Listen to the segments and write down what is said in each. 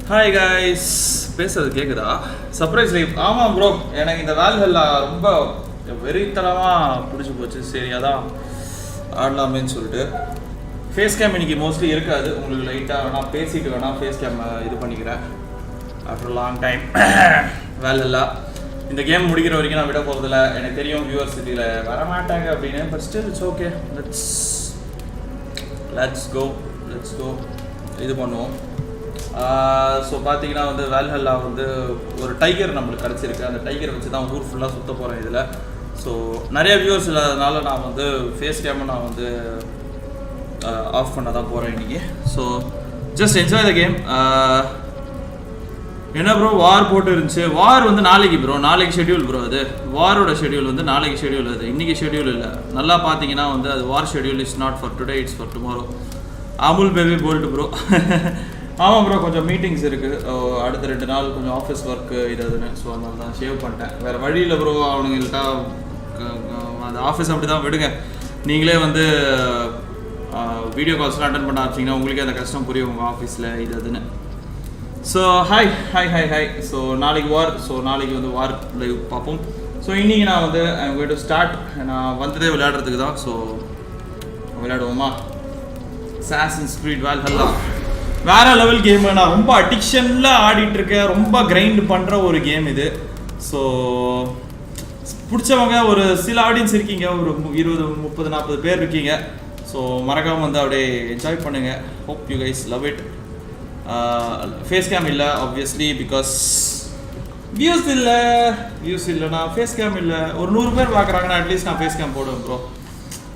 Hi guys, பேசுறது கேக்குதா? Surprise live. ஆமா bro, எனக்கு இந்த Valhalla ரொம்ப வெறித்தனமா பிடிச்சு போச்சு. சரி அதான் ஆடலாமேன்னு சொல்லிட்டு ஃபேஸ் கேம் இன்னைக்கு மோஸ்ட்லி இருக்காது. உங்களுக்கு லைட்டா வேணா பேசிட்டு வேணா ஃபேஸ் கேம் இது பண்ணிக்கிறேன். ஆஃப்டர் லாங் டைம் Valhalla இந்த கேம் முடிக்கிற வரைக்கும் நான் விட போகிறதில்ல. எனக்கு தெரியும் வியூவர்ஸ் இதில் வரமாட்டாங்க அப்படின்னு. But still it's okay. Let's go இது பண்ணுவோம். ஸோ பார்த்தீங்கன்னா வந்து Valhalla வந்து ஒரு டைகர் நம்மளுக்கு கிடச்சிருக்கு. அந்த டைகரை வச்சு தான் ஊர் ஃபுல்லாக சுற்ற போகிறேன் இதில். ஸோ நிறைய வியூவர்ஸ் இல்லாதனால நான் வந்து ஃபேஸ் கேமை நான் வந்து ஆஃப் பண்ண தான் போகிறேன் இன்றைக்கி. So just enjoy the game. என்ன ப்ரோ வார் போட்டு இருந்துச்சு. வார் வந்து நாளைக்கு ப்ரோ, நாளைக்கு ஷெட்யூல் ப்ரோ. அது வாரோட ஷெட்யூல் வந்து நாளைக்கு ஷெட்யூல், அது இன்றைக்கி ஷெட்யூல் இல்லை. நல்லா பார்த்தீங்கன்னா வந்து அது war schedule is not for today, it's for tomorrow. Amul baby Bolt bro. ஆமாம் ப்ரோ, கொஞ்சம் மீட்டிங்ஸ் இருக்குது அடுத்த 2 நாள், கொஞ்சம் ஆஃபீஸ் ஒர்க்கு இது அதுன்னு. ஸோ அதனால தான் ஷேவ் பண்ணிட்டேன். வேறு வழியில் ப்ரோ. அவனுங்கள்ட்ட அந்த ஆஃபீஸ் அப்படி தான் விடுங்க. நீங்களே வந்து வீடியோ கால்ஸ்லாம் அட்டன் பண்ண ஆரம்பிச்சிங்கன்னா உங்களுக்கே அந்த கஷ்டம் புரியும் உங்கள் ஆஃபீஸில் இது அதுன்னு. So hi. ஸோ நாளைக்கு வார். ஸோ நாளைக்கு வந்து வார் லைவ் பார்ப்போம். ஸோ இன்றைக்கி நான் வந்து ஐம் கோயிங் டு ஸ்டார்ட். நான் வந்ததே விளையாடுறதுக்கு தான். ஸோ விளையாடுவோமா? Assassin's Creed Valhalla வேறு லெவல் கேமு. நான் ரொம்ப அடிக்ஷனில் ஆடிட்டுருக்கேன். ரொம்ப கிரைண்ட் பண்ணுற ஒரு கேம் இது. ஸோ பிடிச்சவங்க ஒரு சில ஆடியன்ஸ் இருக்கீங்க, ஒரு 20, 30, 40 பேர் இருக்கீங்க. ஸோ மறக்காமல் வந்து அப்படியே என்ஜாய் பண்ணுங்கள். Hope you guys love it. Face cam இல்லை ஆப்வியஸ்லி, பிகாஸ் வியூஸ் இல்லைனா ஃபேஸ் கேம் இல்லை. ஒரு 100 பேர் பார்க்குறாங்கன்னா அட்லீஸ்ட் நான் ஃபேஸ் கேம் போடுவேன் ப்ரோ.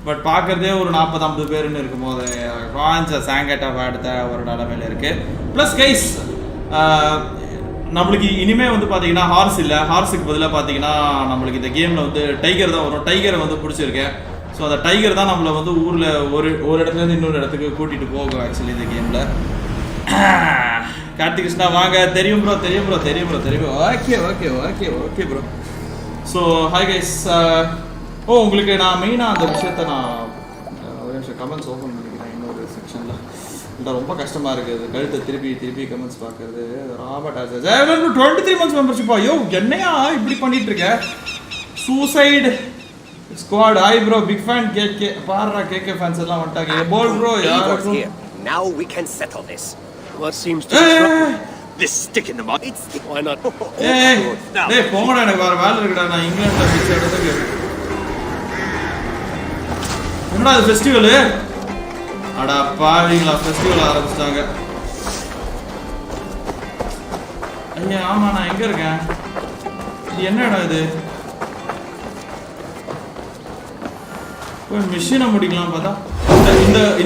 பட் பார்க்குறதே ஒரு 40-50 பேருன்னு இருக்கும்போது கொஞ்சம் சாங்கட்டாக எடுத்த ஒரு நிலமையில இருக்குது. ப்ளஸ் கைஸ் நம்மளுக்கு இனிமேல் வந்து பார்த்தீங்கன்னா ஹார்ஸ் இல்லை. ஹார்ஸுக்கு பதிலாக பார்த்தீங்கன்னா நம்மளுக்கு இந்த கேமில் வந்து டைகர் தான் வரும். டைகரை வந்து பிடிச்சிருக்கேன். ஸோ அந்த டைகர் தான் நம்மளை வந்து ஊரில் ஒரு இடத்துலேருந்து இன்னொரு இடத்துக்கு கூட்டிகிட்டு போகும் ஆக்சுவலி இந்த கேமில். கார்த்திக் கிருஷ்ணா வாங்க. தெரியும் bro. Okay bro. So hi guys. உங்களுக்கு நான் மெயினாக அந்த விஷயத்த நான் ஒரு நிமிஷம் கமெண்ட்ஸ் ஓப்பன் பண்ணிக்கிறேன் இன்னொரு செக்ஷனில். இல்லை ரொம்ப கஷ்டமாக இருக்குது கழுத்தை திருப்பி கமெண்ட்ஸ் பார்க்குறது. ராபர்ட் 23 months மெம்பர்ஷிப்பா. ஐயோ என்னையா இப்படி பண்ணிட்டு இருக்க? Suicide squad hi bro, big fan. KK பாருடா, கேகே ஃபேன்ஸ் எல்லாம் வந்துட்டாங்க. போல் ப்ரோ யார்? Now we can settle this. What seems to this stick in the mud. It's why not? டேய் போங்கடா, எனக்கு வேற வேலை இருக்குடா. நான் இங்கிலாந்துல பிக்ஸ் எடுத்துக்கு. என்னடா இது ஃபெஸ்டிவல்? அட பாவிங்களா, ஃபெஸ்டிவல் ஆரம்பிச்சிட்டாங்க. ஐயா ஆமா, நான் எங்க இருக்கேன்? இது என்ன இடம் இது? மிஷினை முடிக்கலாம் பார்த்தா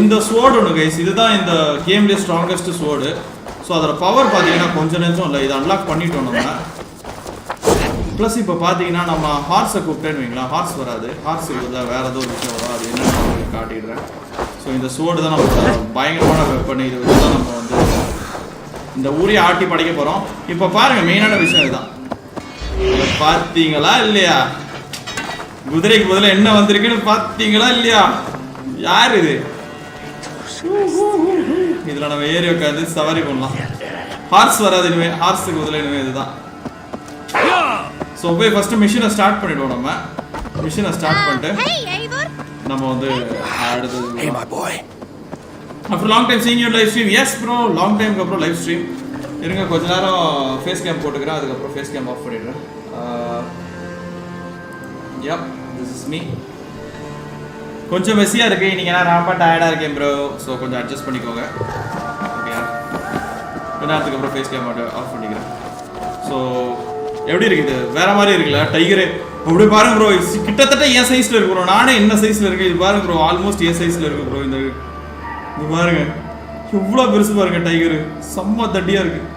இந்த ஸ்வோர்டு ஒன்று கைஸ். இதுதான் இந்த கேம்லேயே ஸ்ட்ராங்கஸ்ட் ஸ்வோர்டு. ஸோ அதோட பவர் பார்த்தீங்கன்னா கொஞ்சம் நேரம் இல்லை. இதை அன்லாக் பண்ணிட்டோம் நம்ம. ப்ளஸ் இப்போ பார்த்தீங்கன்னா நம்ம ஹார்ஸை கூப்பிட்டேன்னு வைங்களா, ஹார்ஸ் வராது. ஹார்ஸுக்கு இல்லை வேறு ஏதோ ஒரு விஷயம் வரும். அது என்னென்னு உங்களுக்கு காட்டிடுறேன். ஸோ இந்த ஸ்வோர்டு தான் நம்ம பயங்கரமான வெப்பன். இதை வச்சு தான் நம்ம வந்து இந்த ஊரையை ஆட்டி படைக்க போகிறோம். இப்போ பாருங்கள், மெயினான விஷயம் இதுதான். பார்த்தீங்களா இல்லையா? குதிரைக்கு பதிலாக என்ன வந்திருக்குன்னு பார்த்தீங்களா இல்லையா? யார் இது? இதில் நம்ம ஏறி உட்காந்து சவாரி பண்ணலாம். ஹார்ஸ் வராது இனிமே. ஹார்ஸுக்கு பதிலாக இனிமே இதுதான். ஸோ போய் ஃபஸ்ட்டு மிஷினை ஸ்டார்ட் பண்ணிவிடுவோம். நம்ம மிஷினை ஸ்டார்ட் பண்ணிட்டு நம்ம வந்து அடுத்தது அப்புறம் long time seeing you live stream. Yes bro, long டைமுக்கு அப்புறம் லைவ் ஸ்ட்ரீம். இருங்க கொஞ்ச நேரம் ஃபேஸ் கேம் போட்டுக்கிறேன். அதுக்கப்புறம் ஃபேஸ் கேம் ஆஃப் பண்ணிடுறேன். Yep, this is me. கொஞ்சம் மெஸ்ஸியாக இருக்குது இன்றைக்கி. நான் ரொம்ப டயர்டாக இருக்கேன் ப்ரோ. ஸோ கொஞ்சம் அட்ஜஸ்ட் பண்ணிக்கோங்க. ஓகே, கொஞ்ச நேரத்துக்கு அப்புறம் ஃபேஸ் கேம் ஆஃப் பண்ணிக்கிறேன். ஸோ எப்படி இருக்குது? வேறு மாதிரி இருக்குல்ல டைகரு? அப்படி பாருங்க ப்ரோ, கிட்டத்தட்ட என் சைஸில் இருக்கு ப்ரோ. நானே என்ன சைஸில் இருக்குது இது பாருங்க ப்ரோ. ஆல்மோஸ்ட் என் சைஸில் இருக்குது ப்ரோ. இந்த இது பாருங்க எவ்வளோ பெருசு பாருங்க. டைகரு செம்ம தட்டியாக இருக்குது.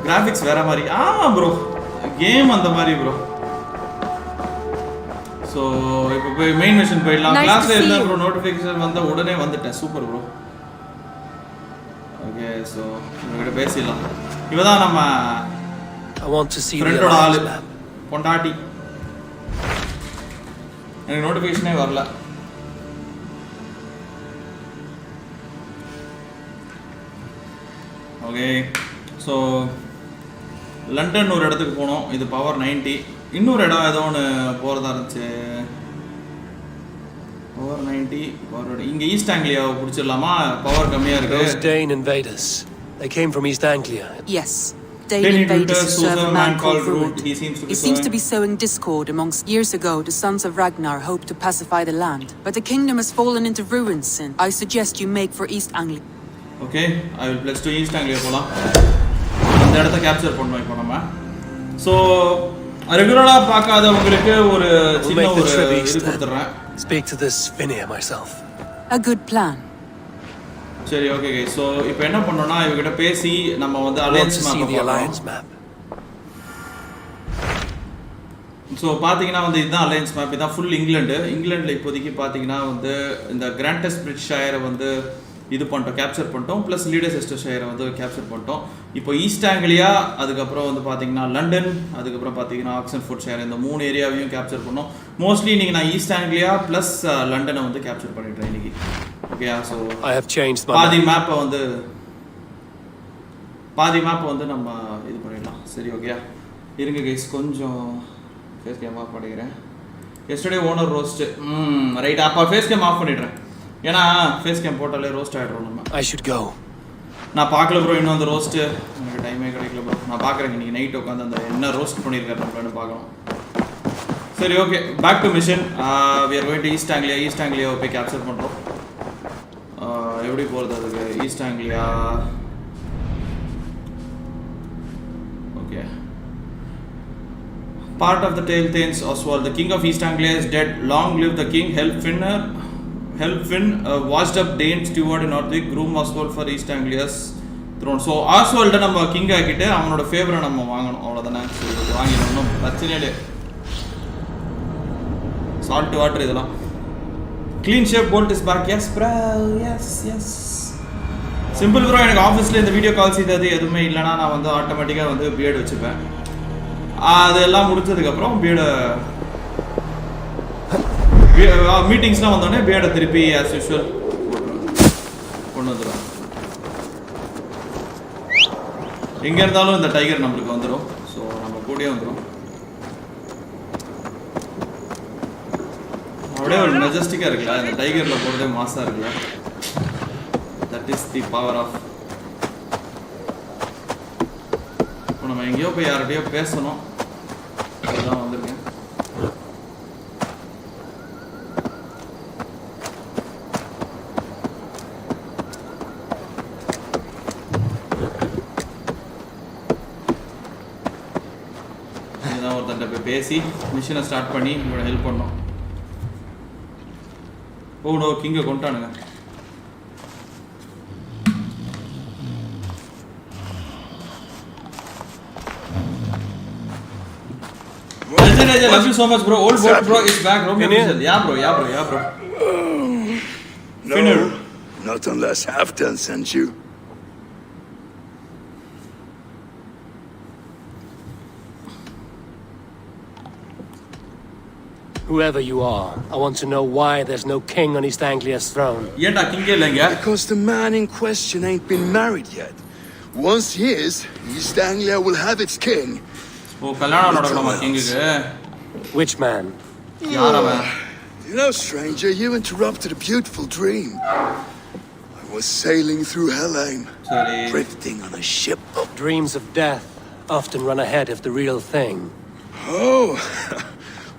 கிராஃபிக்ஸ் வேறு மாதிரி. ஆமாம் ப்ரோ, கேம் அந்த மாதிரி ப்ரோ. ஸோ இப்போ போய் மெயின் மிஷன் போயிடலாம். கிளாஸில் இருந்தால் ப்ரோ நோட்டிஃபிகேஷன் வந்தால் உடனே வந்துட்டேன். Super bro. ஓகே, ஸோ இவங்ககிட்ட பேசிடலாம். இவதான் நம்ம ஃப்ரெண்டோட ஆளு, பொண்டாட்டி. எனக்கு நோட்டிஃபிகேஷனே வரல. ஓகே ஸோ லண்டன் ஒரு இடத்துக்கு போனோம். இது பவர் 90. இன்னொரு இடம் ஏதோ ஒன்று போகிறதா இருந்துச்சு. பவர் 90 பவர் இங்கே ஈஸ்ட் ஆங்கிலியாவை பிடிச்சிடலாமா? பவர் கம்மியாக இருக்கு. Those Dane invaders. They came from East Anglia. Yes. Dane invaders who serve a man called Ruud. He seems to be sowing discord amongst. Years ago, the sons of Ragnar hoped to pacify the land, but the kingdom has fallen into ruins since. I suggest you make for East Anglia. Okay, I will pledge to East Anglia போலாம். அந்த இடத்தை capture பண்ணோம் இப்போ நம்ம. So ரெகுலராக பார்க்காதவங்களுக்கு ஒரு சின்ன ஒரு இது கொடுத்துட்றேன். Speak to this Vinir myself. A good plan. சரி ஓகே கைஸ். ஸோ இப்போ என்ன பண்ணோம்னா இவகிட்ட பேசி நம்ம வந்து அலையன்ஸ் மேப். ஸோ பார்த்தீங்கன்னா வந்து இதுதான் அலையன்ஸ் மேப். இதுதான் ஃபுல் இங்கிலாண்டில் இப்போதைக்கு பார்த்தீங்கன்னா வந்து இந்த கிராண்டஸ்ட் பிரிட்ஜ் ஷயரை வந்து இது பண்ணிட்டோம், கேப்சர் பண்ணிட்டோம். ப்ளஸ் லீடர்ஸ் எஸ்டர் ஷயரை வந்து கேப்சர் பண்ணிட்டோம். இப்போ ஈஸ்ட் ஆங்கிலியா, அதுக்கப்புறம் வந்து பார்த்தீங்கன்னா லண்டன், அதுக்கப்புறம் பார்த்தீங்கன்னா ஆக்ஸ்ஃபோர்ட் ஷயர், இந்த 3 ஏரியாவையும் கேப்சர் பண்ணோம். மோஸ்ட்லி இன்றைக்கி நான் ஈஸ்ட் ஆங்கிலியா ப்ளஸ் லண்டனை வந்து கேப்சர் பண்ணிட்டேன் இன்றைக்கி. ஓகே ஸோ பாதி மேப்பை வந்து நம்ம இது பண்ணிடலாம். சரி ஓகே இருங்க கைஸ், கொஞ்சம் ஃபேஸ் கேம் ஆஃப் பண்ணிக்கிறேன். Yesterday owner roast right. அப்போ ஃபேஸ் கேம் ஆஃப் பண்ணிடுறேன், ஏன்னா ஃபேஸ் கேம் போட்டாலே ரோஸ்ட் ஆகிடுறோம் நம்ம. I should go. நான் பார்க்கல ப்ரோ இன்னும் அந்த ரோஸ்ட்டு, எனக்கு டைமே கிடைக்கல ப்ரோ. நான் பார்க்குறேன் இன்றைக்கி நைட் உட்காந்து அந்த என்ன ரோஸ்ட் பண்ணியிருக்காரு நம்மளு பார்க்கணும். சரி okay, back to mission. We are going to East ஆங்கிலியாவை போய் கேப்சர் பண்ணுறோம். எப்படி போகிறது அதுக்கு? East Anglia okay. Part of the tale thanes Oswald, the king of East Anglia is dead. Long live the king. Helpfin, washed up Dane steward in Northwick, groom Oswald for East Anglia's throne. So Oswald நம்ம king ஆக்கிட்டு அவனோட ஃபேவரை நம்ம வாங்கணும், அவ்வளோதானே. வாங்கிடணும், பிரச்சனையே இல்லை. சால்ட் வாட்டர் இதெல்லாம். Clean shape bolt is back. Yes bro, yes simple bro. எனக்கு ஆஃபீஸில் இந்த வீடியோ கால்ஸ் இது எதுவுமே இல்லைனா நான் வந்து ஆட்டோமேட்டிக்காக வந்து பியர்டு வச்சுப்பேன். அதெல்லாம் முடிச்சதுக்கப்புறம் பியர்டை மீட்டிங்ஸ்லாம் வந்தோடனே பியர்டை திருப்பி ஆஸ் யூஷுவல் கொண்டு வந்துடும். எங்கே இருந்தாலும் இந்த டைகர் நம்மளுக்கு வந்துடும். ஸோ நம்ம கூடயே வந்துடும். அப்படியே ஒரு மெஜஸ்டிக்காக இருக்குல்ல இந்த டைகரில் போகிறதே மாசாக இருக்குல்ல. That is the power of. இப்போ நம்ம எங்கேயோ போய் யார்கிட்டயோ பேசணும், அதுதான் வந்திருக்கேன். இதுதான் ஒருத்தன்ட்ட போய் பேசி மிஷினை ஸ்டார்ட் பண்ணி உங்களோட ஹெல்ப் பண்ணோம். ஓடோ கிங்கை கொண்டானுங்க. Love you so much, bro. Old boat, bro, is back. Yeah, bro. No, not unless Halfdan sent you. Whoever you are, I want to know why there's no king on East Anglia's throne. Because the man in question ain't been married yet. Once he is, East Anglia will have its king. Oh, kalana nadakama king. Which man? You know, stranger, you interrupted a beautiful dream. I was sailing through Helheim, drifting on a ship. Dreams of death often run ahead of the real thing. Oh,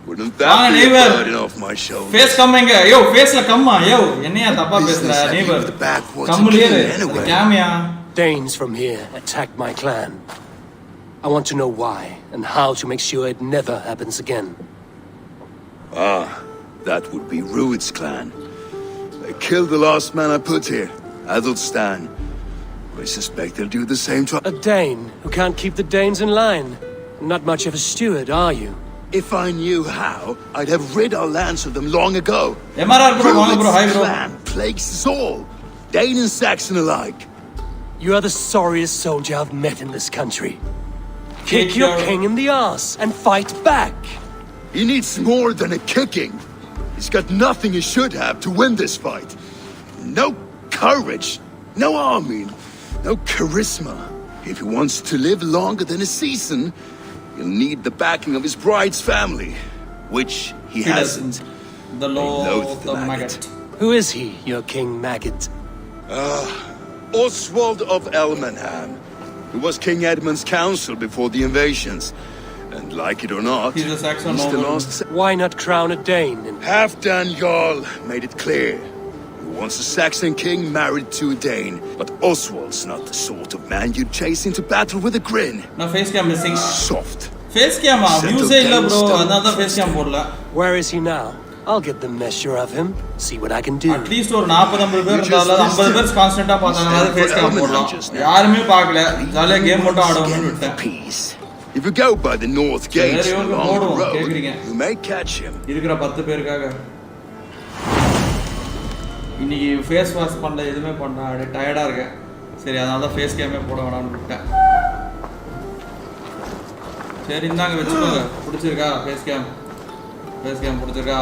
wouldn't that be a burden off my shoulders? Face coming, yo, face la kamma, yo. Enniya thappa pesra, neighbor. Kammuliye camya. Danes from here attacked my clan. I want to know why and how to make sure it never happens again. That would be Ruud's clan. They killed the last man I put here, Adelstan. I suspect they'll do the same to... A Dane who can't keep the Danes in line. Not much of a steward, are you? If I knew how, I'd have rid our lands of them long ago. Ruud's clan plagues us all, Dane and Saxon alike. You are the sorriest soldier I've met in this country. Kick your king in the ass and fight back. He needs more than a kicking. He's got nothing he should have to win this fight. No courage, no army, no charisma. If he wants to live longer than a season, he'll need the backing of his bride's family, which he hasn't. The law Loathe of the maggot. Who is he, your King Maggot? Oswald of Elmenham, who was King Edmund's counsel before the invasions. And like it or not, He's a Saxon the noble. last... Why not crown a Dane? Halfdan Jarl made it clear. He wants a Saxon king married to a Dane. But Oswald's not the sort of man you'd chase into battle with a grin. Now face cam missing. Soft. Face cam Settle views illa down, bro. stone Another face cam போடல. Where is he now? I'll get the measure of him. See what I can do. At least ஒரு 40-50 பேர் இருந்தால 50 பேர் கான்ஸ்டன்ட்டா பார்த்தாங்க face cam போடலாம். யாருமே பார்க்கல. ஜாலியா கேம் மட்டும் ஆடுவோம்னு விட்டேன். If you go by the north gate along the road, you may catch him. இருக்கிற 10 பேருக்காக இன்னைக்கு ஃபேஸ் வாஷ் பண்ணல எதுவுமே பண்ணல அப்படியே டயர்டா இருக்கேன். சரி அதனால தான் ஃபேஸ் கேமே போட வேணாம்னு விட்டேன். சரி இந்தாங்க வெச்சுக்கோங்க. பிடிச்சிருக்கா ஃபேஸ் கேம்? ஃபேஸ் கேம் பிடிச்சிருக்கா?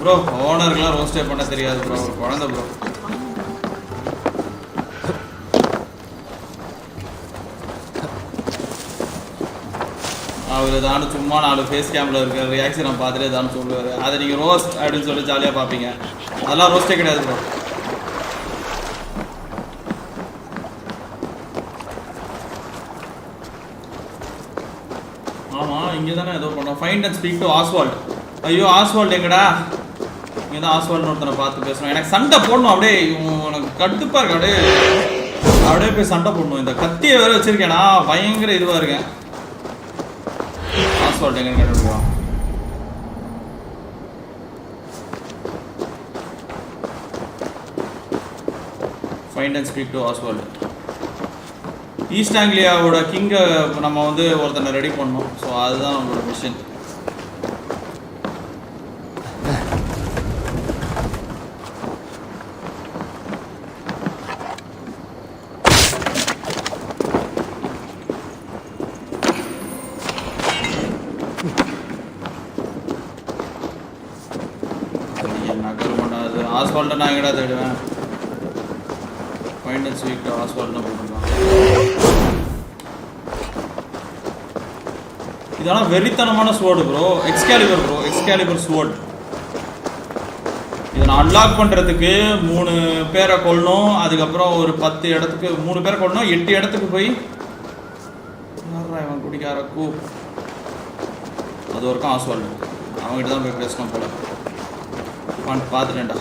ப்ரோ ஓனருக்குலாம் ரோஸ்டே பண்ண தெரியாது ப்ரோ. ஒரு குழந்தை ப்ரோ. அவர் ஏதாவது சும்மா 4 ஃபேஸ் கேமில் இருக்கிற ரியாக்ஷனை பார்த்துட்டு ஏதாவது சொல்லுவார். அதை நீங்கள் ரோஸ்ட் அப்படின்னு சொல்லி ஜாலியாக பார்ப்பீங்க. அதெல்லாம் ரோஸ்டே கிடையாது ப்ரோ. ஆமாம் இங்கே தானே ஏதோ பண்ணோம். Find and speak to Oswald. ஐயோ ஆஸ்வால்ட் எங்கடா? இங்கே தான் ஆஸ்வால்ட்னு ஒருத்தனை பார்த்து பேசணும். எனக்கு சண்டை போடணும். அப்படியே உனக்கு கடுப்பாக இருக்கு. அப்படியே போய் சண்டை போடணும். இந்த கத்தியை வேறு வச்சுருக்கேனா பயங்கர இதுவாக இருக்கேன். ஆஸ்வால்ட் எங்கன்னு கேட்டுருக்கோம். Find and speak to Oswald. East ஆங்கிலியாவோட கிங்கை நம்ம வந்து ஒருத்தனை ரெடி பண்ணோம். ஸோ அதுதான் நம்மளோட மிஷன். ஆஸ்வால்ட்டை நான் எங்கடா தேடுவேன்? ஃபைண்ட் அண்ட் ஸ்பீக் டு ஆஸ்வால்ட்னு போட்டுருக்கான். இதெல்லாம் வெறித்தனமான sword bro. Excalibur bro. Excalibur sword. இதை நான் அன்லாக் பண்ணுறதுக்கு 3 பேரை கொள்ளணும். அதுக்கப்புறம் ஒரு 10 இடத்துக்கு 3 பேரை கொள்ளணும். 8 இடத்துக்கு போய் இவன் குடிக்காரக்கூ அது வரைக்கும் ஆஸ்வால்டு அவங்ககிட்ட தான் போய் பேசணும் போல. பார்த்துட்டேன்டா.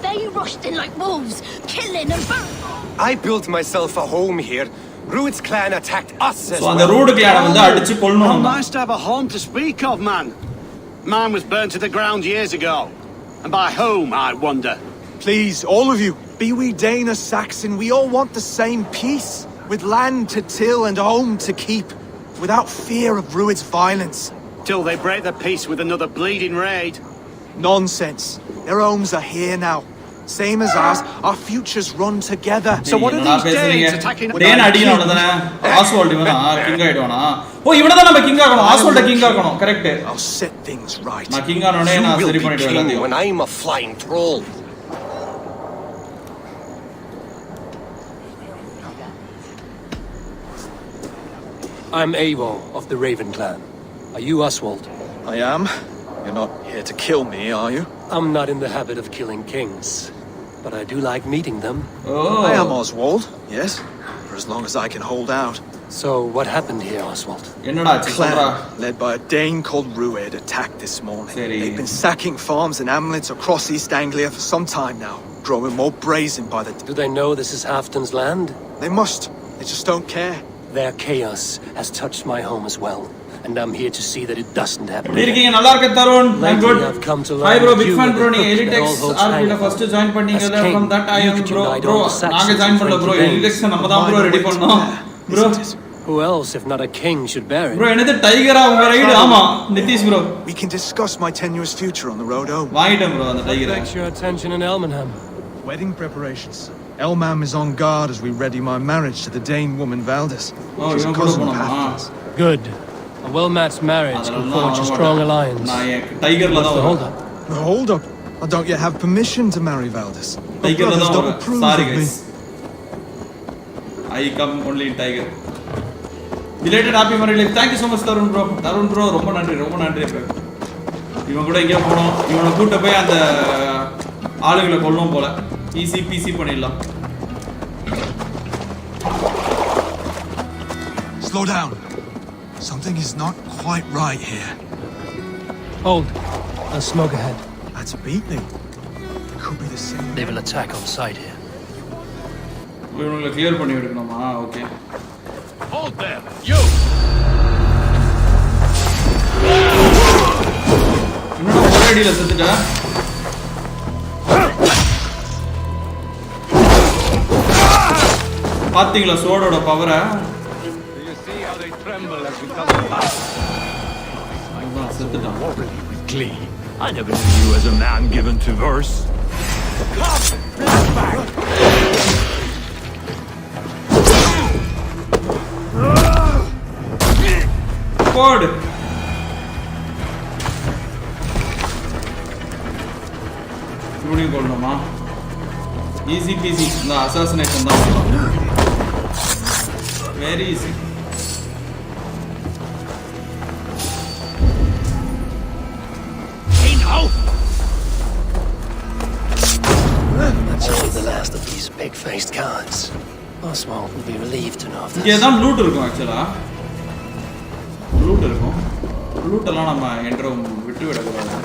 They rushed in like wolves, killing and burning. I built myself a home here. Ruud's clan attacked us as well. So the Ruud clan வந்து அடிச்சு கொல்லணும். How nice to have a home to speak of, man. Mine was burnt to the ground years ago. And by whom, I wonder? Please, all of you, be we Dane or Saxon, we all want the same peace. With land to till and home to keep. Without fear of Ruud's violence. Till they break the peace with another bleeding raid. Nonsense. Their homes are here now. Same as ours, our futures run together. So what are these Danes attacking? Dane அடிக்கணும்தானே? Oswald இவனா king ஆயிடுவானா? ஓ இவனை தான் நம்ம king ஆகணும். Oswald king ஆகணும். Correct. I'll set things right. நான் கிங் ஆனோனே நான் சரி பண்ணிடுவேன் எல்லாத்தையும். When I'm a flying troll. I'm Eivor of the Raven clan. Are you Oswald? I am. You're not here to kill me, are you? I'm not in the habit of killing kings, but I do like meeting them. Oh. I am Oswald, yes, for as long as I can hold out. So, what happened here, Oswald? என்னடா A clan led by a Dane called Ruud attacked this morning. They've been sacking farms and hamlets across East Anglia for some time now, growing more brazen by the... Do they know this is Halfdan's land? They must. They just don't care. Their chaos has touched my home as well. And I'm here to see that it doesn't happen. இருக்கீங்க நல்லா இருக்க Tarun. I'm good. Hi bro, big fan bro. நீ Elitex RP-ல first join பண்ணீங்கல from that I am bro. நாங்க join பண்ணல bro. Elitex நம்ம தான் bro ready பண்ணோம். Bro, who else if not a king should bear it? Bro, என்னது டைகரா உங்க right? ஆமா, Nitish bro. We can discuss my tenuous future on the road home. வாங்கிட்டேன் bro அந்த டைகரா. Thanks your attention in Elmenham. Wedding preparations. Elmam is on guard as we ready my marriage to the Dane woman Valdis. Oh, she's a cousin of Halfdan's. Good. A well-matched marriage can forge a strong alliance. நான் டைகர்ல தான் hold up. Hold up. I don't yet have permission to marry Valdis. My Tiger brothers don't approve sorry of me. guys. I come only in Tiger. Belated happy married life. Thank you so much Tarun bro. ரொம்ப நன்றி இவன் கூட எங்கேயோ போனோம். இவனை கூட்ட போய் அந்த ஆளுகளை கொல்லும் போல. PC பண்ணிடலாம். Slow down. Something is not quite right here. Hold. There's smoke ahead. That's a beatnik. Could be the same. They will attack on sight here. இவங்களை கிளியர் பண்ணி விடணுமா? ஓகே. Hold them, you! இன்னொரு ஒரே அடியில செத்துட்டா. பாத்தீங்களா சோடோட பவரை? Do you see how they tremble as we come past? செத்துட்டான். With glee. I never knew you as a man given to verse. Forward. இவனையும் கொள்ளணுமா? Easy peasy. இந்த அசாசினேஷன் தான் very easy. That's only the last of these big-faced gods. Oswald will be relieved to know of this. இங்கே தான் loot இருக்கும் ஆக்சுவலா. Loot இருக்கும். லூட்டெல்லாம் நம்ம என்றும் விட்டு விடக்கூடாது.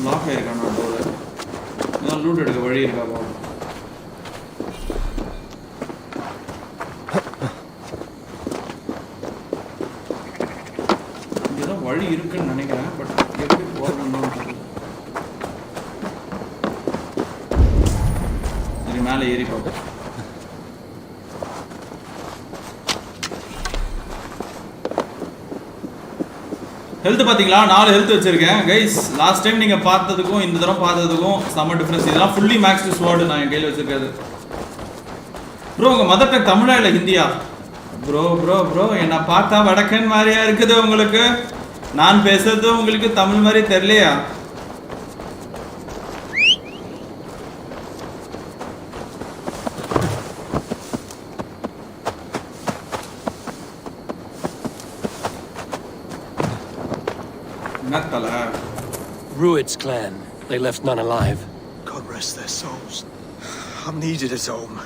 லாக் ஆயிருக்கான டோர். இதான் லூட் எடுக்க வழி இருக்கா பாரு. இங்கதான் வழி இருக்குன்னு நினைக்கிறேன். பட் எப்படி போகணும்னு தெரியல. சரி மேலே ஏறி பார்ப்போம். ஹெல்த் பாத்தீங்களா? 4 ஹெல்த் வச்சிருக்கேன் கைஸ். லாஸ்ட் டைம் நீங்க பார்த்ததுக்கும் இந்த தடவை பார்த்ததுக்கும் செம்ம டிஃபரன்ஸ். இதெல்லாம் ஃபுல்லி மேக்ஸ்டு ஸ்வார்டு நான் என் கையில் வச்சிருக்காது. ப்ரோ உங்க மதர் டங் தமிழா இல்லை ஹிந்தியா? ப்ரோ என்ன பார்த்தா வடக்கன் மாதிரியா இருக்குது உங்களுக்கு? நான் பேசுறது உங்களுக்கு தமிழ் மாதிரி தெரியலையா? Rued's clan. They left none alive. God rest their souls. I'm needed at home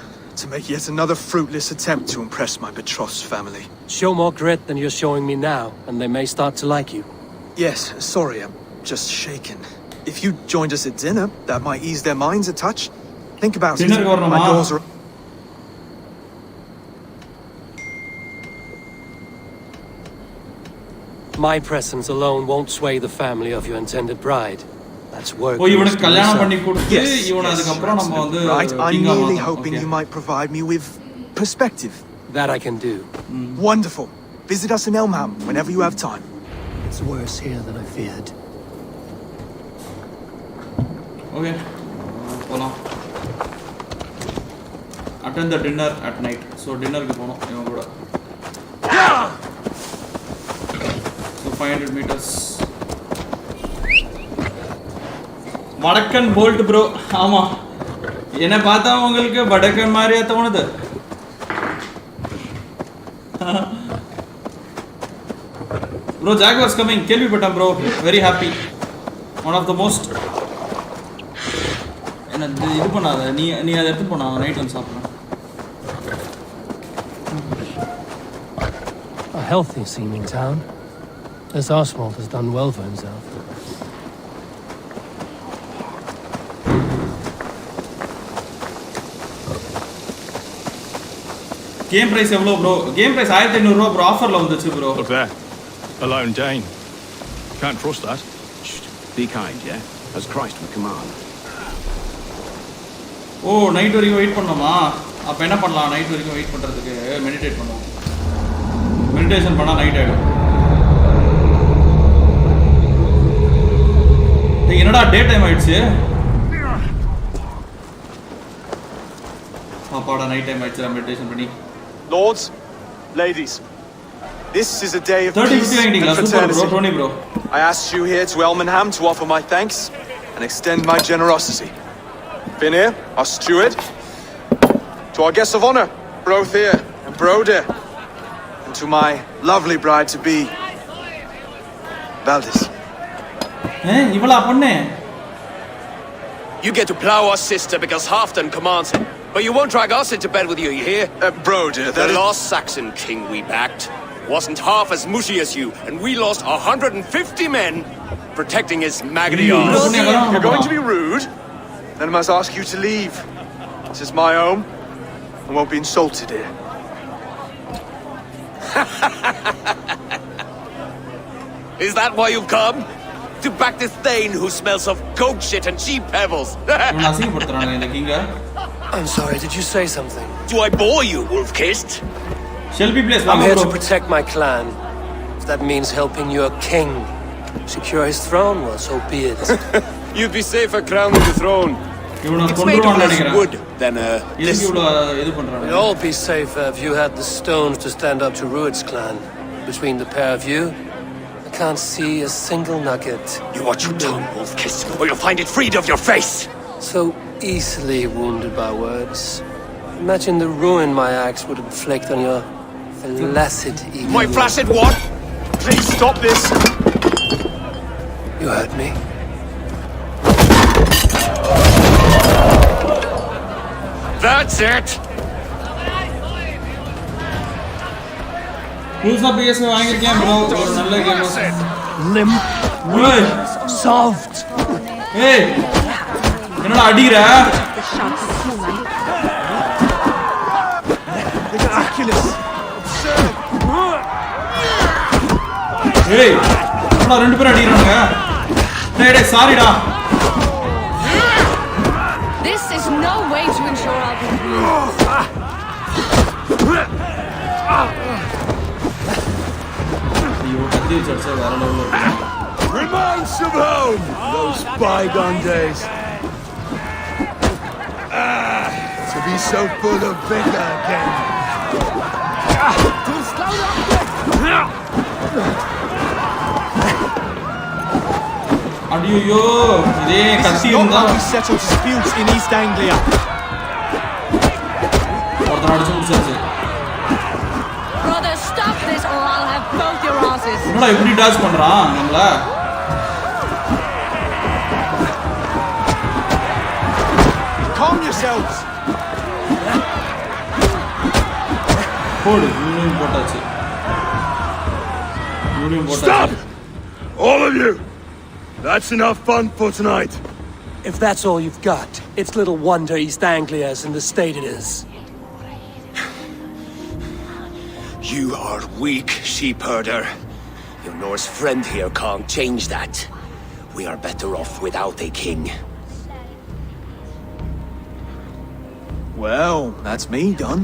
to make yet another fruitless attempt to impress my betrothed family. Show more grit than you're showing me now, and they may start to like you. Yes, sorry, I'm just shaken. If you joined us at dinner, that might ease their minds a touch. Think about it. My doors are... My presence alone won't sway the family of your intended bride. That's work. Oh, இவனுக்கு கல்யாணம் பண்ணி கொடுத்து Yes, இவனை அதுக்கு அப்புறம் நம்ம வந்து right. I'm merely hoping you might provide me with perspective. That I can do. Wonderful. Visit us in Elmham whenever you have time. It's worse here than I feared. Okay. போலாம். Attend the dinner at night. So dinner க்கு போறோம் இவங்க கூட. So 500 meters. வடக்கன் Bolt bro. ஆமா. என்ன பார்த்தா உங்களுக்கு வடக்கன் மாதிரியா தோணுது? Bro, Jaguar's coming. கேள்விப்பட்டேன் bro. Very happy. One of the most. என்ன இது பண்ணாத. நீ அதை எடுத்து போனா நைட் வந்து சாப்பிடுறேன். A healthy seeming town. This Oswald has done well for himself. Game price எவ்வளோ bro? Game price 1500 ரூபாய் bro. ஆஃபர்ல வந்துச்சு bro. Look there. A lone Dane. Can't trust that. Shh. Be kind, yeah? As Christ would command. ஓ night வரைக்கும் wait பண்ணோமா? அப்போ என்ன பண்ணலாம்? நைட் வரைக்கும் வெயிட் பண்ணுறதுக்கு மெடிடேட் பண்ணுவோம். மெடிடேஷன் பண்ணால் நைட் ஆகிடும். என்னடா டே டைம் ஆயிடுச்சு? அப்பாடா நைட் டைம் ஆயிடுச்சு மெடிடேஷன் பண்ணி. Lords, ladies, This is a day of 30 peace 50 and super fraternity. bro Tony bro. I asked you here to Elmenham to offer my thanks and extend my generosity. Finir, our steward, to our guests of honor, Brothir and Broder, and to my lovely bride-to-be, Valdis. இவளா பொண்ணே You get to plow our sister because Halfdan commands it. But you won't drag us into bed with you, you hear? Broder, The last Saxon king we backed wasn't half as mushy as you, and we lost 150 men protecting his maggoty arse. You're going to be rude? Then I must ask you to leave. This is my home. I won't be insulted here. Is that why you've come? To back this Thane who smells of goat shit and cheap pebbles? இவனை அசிங்கப்படுத்துறாங்க இந்த கிங்க I'm sorry, did you say something? Do I bore you, wolf-kissed? Shelby place I'm வாங்க here bro to protect my clan. If that means helping your king secure his throne, well, so be it. You'd be safer crowning the throne. இவனை It's made of கொன்றுவான்னு less நினைக்கிறேன் wood than எதுக்கு this. இவ்வளவு இது We'd பண்றாங்க all be safer if you had the stones to stand up to Rued's clan. Between the pair of you, I can't see a single nugget. You watch your tongue, wolf-kissed, or you'll find it freed of your face. So easily wounded by words. Imagine the ruin my axe would inflict on your flaccid ego. My flaccid what? Please stop this! You heard me. That's it. புதுசா PS5 வாங்கிருக்கேன் bro ஒரு நல்ல game Limp, ஏய் soft. ஏய் என்னடா அடிக்குற Ridiculous! ஏய் என்னடா ரெண்டு பேரும் அடிக்குறாங்க டேய் டேய் சாரிடா This is no way to ensure I'll be ஐயோ கத்தி வச்சா வேற லெவல்ல இருக்கு Reminds of home! Those bygone days. To be so full of vigor again. அடியோ இதே கத்தி Not இருந்தா how we settle disputes in East Anglia. ஒருத்தன் அடிச்சு முடிச்சாச்சு Brother, stop this or I'll have both your asses. என்னடா இப்படி டாஸ் பண்றான் நம்மள Calm yourselves! போடு இவனையும் போட்டாச்சு இவனையும் Stop! போட்டாச்சு All of you! That's enough fun for tonight. If that's all you've got, it's little wonder East Anglia is in the state it is. You are weak, sheep herder. Your Norse friend here can't change that. We are better off without a king. Well, that's me done.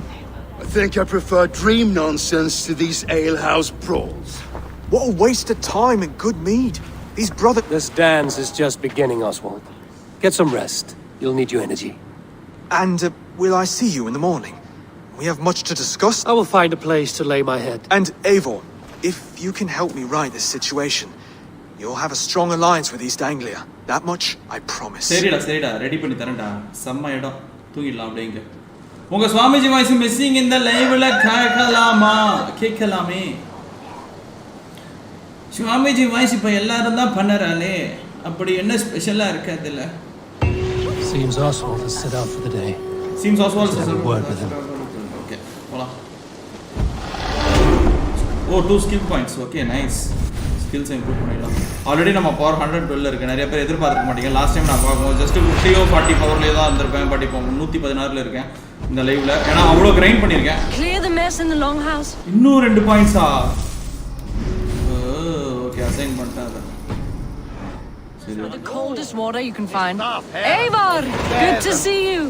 I think I prefer dream nonsense to these alehouse brawls. What a waste of time and good mead. These brothers... This dance is just beginning, Oswald. Get some rest. You'll need your energy. And will I see you in the morning? We have much to discuss. I will find a place to lay my head. And Eivor, if you can help me right this situation, you'll have a strong alliance with East Anglia. That much, I promise. சரிடா ready பண்ணி தரேன்டா செம்ம இடம் தூங்கிடலாம் அப்படிங்க உங்க Swamiji voice missing இந்த லைவ்ல கேட்கலாமே Swamiji voice இப்ப எல்லாரும் தான் பண்ணறானே அப்படி என்ன ஸ்பெஷலா இருக்கு அதுல Seems Oswald has set out for the day. Seems Oswald Just have a word with him. Okay, போலாம் ஓ 2 skill points okay nice skills improve பண்ணிடலாம் ஆல்ரெடி நம்ம பவர் 112 இருக்கு நிறைய பேர் எதிர்பார்க்க மாட்டீங்க லாஸ்ட் டைம் நான் பார்க்கும் ஜஸ்ட் 50 or 40 பவர்லயே தான் இருந்திருப்பேன் பட் இப்போ 116ல இருக்கேன் இந்த லைவ்ல ஏன்னா அவ்வளோ கிரைண்ட் பண்ணிருக்கேன் Clear the mess in the longhouse. இன்னும் 2 பாயிண்ட்ஸா ஓகே அசைன் பண்ணிட்டேன் அதை சரி The coldest water you can find. Eivor, good to see you.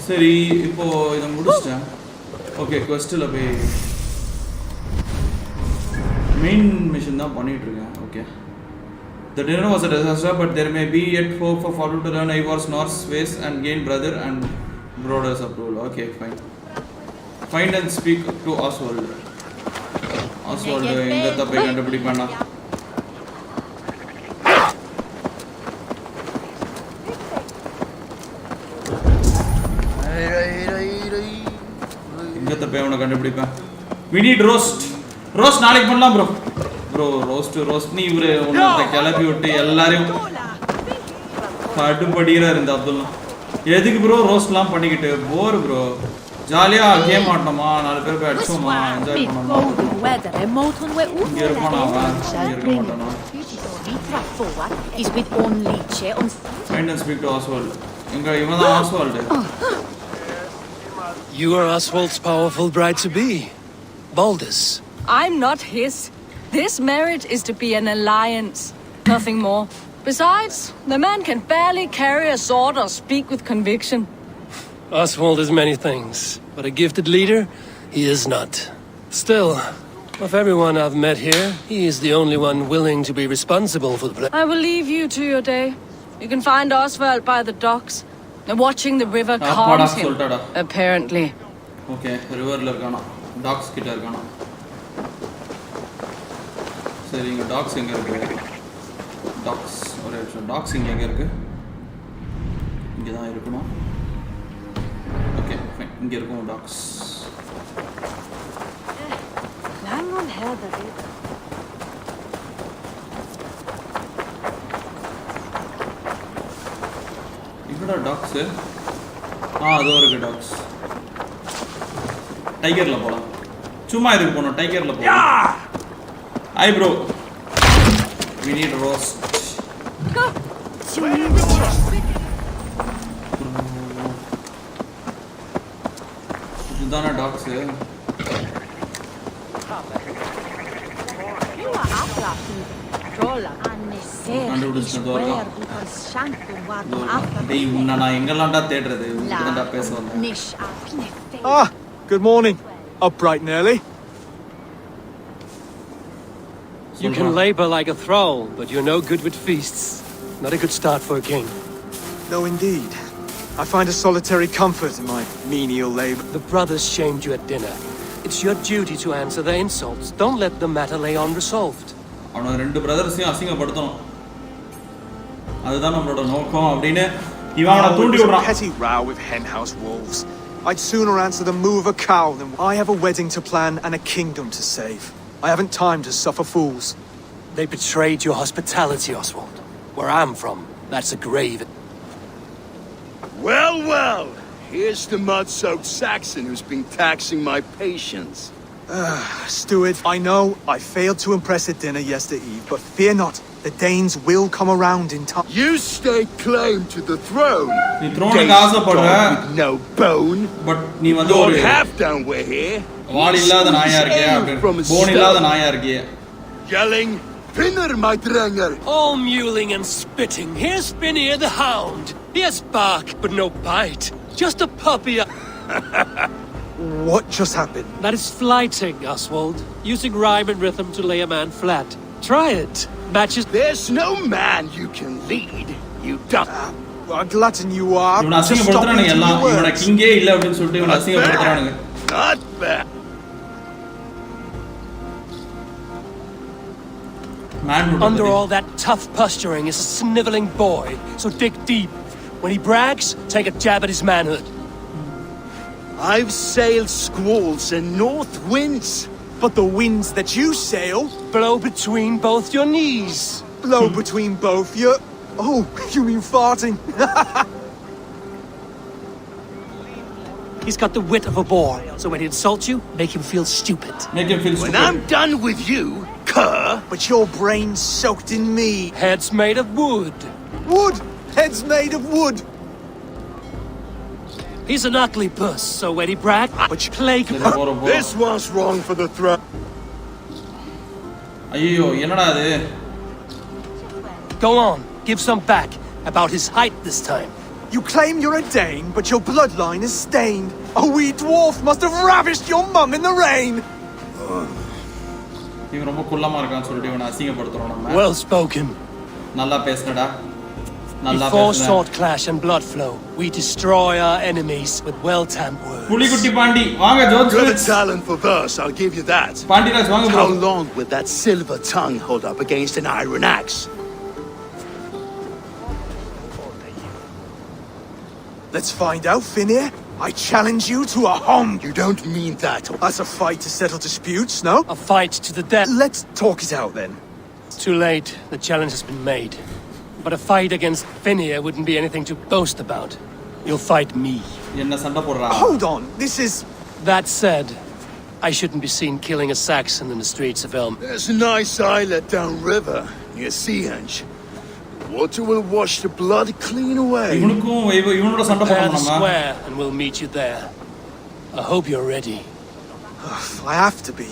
சரி இப்போ இத முடிச்சிட்டேன் ஓகே questல போய் மெயின் மிஷன் தான் பண்ணிட்டு இருக்கேன் okay The dinner was a disaster but there may be yet hope for Fallu to learn Eivor's Norse ways and gain brother and brother's approval. Okay, fine. Find and speak to Oswald. Oswald எங்கத்த போய் கண்டுபிடிப்பானா? எங்கத்த போய் அவனை கண்டுபிடிப்பேன்? We need roast. Roast நாளைக்கு பண்ணலாம் bro. roast நீ இவரு உன்னத கிளப்பி விட்டு எல்லாரையும் கடுபடியா இருந்த அப்துல்லா. எதுக்கு bro roastலாம் பண்ணிக்கிட்டு போர் bro. ஜாலியா கேம் ஆடணுமா, நாலு பேர் போய் அடிச்சோமா, என்ஜாய் பண்ணணும். இங்க இருப்பானா அவன்? இங்க இருக்க மாட்டானா? Find and speak to Oswald. எங்க இவன் தான் Oswald. You are Oswald's powerful bride-to-be, Baldus. I'm not his. This marriage is to be an alliance, nothing more. Besides, the man can barely carry a sword or speak with conviction. Oswald is many things, but a gifted leader, he is not. Still, of everyone I've met here, he is the only one willing to be responsible for the I will leave you to your day. You can find Oswald by the docks. Watching the river calms him, apparently. Okay, river la irukana. Docks kitta irukana. சரி, இங்க tax எங்க இருக்கு? Tax ஒரே நிமிஷம். Tax எங்க இருக்கு? இங்க தான் இருக்கணும். Okay, fine. இங்க இருக்கும் டாக்ஸ். இங்கடா டாக்ஸ். அதோ இருக்கு டாக்ஸ். டைகர்ல போலாம். சும்மா இதுக்கு போணும். டைகர்ல போலாம். Hi bro. We need roast. இதுதான டாக்ஸ். டேய் உன்னை நான் எங்கெல்லாம்டா தேடுறது? உன்கிட்டடா பேச வந்தேன். Good morning. Up bright and early. You can labor like a thrall, but you're no good with feasts. Not a good start for a king. No, indeed. I find a solitary comfort in my menial labor. The brothers shamed you at dinner. It's your duty to answer their insults. Don't let the matter lay unresolved. அவன ரெண்டு பிரதர்ஸையும் அசிங்கப்படுத்தணும். அதுதான் நம்மளோட நோக்கம் அப்படினே இவன் அவனை தூண்டி விடுறான். Petty row with henhouse wolves. I'd sooner answer the move a cow than I have a wedding to plan and a kingdom to save. I haven't time to suffer fools. They betrayed your hospitality, Oswald. Where I'm from, that's a grave. Well. Here's the mud-soaked Saxon who's been taxing my patience. Steward, I know I failed to impress at dinner yesterday, but fear not. The Danes will come around in time. You stake claim to the throne. நீ த்ரோனுக்கு ஆசைப்படுற. No bone. But நீ வந்து ஒரு half down we're here. வால் இல்லாத நாயா இருக்கே. Phone இல்லாத நாயா இருக்கே. Yelling, "Pinner, my dranger." All mewling and spitting. Here's Finnear the hound. He has bark, but no bite. Just a puppy. What just happened? That is flighting, Oswald. Using rhyme and rhythm to lay a man flat. Try it. Matches. There's no man you can lead. You dumb. Glutton you are. இவனை அசிங்கப்படுத்துறானுங்க எல்லாம். இவனை கிங்கே இல்ல அப்படினு சொல்லிட்டு இவனை அசிங்கப்படுத்துறானுங்க. Not bad. Under all that tough posturing is a sniveling boy, so dig deep. When he brags, take a jab at his manhood. I've sailed squalls and north winds, but the winds that you sail blow between both your knees. Blow between both your... Oh, you mean farting? He's got the wit of a boar, so when he insults you, make him feel stupid. Make him feel stupid. When I'm done with you, cur... But your brain's soaked in me. Head's made of wood. Wood? Head's made of wood. He's an ugly puss, so when he brags, but you plague him. This one's wrong for the throne. ஐயோ என்னடா இது? Go on, give some back. About his height this time. You claim you're a Dane, but your bloodline is stained. A wee dwarf must have ravished your mum in the rain. இவன் ரொம்ப குள்ளமா இருக்கான்னு சொல்லிட்டு இவனை அசிங்கப்படுத்துறோம் நம்ம. Well spoken. நல்லா பேசுனடா. Before sword clash and blood flow, we destroy our enemies with well-timed words. புலிகுட்டி Pandi வாங்க ஜோத் You're the talent for verse, I'll give you that. Pandiraj வாங்க bro. How long would that silver tongue hold up against an iron axe? Let's find out, Finir. I challenge you to a home. You don't mean that. That's a fight to settle disputes, no? A fight to the death. Let's talk it out then. Too late. The challenge has been made. But a fight against Finir wouldn't be anything to boast about. You'll fight me. என்ன சண்டை போடுறா? Hold on, this is... That said, I shouldn't be seen killing a Saxon in the streets of Elm. There's a nice islet downriver near Seahenge. Water will wash the blood clean away. இவனுக்கும் இவனோட சண்டை Prepare போடணும் the நம்ம. square and we'll meet you there. I hope you're ready. I have to be.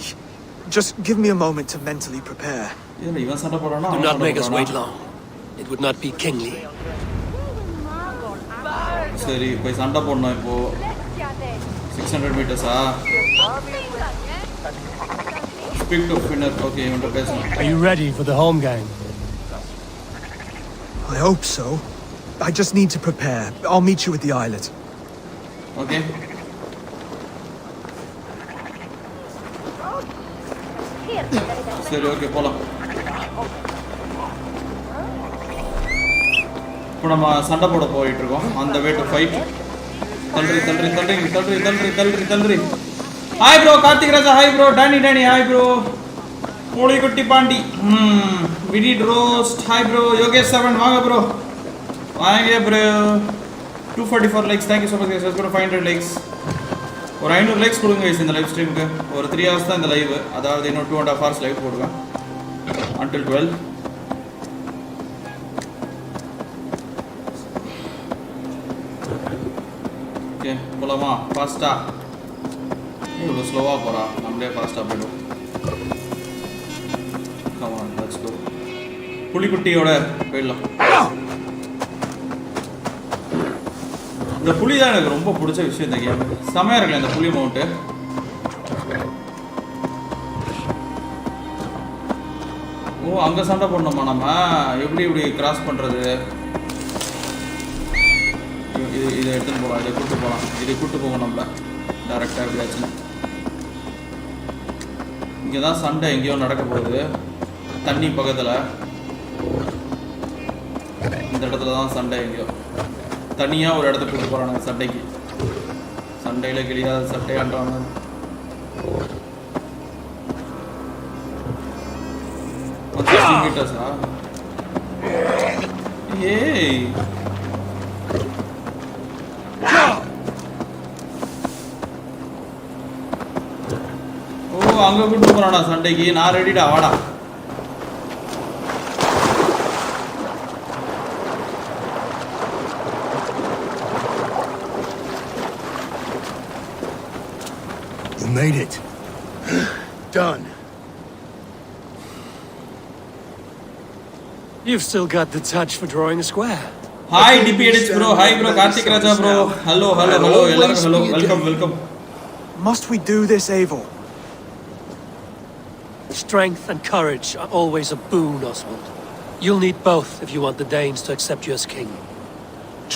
Just give me a moment to mentally prepare. ஏன்னா இவன் சண்டை போடுறானா? Do not make us wait long. It would not be kingly. சரி போய் சண்டை போடணும் இப்போ 600 மீட்டர்ஸா? Speak to Finir. Okay, இவன்ட்ட பேசணும். Are you ready for the home gang? I hope so. I just need to prepare. I'll meet you at the islet. Okay. சரி okay போலாம். இப்போ நம்ம சண்டை போட போயிட்டு இருக்கோம். On the way to fight. தள்ளுறி. Hi bro Karthik Raja, hi bro Danny hi bro Pulikutti Pandi. We need roast. Hi bro Yogesh 7 வாங்க ப்ரோ. வாங்க bro. 244 likes. Thank you so much guys. Let's go to 500 likes. ஒரு 500 லைக்ஸ் கொடுங்க guys இந்த live ஸ்ட்ரீமுக்கு. ஒரு 3 hours தான் இந்த live. அதாவது இன்னும் 2.5 hours லைவ் போடுவேன். Until 12. ஓகே போலாமா? ஃபாஸ்டா. இவ்வளோ ஸ்லோவாக போகிறா, நம்மளே ஃபாஸ்ட்டாக போய்டும். Come on, let's go. புலிக்குட்டியோட போயிடலாம். இந்த புலி தான் எனக்கு ரொம்ப பிடிச்ச விஷயம் இந்த கேம். செமையாக இருக்குல்ல இந்த புலி மவுண்ட்டு. ஓ அங்கே சண்டை போடணுமா நம்ம? எப்படி கிராஸ் பண்ணுறது? இதை எடுத்துன்னு போகலாம், இதை கூப்பிட்டு போகணும் நம்மள டேரெக்டாக எப்படியாச்சுன்னு. இங்கே தான் சண்டை எங்கேயோ நடக்க போகுது, தண்ணி பக்கத்தில். இந்த இடத்துல தான் சண்டை எங்கேயோ தனியாக ஒரு இடத்துக்கு கூப்பிட்டு போகிறாங்க சண்டைக்கு. சண்டையில் கிளியாத சட்டையான்றாங்க. மீட்டர்ஸா? ஏய் ஓ அங்கே கூப்பிட்டு போகிறானா சண்டைக்கு? நான் ரெடிடா, வாடா. Made it. Done. You've still got the touch for drawing a square. Hi DPH bro, hi bro, Karthik Raja bro. Hello. Hello. Welcome. Must we do this, Eivor? Strength and courage are always a boon, Oswald. You'll need both if you want the Danes to accept you as king.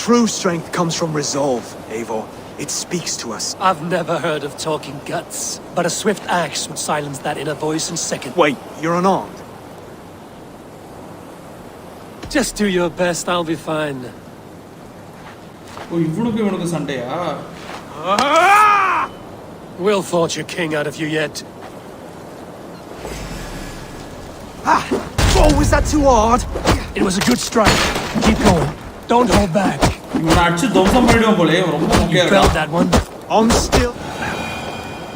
True strength comes from resolve, Eivor. It speaks to us. I've never heard of talking guts, but a swift axe would silence that inner voice in seconds. Wait, you're unarmed? Just do your best, I'll be fine. Oh, இவனுக்கு சண்டையா? We'll forge a king out of you yet. Oh, was that too hard? It was a good strike. Keep going. Don't hold back. இவனை அடிச்சு தம்சம் பண்ணிடுவான் போலே, ரொம்ப முக்கியம். You felt that one? I'm still...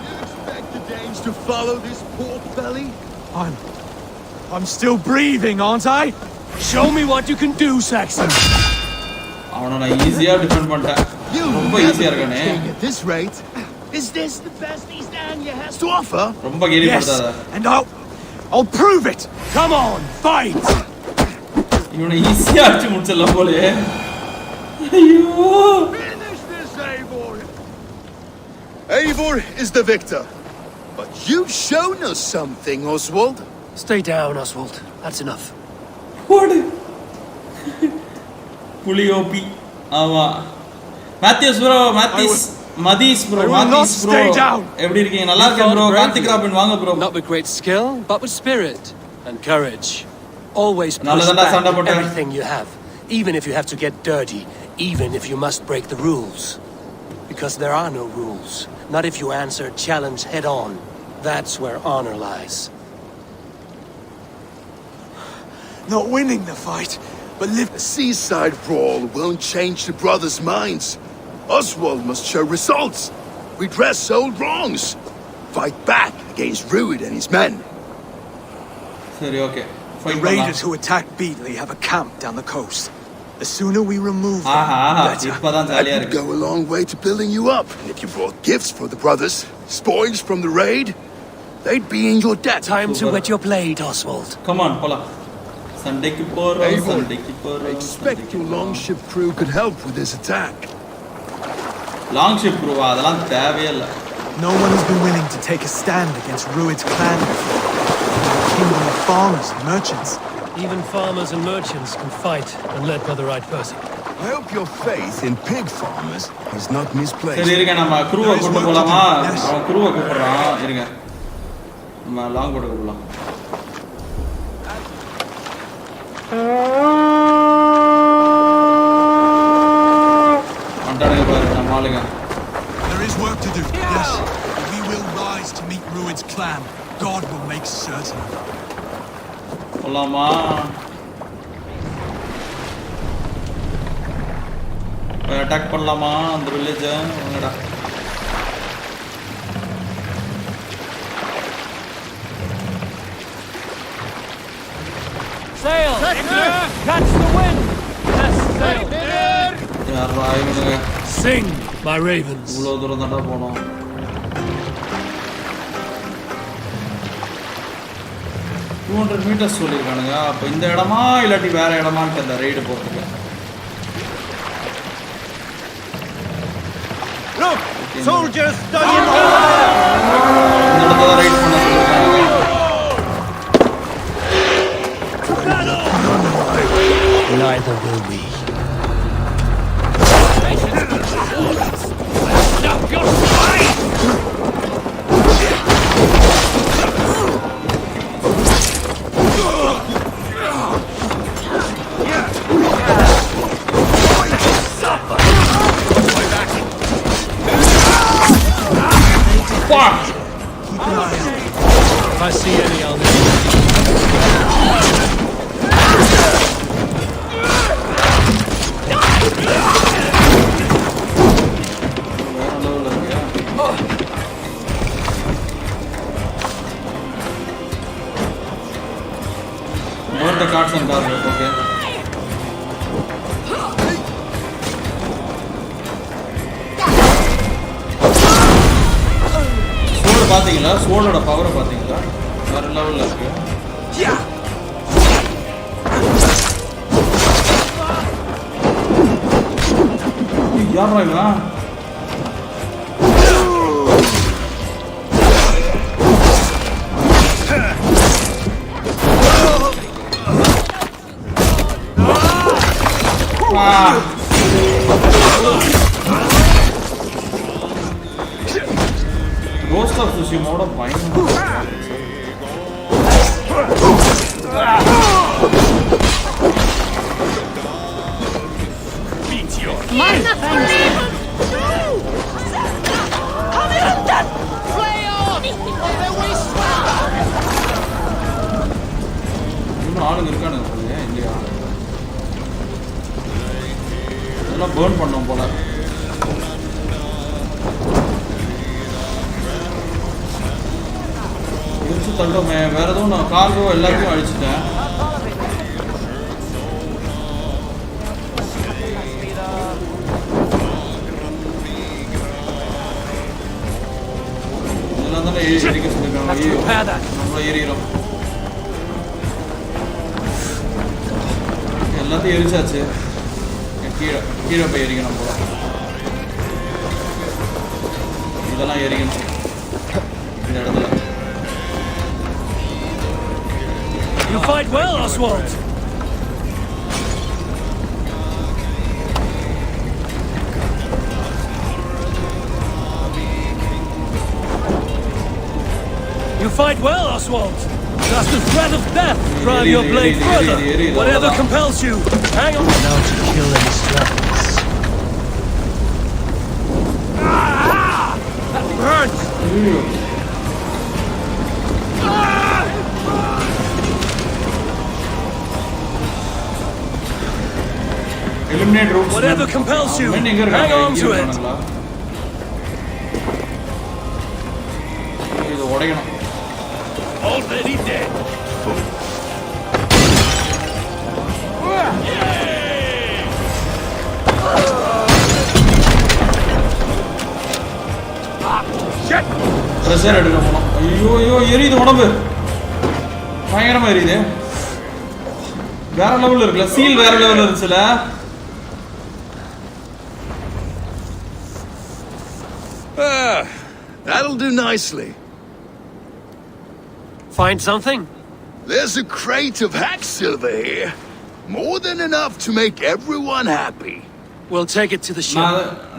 You expect the Danes to follow this pork belly? I'm still breathing, aren't I? Show me what you can do, Saxon. அவனை நான் ஈஸியா defend பண்ணிட்டேன். ரொம்ப ஈஸியா இருக்கானே. At this rate, is this the best East Anglia has to offer? ரொம்ப கேலி Yes, பண்றாத. and I'll prove it. Come on, fight. இவனை ஈஸியா அடிச்சு முடிச்சிடலாம் போலே. ஐயோ. Finish this, Eivor! Eivor is the victor. But you've shown us something, Oswald. Stay down, Oswald. That's enough. போடு. புலி ஓபி ஆமா மேத்யூஸ் ப்ரோ மதீஸ் ப்ரோ எப்படி இருக்கீங்க நல்லா இருக்கேன் ப்ரோ கார்த்திக் ராபின் வாங்க bro Not with great skill, but with spirit and courage. Always push back everything you have, even if you have to get dirty, even if you must break the rules. Because there are no rules. Not if you answer a challenge head on. That's where honor lies. Not winning the fight, but live. A seaside brawl won't change the brothers' minds. Oswald must show results. Redress old wrongs. Fight back against Rued and his men. Sorry, okay. The raiders who attacked Beatley have a camp down the coast. The sooner we remove them, the better. That would go a long way to building you up. And if you brought gifts for the brothers, spoils from the raid, they'd be in your debt. Time to wet your blade, Oswald. Come on, Pola. Sunday I expect your longship crew could help with this attack. Longship crew, அதெல்லாம் தேவையே இல்ல. No one has been willing to take a stand against Rued's clan before. The kingdom of farmers and merchants. Even farmers and merchants can fight when led by the right person. I hope your faith in pig farmers is not misplaced. சரி இருங்க நம்ம crew-ஐ கூட்டி போலாமா? அவன் crew-ஐ கூப்பிடுறான். இருங்க. நம்ம long board கூப்பிடலாம். அண்டாடே பாரு நம்ம ஆளுங்க. There is work to do. Yes. We will rise to meet Rued's clan. God will make certain. போலாமா? அட்டாக் பண்ணலாமா அந்த வில்லேஜ்? வாங்கடா. Sail! Catch the wind! Yes, sail! யாரா இவனுங்க? Sing, my ravens. இவ்வளவு தூரம் தாண்டா போனோம். 200 meters சொல்லிருக்கானுங்க. அப்ப இந்த இடமா இல்லாட்டி வேற இடமான்னு தெரியல ரைடு போறதுக்கு. Look, soldiers studying இந்த இடத்துல ரைட் பண்ண சொல்லிருக்கானுங்க. Neither will we. Fuck! If I see any, I'll know. Burn the cards and cards, okay. Sword பாத்தீங்களா? sword-ஓட பவர் பாத்தீங்களா? வேற லெவல்ல இருக்கு. யாரா இவன்? Ghost of Tsushima பயங்கரமா இன்னும் ஆளுங்க இருக்கானுங்க போல இல்லையா? இதெல்லாம் பேர்ன் பண்ணோம் போல. இடிச்சு தள்ளோமே. வேற எதுவும் நான் கார்கோ எல்லாத்தையும் அழிச்சிட்டேன். இதெல்லாம் தானே எரிக்க சொல்லிருக்காங்க. நம்மள எரியிறோம். எல்லாத்தையும் எரிச்சாச்சு. கீழே கீழே போய் எரிக்கணும் போல. இதெல்லாம் எரிக்கணும் இந்த இடத்துல. You fight well, Oswald. You fight well, Oswald. Just the threat of death. Drive your blade further. Whatever compels you. Hang on. Now to kill any stragglers. That burns. Eliminate roots. Whatever compels you. Hang on to it. Already dead. Corsair எடுக்க போறோம். ஐயோ எரியுது உடம்பு. பயங்கரமா எரியுது. வேற லெவல்ல இருக்குல. சீல் வேற லெவல்ல இருந்துச்சுல. That'll do nicely. Find something? There's a crate of hack silver here. More than enough to make everyone happy. We'll take it to the ship.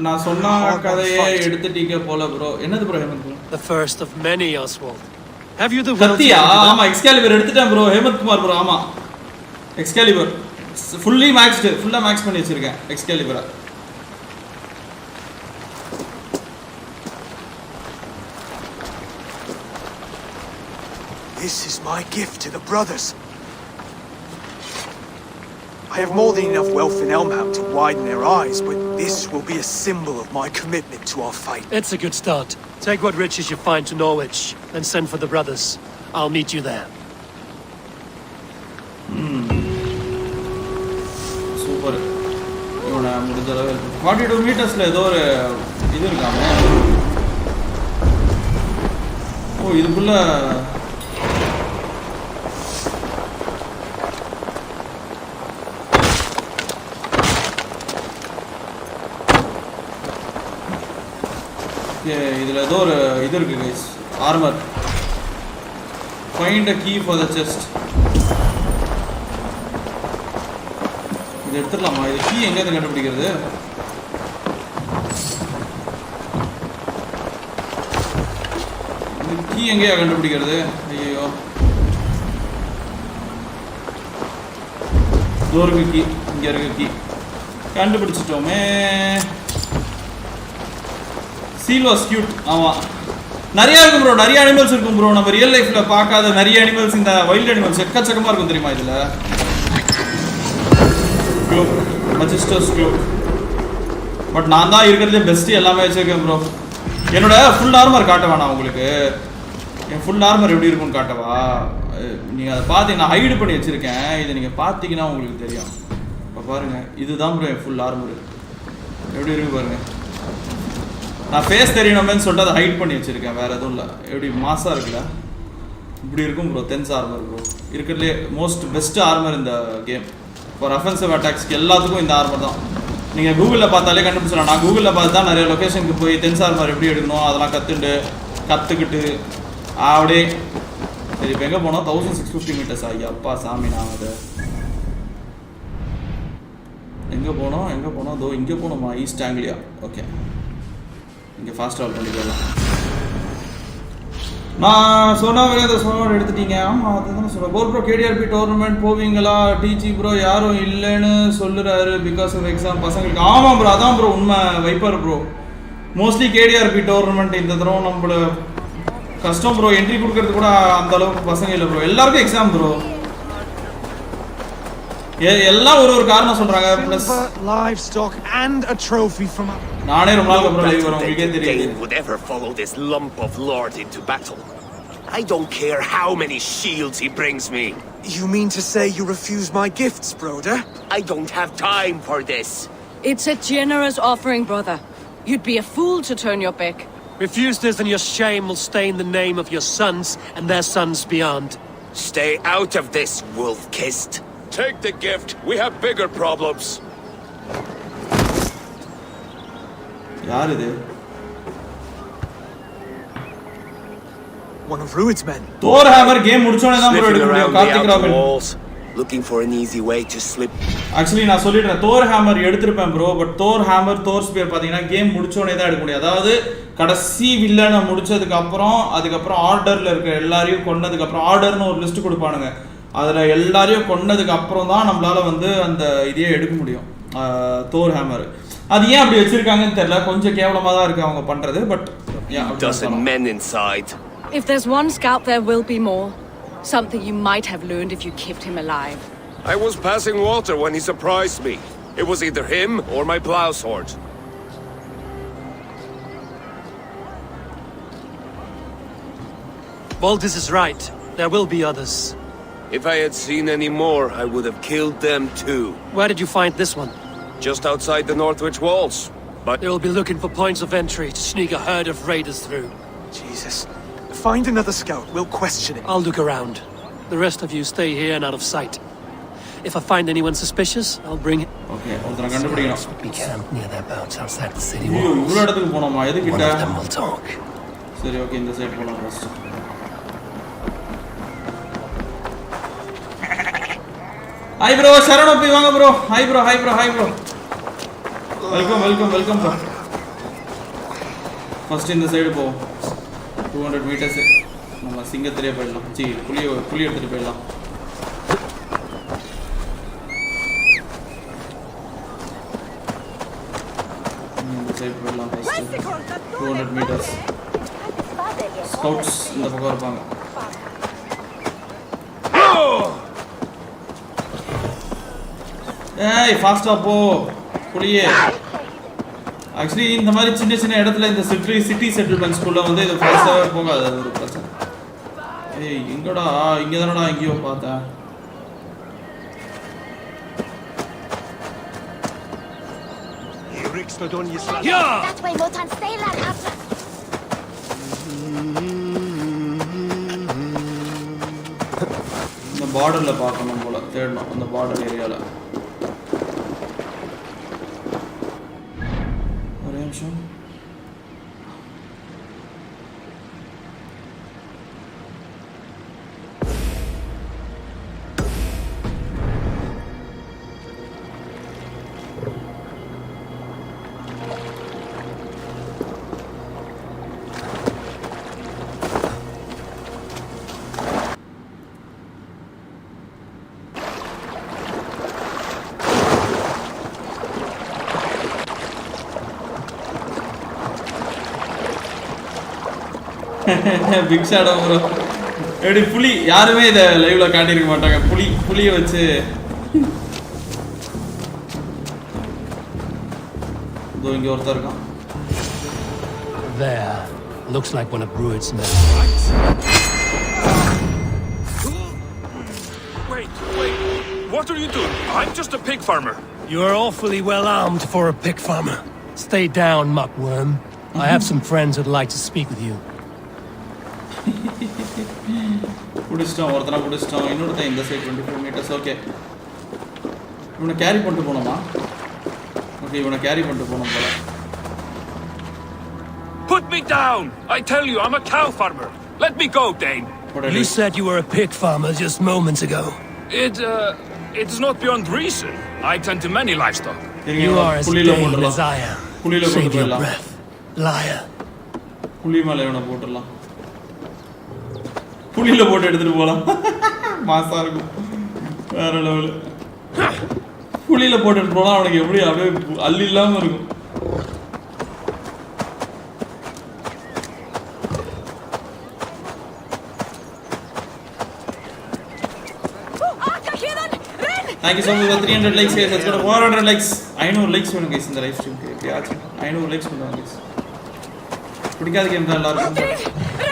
நான் சொன்ன கதையே எடுத்துட்டீங்க போல bro. என்னது bro Hemant bro? The first of many, Oswald. Have you the will? கத்தியா? ஆமா Excalibur எடுத்துட்டேன் bro. Hemant Kumar bro ஆமா. Excalibur fully maths பண்ணி வச்சிருக்கேன் எக்ஸ்காலிபரை. This is my gift to the brothers. I have more than enough wealth in Elmham to widen their eyes, but this will be a symbol of my commitment to our fight. It's a good start. Take what riches you find to Norwich, and send for the brothers. I'll meet you there. Super. இவனை முடிஞ்ச அளவு 42 மீட்டர்ஸ்ல ஏதோ ஒரு இது இருக்காமே. ஓ இதுக்குள்ள இதுல ஏதோ ஒரு இது இருக்கு guys. Armour. Find a key for the chest. இது எடுத்துடலாமா? இது கீ எங்க இருந்து கண்டுபிடிக்கிறது? இது கீ எங்கயா கண்டுபிடிக்கிறது? ஐயோ. டோருக்கு கீ இங்க இருக்கு கீ. கண்டுபிடிச்சிட்டோமே. Seal was cute. ஆமா. நிறைய இருக்கும் bro. நிறைய அனிமல்ஸ் இருக்கும் bro. நம்ம ரியல் லைஃப்ல பார்க்காத நிறைய அனிமல்ஸ் இந்த வைல்ட் அனிமல்ஸ் எக்கச்சக்கமா இருக்கும் தெரியுமா இதுல? Cloak மஜெஸ்டஸ் cloak. பட் நான் தான் இருக்கிறதுல பெஸ்ட் எல்லாமே வச்சிருக்கேன் ப்ரோ. என்னோட ஃபுல் ஆர்மர் காட்டவா நான் உங்களுக்கு? என் ஃபுல் ஆர்மர் எப்படி இருக்கும்னு காட்டவா? நீங்கள் அதை பார்த்து நான் ஹைடு பண்ணி வச்சுருக்கேன். இதை நீங்கள் பார்த்தீங்கன்னா உங்களுக்கு தெரியும். இப்போ பாருங்கள், இதுதான் ப்ரோ என் ஃபுல் ஆர்மர். எப்படி இருக்கு பாருங்கள். நான் ஃபேஸ் தெரியணுமேன்னு சொல்லிட்டு அதை ஹைட் பண்ணி வச்சுருக்கேன். வேறு எதுவும் இல்லை. எப்படி மாசாக இருக்குல்ல? இப்படி இருக்கும் ப்ரோ. Dense armour bro. இருக்கிறதுலே மோஸ்ட் பெஸ்ட் ஆர்மர் இந்த கேம். ஃபார் அஃபென்சிவ் அட்டாக்ஸ்க்கு எல்லாத்துக்கும் இந்த ஆர்மர் தான். நீங்கள் கூகுளில் பார்த்தாலே கண்டுபிடிச்சலாம். நான் கூகுளில் பார்த்து தான் நிறைய லொக்கேஷனுக்கு போய் டென்ஸ் ஆர்மர் எப்படி எடுக்கணும் அதெல்லாம் கற்றுக்கிட்டு அப்படியே. சரி இப்போ எங்கே போனோம்? 1650 மீட்டர்ஸ். ஐயாப்பா சாமி. நான் அதை எங்கே போனோம் இதோ இங்கே போனோமா? East Anglia. ஓகே, இங்கே ஃபாஸ்ட் ட்ராவல் பண்ணி போகலாம். நான் சொன்னாவே அதை சொன்ன எடுத்துட்டீங்க. ஆமாம் அதுதான் சொல்கிறேன். ப்ரோ கேடிஆர்பி டோர்னமெண்ட் போவீங்களா? டிஜி ப்ரோ யாரும் இல்லைன்னு சொல்லுறாரு பிகாஸ் ஆஃப் எக்ஸாம் பசங்களுக்கு. ஆமாம் ப்ரோ, அதான் ப்ரோ உண்மை. வைப்பர் ப்ரோ மோஸ்ட்லி கேடிஆர்பி டோர்னமெண்ட் இந்த தடவை நம்மள கஷ்டம் ப்ரோ. என்ட்ரி கொடுக்கறது கூட அந்த அளவுக்கு பசங்க இல்லை ப்ரோ. எல்லாருக்கும் எக்ஸாம் ப்ரோ. எல்லாம் ஒரு காரணம் சொல்றாங்க. Plus livestock and a trophy from நானே ரொம்ப நாளுக்கு அப்புறம் லைவ் வரேன். உங்களுக்கே தெரியும். would ever follow this lump of lord into battle. I don't care how many shields he brings me. You mean to say you refuse my gifts, brother? I don't have time for this. It's a generous offering, brother. You'd be a fool to turn your back. Refuse this and your shame will stain the name of your sons and their sons beyond. Stay out of this, wolf-kissed. Take the gift. We have bigger problems. யார் இது? One of Rued's men. Thor hammer game முடிச்சோனே தான் bro எடுக்க முடியும். Karthik robin looking for an easy way to slip. Actually நான் சொல்லிட்டேன் Thor hammer எடுத்துறேன் ப்ரோ. But Thor hammer Thor spear பாத்தீங்கன்னா கேம் முடிச்சோனே தான் எடுக்க முடியும். அதாவது கடைசி வில்லனை முடிச்சதுக்கு அப்புறம் அதுக்கப்புறம் ஆர்டர்ல இருக்க எல்லாரையும் கொன்னதுக்கு அப்புறம் ஆர்டர்னு ஒரு லிஸ்ட் கொடுப்பானுங்க. அதுல எல்லாரையும் கொன்னதுக்கு அப்புறம் தான் நம்மளால வந்து அந்த இதையே எடுக்க முடியும், தோர் ஹேமர். அது ஏன் அப்படி வச்சிருக்காங்கன்னு தெரியல, கொஞ்சம் கேவலமா தான் இருக்கு அவங்க பண்றது. But dozen men inside. If there's one scout, there will be more. Something you might have learned if you kept him alive. I was passing water when he surprised me. It was either him or my plow sword. Valdes is right. There will be others. If I had seen any more, I would have killed them too. Where did you find this one? Just outside the Northwich walls. But they will be looking for points of entry to sneak a herd of raiders through. Jesus. Find another scout. We'll question it. I'll look around. The rest of you stay here and out of sight. If I find anyone suspicious, I'll bring it. Okay, we camped near their boats outside the city walls. One of them will talk. Sorry, okay, in the side polam first. Hi bro, Sharan opi vaanga bro. Hi bro. Welcome bro. First in the side po. 200 meters நம்ம சிங்கத்திலே போயிடலாம். புலி எடுத்துட்டு போயிடலாம். இந்த side போயிடலாம் first. 200 meters. Scouts இந்த பக்கம் இருப்பாங்க. ஏய் ஃபாஸ்டா போ புலியே. ஆக்சுவலி இந்த மாதிரி சின்ன இடத்துல இந்த சிட்டி செட்டில்மெண்ட்ஸ்குள்ள வந்து இது ஃபாஸ்ட்டாக போகாது, அது ஒரு பிரச்சனை. ஏய் எங்கடா இங்கே தானடா எங்கேயோ பார்த்தேன். இந்த பார்டரில் பார்க்கணும் போல, தேடணும் அந்த பார்டர் ஏரியாவில். ஒரே நிமிஷம். Big shadow bro. எப்படி புலி யாருமே இதை லைவ்ல காட்டியிருக்க மாட்டாங்க. புலியை வச்சு இதோ இங்க ஒருத்தர் இருக்கான். There. Looks like one of Bruid's men. Wait. What are you doing? I'm just a pig farmer. You are awfully well armed for a pig farmer. Stay down, muckworm. I have some friends who'd like to speak with you. புடிச்சிட்டோம், ஒருத்தனை புடிச்சிட்டோம். இன்னொருத்தன் இந்த side 24 meters. Okay, இவனை carry பண்ணிட்டு போனோமா? Okay, இவனை carry பண்ணிட்டு போனோம் போல. Put me down! I tell you, I'm a cow farmer. Let me go, Dane. You said you were a pig farmer just moments ago. It's not beyond reason. I tend to many livestock. You are as Dane as I am. Save your breath, liar. புலி மேல இவனை போட்டுடலாம். புலியில போட்டு எடுத்துட்டு போலாம். மாசா இருக்கும், வேற லெவலு. புலியில போட்டு போனா அவனுக்கு எப்படி அப்படியே அள்ளி இல்லாம இருக்கும். Thank you so much for 300 likes guys. Let's go to 400 likes. 500 likes வேணும் guys இந்த லைவ் ஸ்ட்ரீம்க்கு. எப்படியாச்சு 500 likes பண்ணுவாங்க guys. பிடிக்காத கேம் தான் எல்லாருக்கும்,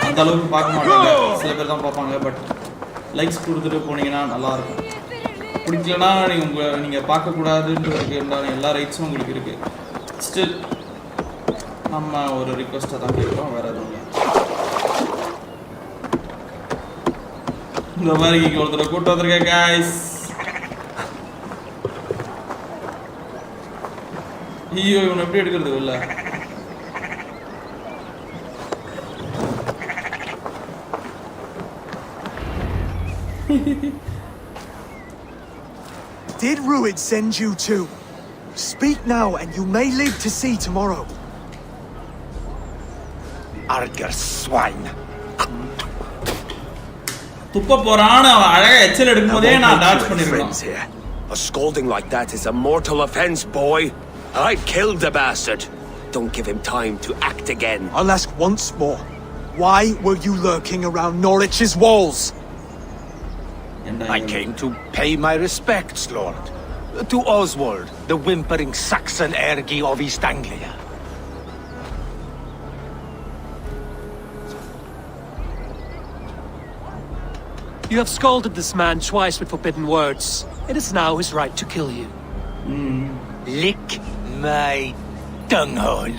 அந்த அளவுக்கு பார்க்க மாட்டாங்க, சில பேர் தான் பார்ப்பாங்க. பட் லைக்ஸ் கொடுத்துட்டு போனீங்கன்னா நல்லாயிருக்கும். பிடிக்கலன்னா நீங்கள் பார்க்கக்கூடாதுன்றதுக்கு உண்டான எல்லா ரைட்ஸும் உங்களுக்கு இருக்குது. ஸ்டில் நம்ம ஒரு ரிக்வெஸ்ட்டை தான் கேட்குறோம், வேறு எதுவும் இல்லை. இந்த மாதிரி இங்கே ஒருத்தரை கூட்டு வந்திருக்கேன் guys. ஐயோ இவனை எப்படி எடுக்கிறது இல்லை. Did Ruid send you too? Speak now and you may live to see tomorrow. arger swine. துப்ப போறான்னு அவன் அழகா எச்சல் எடுக்கும்போதே நான் டாட்ச் பண்ணிருக்கேன். A scolding like that is a mortal offense, boy. I've killed the bastard. Don't give him time to act again. I'll ask once more. Why were you lurking around Norwich's walls? I came to pay my respects, Lord. To Oswald, the whimpering Saxon ergi of East Anglia. You have scolded this man twice with forbidden words. It is now his right to kill you. Lick my dunghole.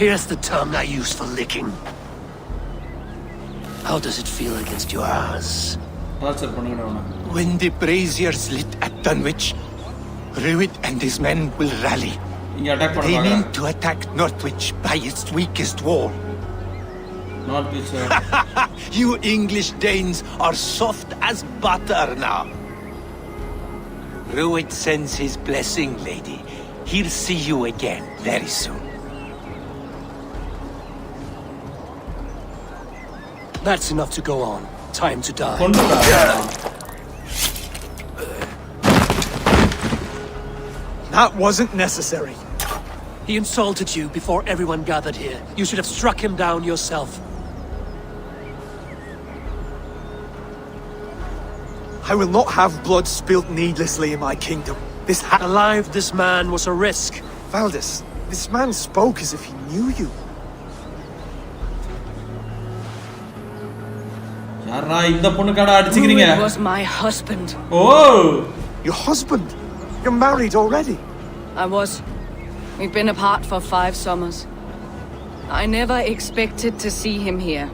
Here's the term I use for licking. How does it feel against your ass? When the braziers lit at Dunwich, Rued and his men will rally. They mean to attack Northwich by its weakest wall. Northwich. You English Danes are soft as butter now. Rued sends his blessing, lady. He'll see you again very soon. That's enough to go on. Time to die. That wasn't necessary. He insulted you before everyone gathered here. You should have struck him down yourself. I will not have blood spilt needlessly in my kingdom. Alive, this man was a risk. Valdis, this man spoke as if he knew you. Rued was my husband. Oh! Your husband? You're married already? I was. We've been apart for 5 summers. I never expected to see him here.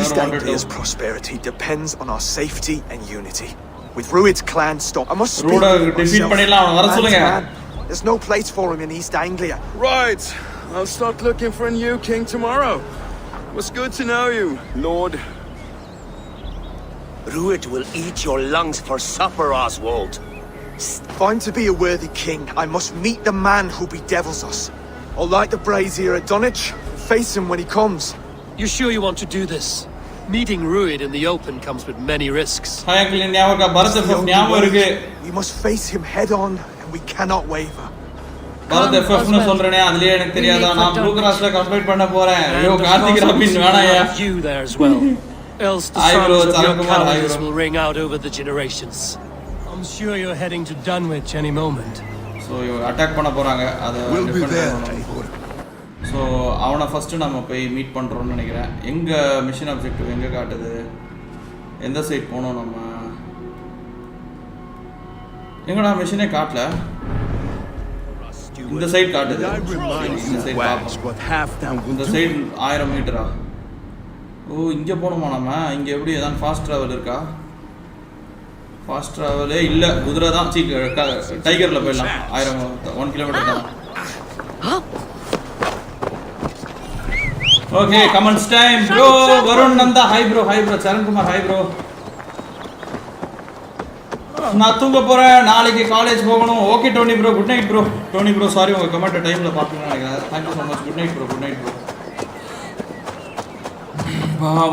East Anglia's prosperity depends on our safety and unity. With Rued's clan stop, I must speak for myself. Man, there's no place for him in East Anglia. Right. I'll start looking for a new king tomorrow. It was good to know you, Lord. Rued will eat your lungs for supper, Oswald. If I'm to be a worthy king, I must meet the man who bedevils us. I'll light the brazier at Dunwich and face him when he comes. You sure you want to do this? Meeting Rued in the open comes with many risks. We must face him head on, and we cannot waver. You there as well. Else the songs of your cowardice will ring out over the generations. I'm sure you're heading to Dunwich any moment. So you attack பண்ண போறாங்க அது We'll be there. So அவனை first நம்ம போய் meet பண்றோம்னு நினைக்கிறேன். எங்க mission objective எங்க காட்டுது? எந்த சைட் போறோம் நம்ம? எங்கடா மிஷனே காட்டல. இந்த சைட் காட்டுது. இந்த சைட் பாப்போம். இந்த சைட் 1000 மீட்டரா? ஓ இங்க போணுமா நம்ம? இங்க எப்படி ஏதாவது ஃபாஸ்ட் டிராவல் இருக்கா? ஃபாஸ்ட் டிராவலே இல்ல, குதிரை தான். டைகர்ல போயிடலாம். 1 கிலோமீட்டர் தான். Okay comments time bro. Varun Nanda hi bro. Hi bro. Saran Kumar hi bro. நான் தூங்க போறேன், நாளைக்கு காலேஜ் போகணும். Okay Tony bro, good night bro. Tony bro sorry உங்க கமெண்ட் டைம்ல பாப்பீங்கன்னு நினைக்கிறேன். Thank you so much. Good night bro. Good night bro.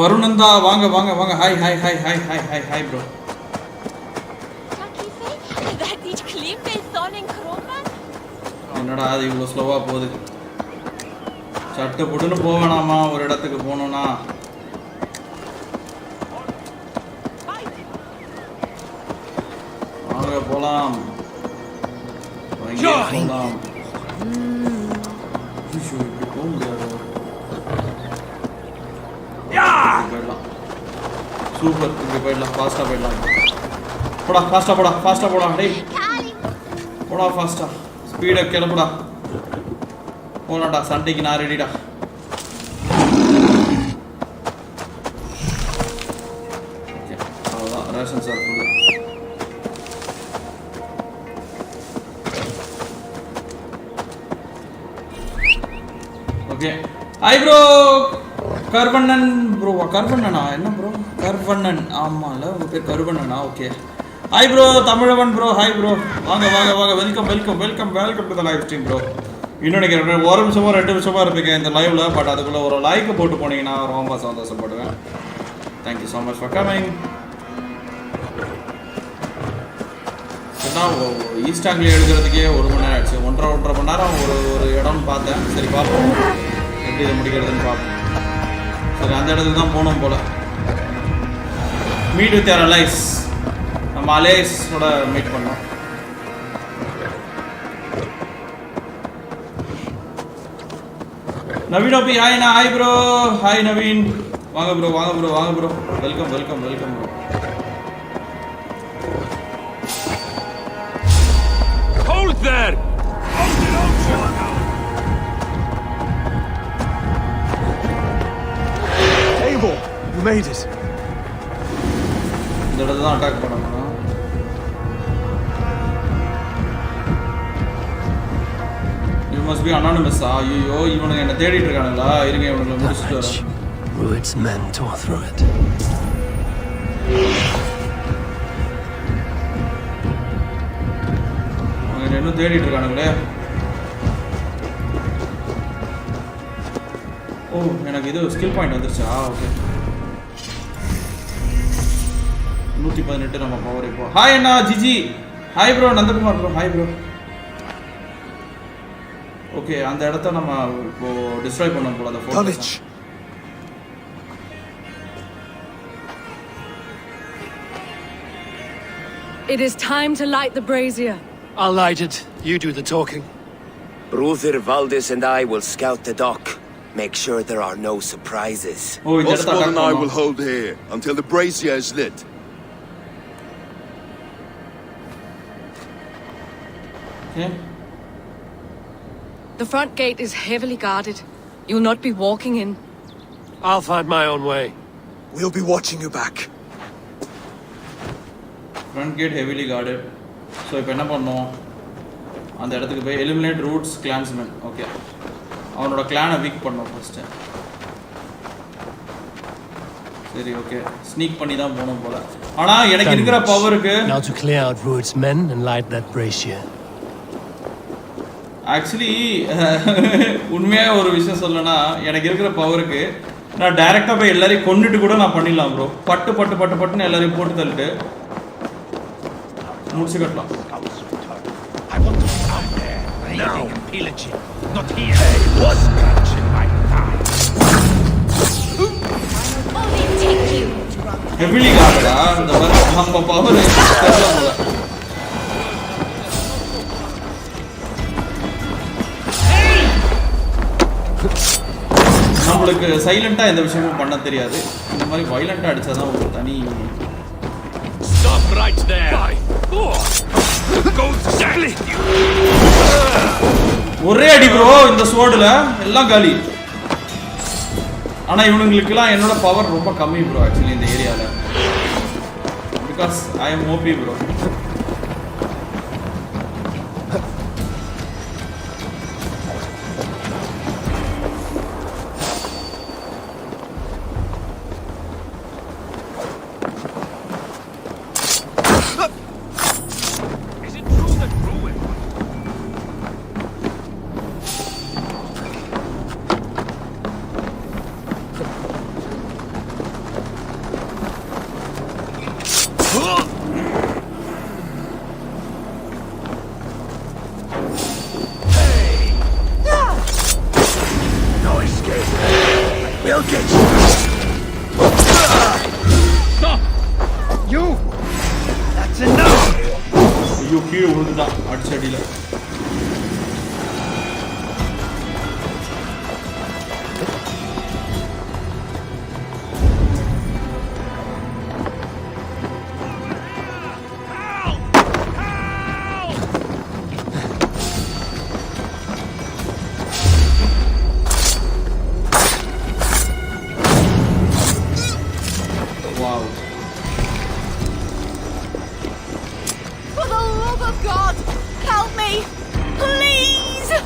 Varun Nanda வாங்க வாங்க வாங்க. Hi hi hi hi hi hi hi bro. என்னடா அது இவ்வளோ ஸ்லோவாக போகுது? சட்டு புட்டுன்னு போவேணாமா ஒரு இடத்துக்கு போகணுன்னா? வாங்க போகலாம். போகலாம். இப்படி போக முடியாது. போயிடலாம். சூப்பர். இப்படி போயிடலாம். ஃபாஸ்ட்டாக போயிடலாம். போடா ஃபாஸ்ட்டாக போடா. ஃபாஸ்ட்டாக போடா. டேய் போடா ஃபாஸ்ட்டாக. ஸ்பீடை கிளப்புடா. போலாம்டா, சண்டைக்கு நான் ரெடிடா. ஓகே அவ்வளோதான். Ration sir full. Okay hi bro. Karvannan ப்ரோவா? கர்வண்ணனா? என்ன ப்ரோ கர்வண்ணன்? ஆமாம்ல உங்கள் பேர் கர்வண்ணனா? Okay hi bro. Tamizhavan bro hi bro. வாங்க வாங்க வாங்க. Welcome welcome welcome welcome to the live stream bro. இன்னும் நினைக்கிறேன் ஒரு நிமிஷமோ 2 நிமிஷமா இருப்பீங்க இந்த லைவ்ல. பட் அதுக்குள்ள ஒரு லைக் போட்டு போனீங்கன்னா ரொம்ப சந்தோஷப்படுவேன். Thank you so much for coming. ஈஸ்ட் ஆங்கில எடுக்கிறதுக்கே 1 மணி நேரம் ஆச்சு. 1.5 மணி நேரம் ஒரு இடம்னு பார்த்தேன். சரி பார்ப்போம் எப்படி இதை முடிக்கிறதுன்னு பார்ப்போம். சரி அந்த இடத்துக்கு தான் போனோம் போல. Meet with your Alice. நம்ம அலைஸோட மீட் பண்ணோம். நவீன் ஓபி ஹாய்ண்ணா. Hi bro. ஹாய் நவீன். வாங்க ப்ரோ வாங்க ப்ரோ வாங்க bro. Welcome welcome welcome bro. Hold there! Hold it on, Abel, you made it. இந்த இடத்துல தான் அட்டாக் பண்ணணும். You must be anonymous. ஐயோ இவனுங்க என்ன தேடிட்டு இருக்கானுங்களா? இருங்க இவனுங்களை முடிச்சிட்டு வரேன். Rued's men tore through it. அவங்க இன்னும் தேடிட்டு இருக்கானுங்களே. ஓ எனக்கு இது ஸ்கில் பாயிண்ட் வந்துருச்சா? ஓகே 118 நம்ம பவர் இப்போ. ஹாய் அண்ணா GG. Hi bro Nandakumar bro. Hi bro. Okay அந்த இடத்த நம்ம இப்போ டிஸ்ட்ராய் பண்ண போல அந்த fortress. It is time to light the brazier. I'll light it. You do the talking. Brother Valdis and I will scout the dock. Make sure there are no surprises. Oswald and I will hold here until the brazier is lit. Okay. The front gate is heavily guarded. You'll not be walking in. I'll find my own way. We'll be watching you back. Front gate heavily guarded. So இப்போ என்ன பண்ணோம்? அந்த இடத்துக்கு போய் eliminate roots clansmen. Okay அவனோட கிளானை week பண்ணோம் first. சரி okay sneak பண்ணி தான் போனோம் போல. ஆனா எனக்கு இருக்கிற பவருக்கு Now to clear out Rued's men and light that brazier. Actually உண்மையாக ஒரு விஷயம் சொல்லணும்னா எனக்கு இருக்கிற பவருக்கு நான் டைரெக்டாக போய் எல்லாரையும் கொண்டுட்டு கூட நான் பண்ணிடலாம் ப்ரோ. பட்டு பட்டு பட்டு பட்டுன்னு எல்லாரையும் போட்டு தள்ளிட்டு முடிச்சு கட்டலாம். ஹெவிலி கார்டா இந்த மாதிரி நம்ம பவர் போல. நம்மளுக்கு சைலண்டா எந்த விஷயமும் பண்ண தெரியாது. இந்த மாதிரி வயலண்டா அடிச்சாதான் ஒரு தனி. Stop right there. Go exactly. ஒரே அடி ப்ரோ இந்த ஸ்வோர்டுல எல்லாம் காலி. ஆனா இவனுங்களுக்குலாம் என்னோட பவர் ரொம்ப கம்மி ப்ரோ ஆக்சுவலி இந்த ஏரியால. Because I am OP bro.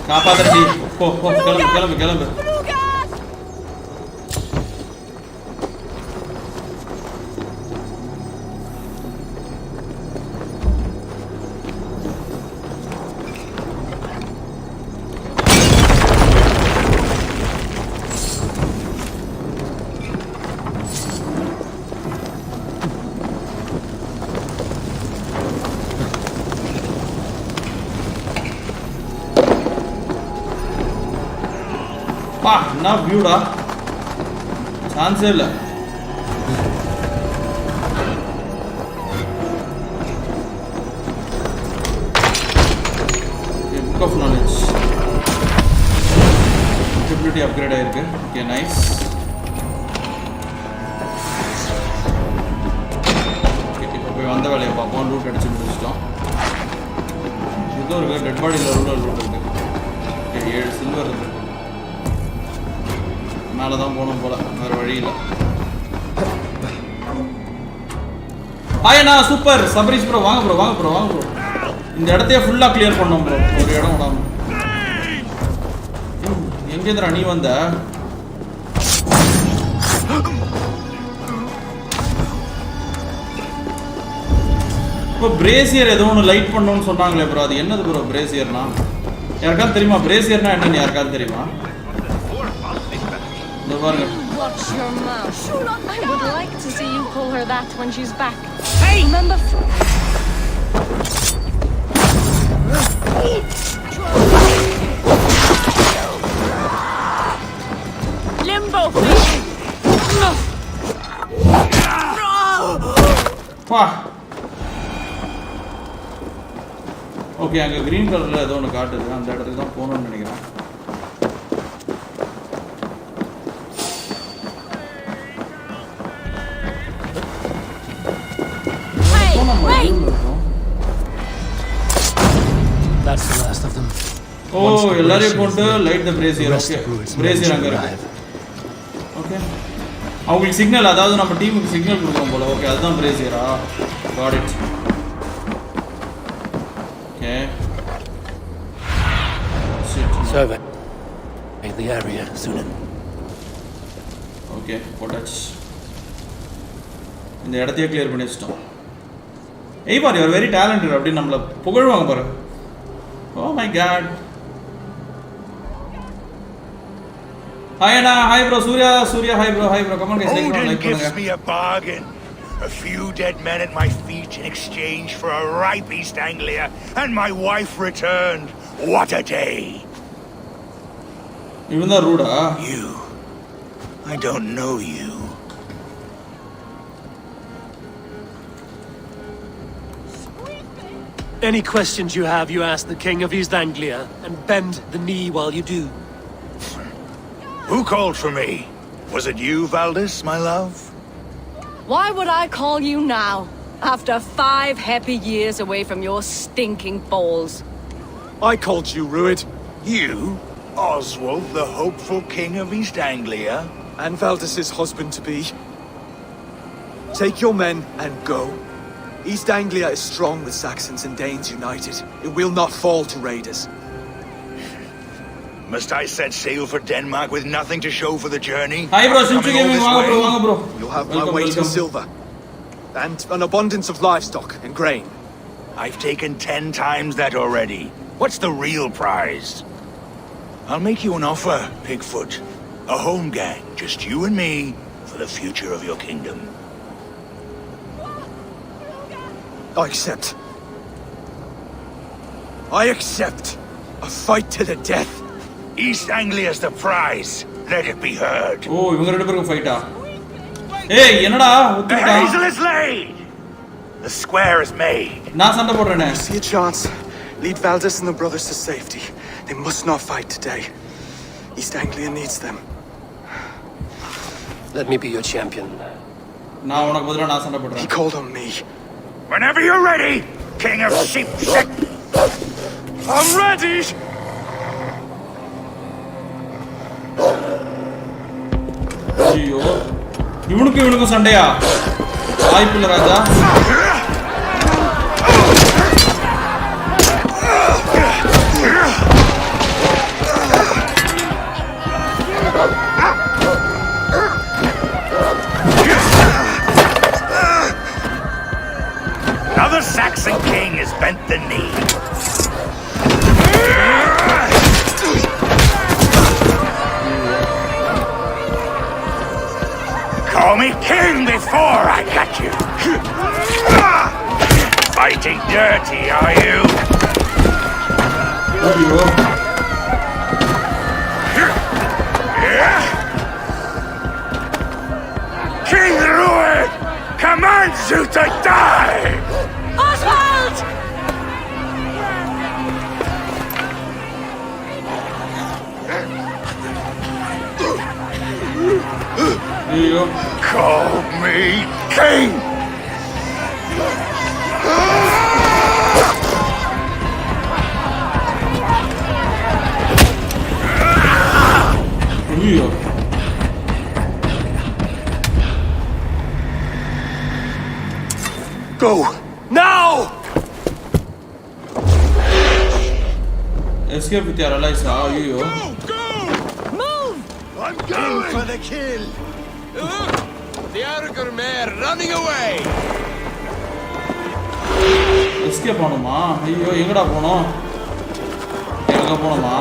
காப்பாத்தடி போ போ கிளம்பு கிளம்பு கிளம்பு. பா என்ன வியூடா, சான்ஸே இல்லை. Book of knowledge stability upgrade ஆயிருக்கு. Okay nice. இப்போ போய் வந்த வேலையை பார்ப்போம். லூட் அடிச்சு முடிச்சிட்டோம். இதுவும் இருக்குது, டெட் பாடியில் ரூலர் லூட் இருக்குது. ஓகே 7 சில்வர் இருக்குது. மேலே தான் போகணும் போல, வேறு வழி இல்லை. ஆயண்ணா சூப்பர் சபரிஷ் ப்ரோ, வாங்க ப்ரோ வாங்க ப்ரோ வாங்க ப்ரோ. இந்த இடத்தையே ஃபுல்லாக கிளியர் பண்ணோம் ப்ரோ, ஒரு இடம் விடாம. எங்கேந்திரா நீ வந்த? இப்போ பிரேசியர் ஏதோ ஒன்று லைட் பண்ணணும்னு சொன்னாங்களே ப்ரோ, அது என்னது ப்ரோ பிரேசியர்னா? யாருக்காவது தெரியுமா பிரேசியர்னா என்னன்னு? யாருக்காவது தெரியுமா? இந்த பாருங்க. Watch your mouth. I would like to see you call her that when she's back. Hey! Remember... Limbo, please! பா ஓகே, அங்கே க்ரீன் கலரில் ஏதோ ஒன்று காட்டுது, அந்த இடத்துக்கு தான் போகணும்னு நினைக்கிறேன். That's the last of them. ஓ எல்லாரையும் போட்டு லைட் த பிரேசியர். ஓகே பிரேசியர் அங்கே இருக்கு. ஓகே அவங்களுக்கு சிக்னல், அதாவது நம்ம டீமுக்கு சிக்னல் கொடுக்குறோம் போல. ஓகே அதுதான் பிரேசியரா? Got it. Okay Survey the area soon. Okay போட்டாச்சு. இந்த இடத்தையே கிளியர் பண்ணி வச்சிட்டோம். ஏய் பாரு, யூ ஆர் வெரி டேலண்டட் அப்படி நம்மள புகழ்வாங்க பாரு. Oh my God. ஹாய் அண்ணா, hi bro. Surya hi bro, hi bro. Come on guys, like gives பண்ணுங்க. me a bargain. A few dead men at my feet in exchange for a ripe East Anglia, and my wife returned. What a day! Even the ruda. You. I don't know you. Any questions you have, you ask the King of East Anglia, and bend the knee while you do. Who called for me? Was it you, Valdis, my love? Why would I call you now, after 5 happy years away from your stinking balls? I called you, Ruid. You? Oswald, the hopeful king of East Anglia? And Valdis's husband-to-be. Take your men and go. East Anglia is strong with Saxons and Danes united. It will not fall to raiders. Must I set sail for Denmark with nothing to show for the journey? Hi bro, since you gave me wanga bro. You'll have my weight in silver. And an abundance of livestock and grain. I've taken 10 times that already. What's the real prize? I'll make you an offer, Pigfoot. A home gang, just you and me, for the future of your kingdom. I accept. I accept. A fight to the death. East Anglia's the prize. Let it be heard. Oh, இவங்க ரெண்டு பேரும் ஃபைட்டா? ஏய் என்னடா The hazel is laid. The square is made. நான் சண்டை போடுறேனே. See a chance. Lead Valdis and the brothers to safety. They must not fight today. East Anglia needs them. Let me be your champion. நான் உனக்கு பதிலா நான் சண்டை போடுறேன். He called on me. Whenever you're ready, King of Sheep. I'm ready. ஐயோ இவனுக்கு சண்டையா? வாய்ப்பில்லை ராஜா. Another Saxon king has bent the knee. Call me king before I got you. Fighting dirty, are you? commands you to die! Oswald! Call me king! Go! Now! Escape with your allies, are you? Move! I'm going for the kill! The Arger mare running away! Escape panuma. Ayyo, engada ponom? Enga ponoma?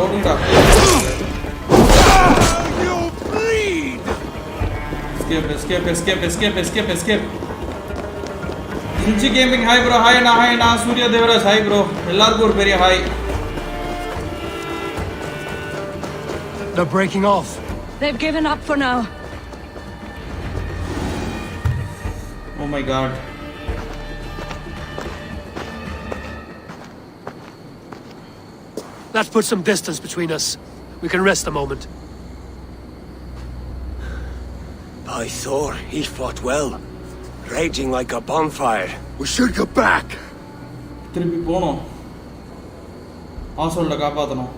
ஓடுங்கடா. You'll bleed! Escape. Inchi Gaming, hi bro, hi na, Surya Devaraj, hi bro. Ellarku or periya hi. They're breaking off. They've given up for now. Oh my god. Let's put some distance between us. We can rest a moment. By Thor, he fought well. Raging like a bonfire. We should go back. திருப்பி போணும். ஹாஸ்டல்ல காப்பாத்தணும்.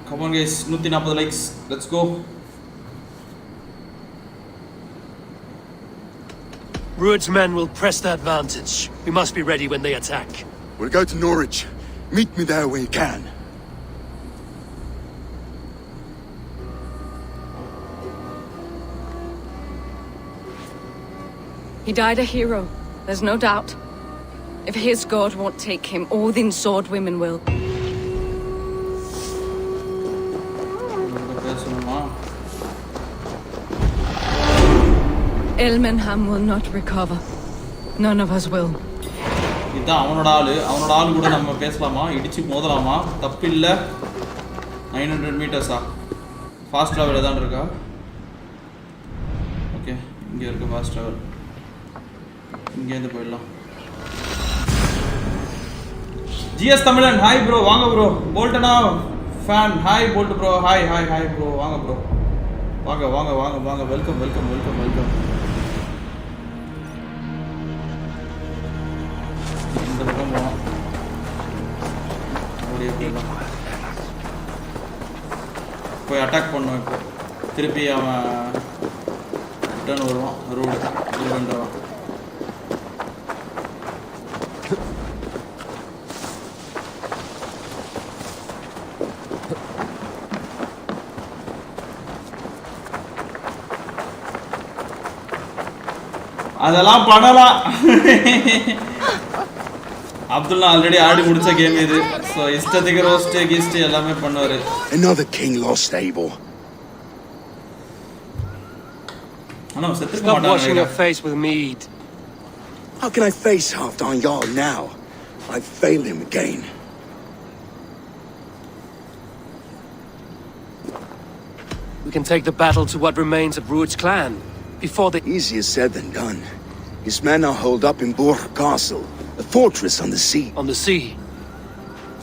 Come on guys, 140 likes. Let's go. Rued's men will press the advantage. We must be ready when they attack. We'll go to Norwich. Meet me there when you can. He died a hero, there's no doubt. If his god won't take him, Odin's sword women will. Elmenham will not recover. None of us will. இதான் அவனோட ஆளு கூட நம்ம பேசலாமா, இடிச்சு மோதலாமா, தப்பில்ல. 900 மீட்டர்ஸா, fast travel ஏதாவது இருக்கா? ஓகே, இங்கே இருக்கு ஃபாஸ்ட் டிராவல், இங்கேருந்து போயிடலாம். ஜிஎஸ் தமிழன், ஹாய் ப்ரோ, வாங்க ப்ரோ. போல்டனா fan, hi Bolt bro, hi bro, வாங்க ப்ரோ, வாங்க, வெல்கம். இந்த பக்கம் போகணும், அப்படியே போயிடலாம். போய் அட்டாக் பண்ணுவோம். இப்போ திருப்பி அவன் ரிட்டர்ன் வருவான், ரூடுன்றவான். அதெல்லாம் பண்ணலாம். அப்துல்லா ஆல்ரெடி ஆடி முடிச்ச கேம் இது. சோ இஷ்டத்துக்கு ரோஸ்ட் கீஸ்ட் எல்லாமே பண்ணுவாரு. Another king lost Abel. அண்ணா செத்துக்க Stop மாட்டாங்க. washing your face with mead. How can I face Halfdan Jarl now? I've failed him again. We can take the battle to what remains of Rued's clan before the... Easier said than done. His men are holed up in Borg Castle, a fortress on the sea. On the sea?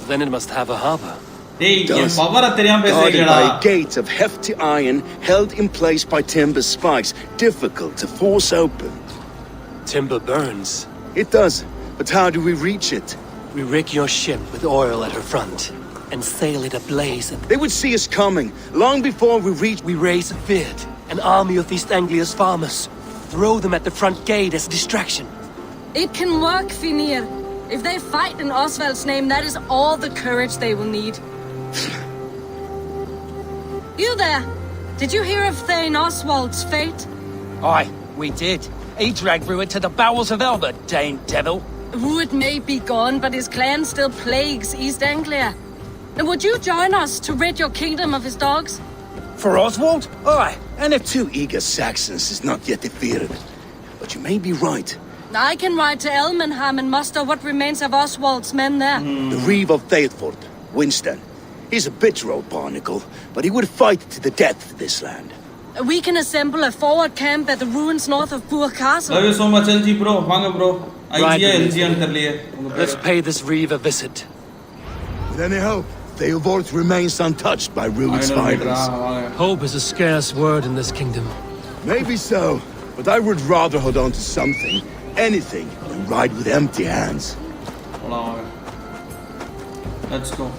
Then it must have a harbor. Guarded by a gate of hefty iron held in place by timber spikes, difficult to force open. Timber burns. It does, but how do we reach it? We rig your ship with oil at her front and sail it ablaze. They would see us coming long before we reach. We raise a bid, an army of East Anglia's farmers. Throw them at the front gate as a distraction. It can work, Finir. If they fight in Oswald's name, that is all the courage they will need. You there! Did you hear of Thane Oswald's fate? Aye, we did. He dragged Rued to the bowels of Elba, Dane devil. Ruud may be gone, but his clan still plagues East Anglia. Would you join us to rid your kingdom of his dogs? For Oswald? Aye, and if 2 eager Saxons is not yet defeated. But you may be right. I can ride to Elmenham and muster what remains of Oswald's men there. The Reeve of Thetford, Winston. He's a bitter old barnacle, but he would fight to the death for this land. We can assemble a forward camp at the ruins north of Burr Castle. Love you so much, LG bro. Vanga bro. Right, LG antarliye. Let's pay this Reeve a visit. With any hope, Thetford remains untouched by Ruud's violence. Hope is a scarce word in this kingdom. Maybe so, but I would rather hold on to something, anything, than ride with empty hands. Let's go.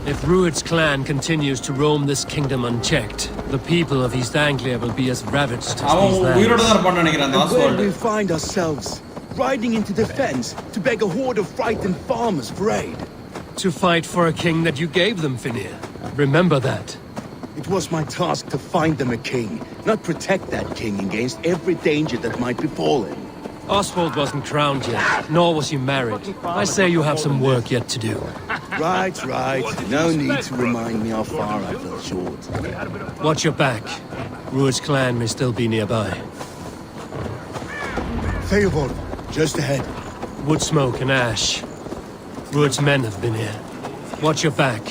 If Ruud's clan continues to roam this kingdom unchecked, the people of East Anglia will be as ravaged as these lands. And where do we find ourselves? Riding into defense to beg a horde of frightened farmers for aid. To fight for a king that you gave them, Finir. Remember that. It was my task to find them a king, not protect that king against every danger that might befall him. Oswald wasn't crowned yet, nor was he married. I say you have some work yet to do. Right. No need to remind me how far I fell short. Watch your back. Ruud's clan may still be nearby. Thetford, just ahead. Wood smoke and ash. Ruud's men have been here. Watch your back.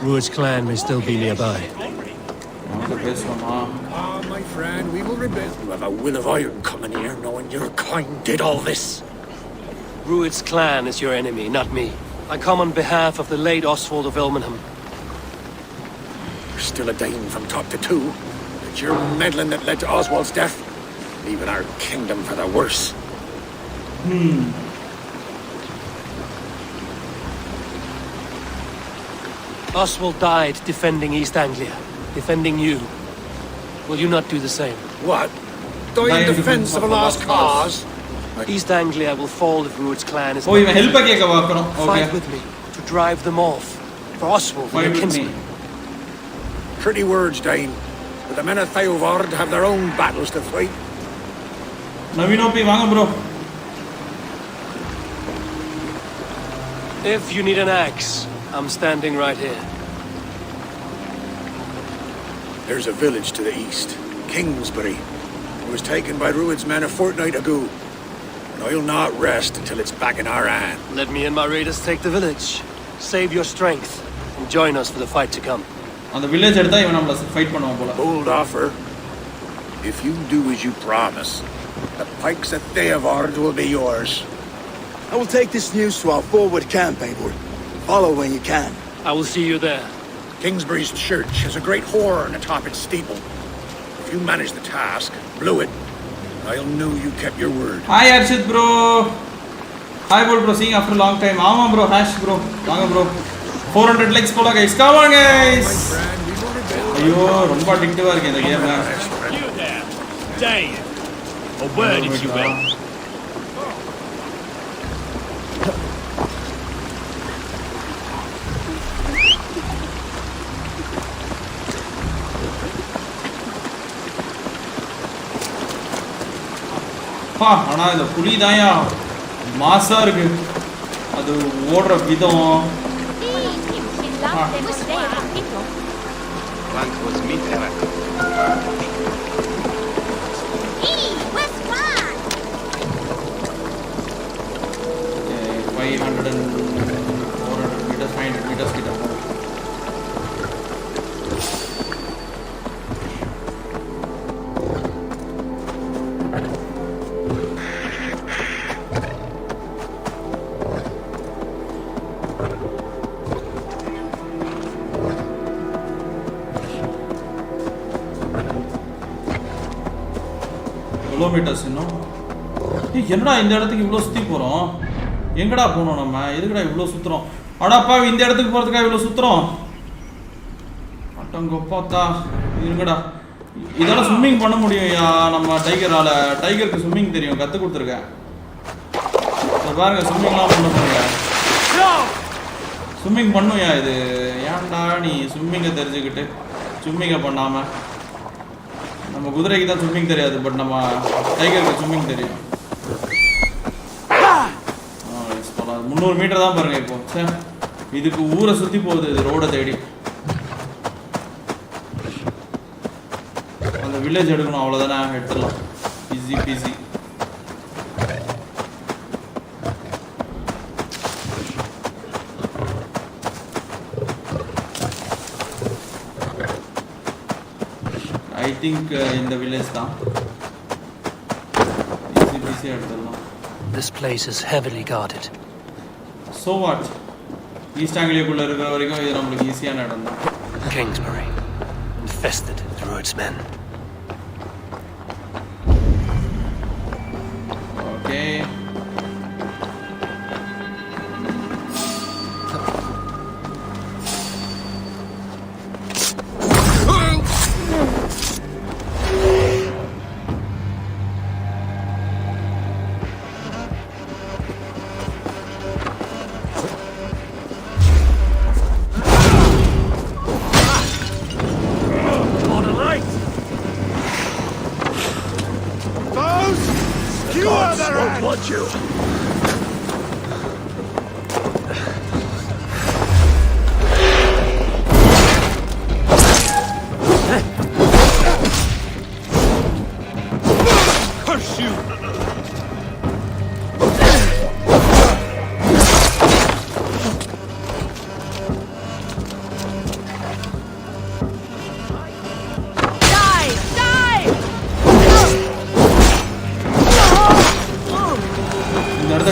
Ruud's clan may still be nearby. My friend, we will rebel. You have a will of iron coming here, knowing your kind did all this. Ruud's clan is your enemy, not me. I come on behalf of the late Oswald of Elmenham. You're still a Dane from top to two. It's your meddling that led to Oswald's death, leaving our kingdom for the worse. Oswald died defending East Anglia, defending you. Will you not do the same? What? Die in defense of a lost cause? East Anglia will fall if Ruud's clan is... Fight with me to drive them off. For Oswald and your kinsmen. Pretty words, Dane. But the men of Thetford have their own battles to fight. bro. If you need an axe, I'm standing right here. There's a village to the east, Kingsbury. It was taken by Ruud's men a fortnight ago. And I'll not rest until it's back in our hand. Let me and my raiders take the village. Save your strength and join us for the fight to come. On the village edutha ivan namla fight பண்ணுவான் போல. Bold offer. If you do as you promise, the pikes at Thetford will be yours. I will take this news to our forward camp, Eivor. Follow when you can. I will see you there. Kingsbury's church has a great horn atop its steeple. If you manage the task, blew it, I'll know you kept your word. Hi Arshit bro. Hi bro, seeing after a long time. Aama bro, hash bro. Vanga bro. 400 likes pola guys. Come on guys. Ayyo, romba addictive ah irukku indha game. You there. Dane. Or word if you will. ஆனா இந்த புலி தான்யா மாசா இருக்கு அது ஓடுற விதம் kilometres இன்னும் என்னடா இந்த இடத்துக்கு இவ்வளோ சுற்றி போகிறோம் எங்கடா போகணும் நம்ம எதுக்கடா இவ்வளோ சுற்றுறோம் அடாப்பா இந்த இடத்துக்கு போகிறதுக்காக இவ்வளோ சுற்றுறோம் அட்டங்கொப்பாத்தா இருக்குடா இதெல்லாம் ஸ்விம்மிங் பண்ண முடியும்யா நம்ம டைகருக்கு ஸ்விம்மிங் தெரியும் கற்றுக் கொடுத்துருக்கேன் பாருங்க ஸ்விம்மிங்லாம் பண்ண போறீங்க ஸ்விம்மிங் பண்ணுயா இது ஏன்டா நீ ஸ்விம்மிங்கை தெரிஞ்சுக்கிட்டு ஸ்விம்மிங்கை பண்ணாமல் நம்ம குதிரைக்கு தான் ஸ்விம்மிங் தெரியாது பட் நம்ம டைகருக்கு ஸ்விம்மிங் தெரியும் 300 மீட்டர் தான் பாருங்க இப்போ. இதுக்கு ஊரை சுத்தி போகுது இது ரோட தேடி. அந்த வில்லேஜ் எடுக்கணும் அவ்வளவுதானே எடுத்துடலாம். Easy peasy. I think in the village தான். Easy peasy எடுத்துடலாம். This place is heavily guarded. So what? East Anglia குள்ள இருக்கிற வரைக்கும் இது நமக்கு ஈஸியான இடம் தான். Kingsbury, infested with Druid's men. Okay.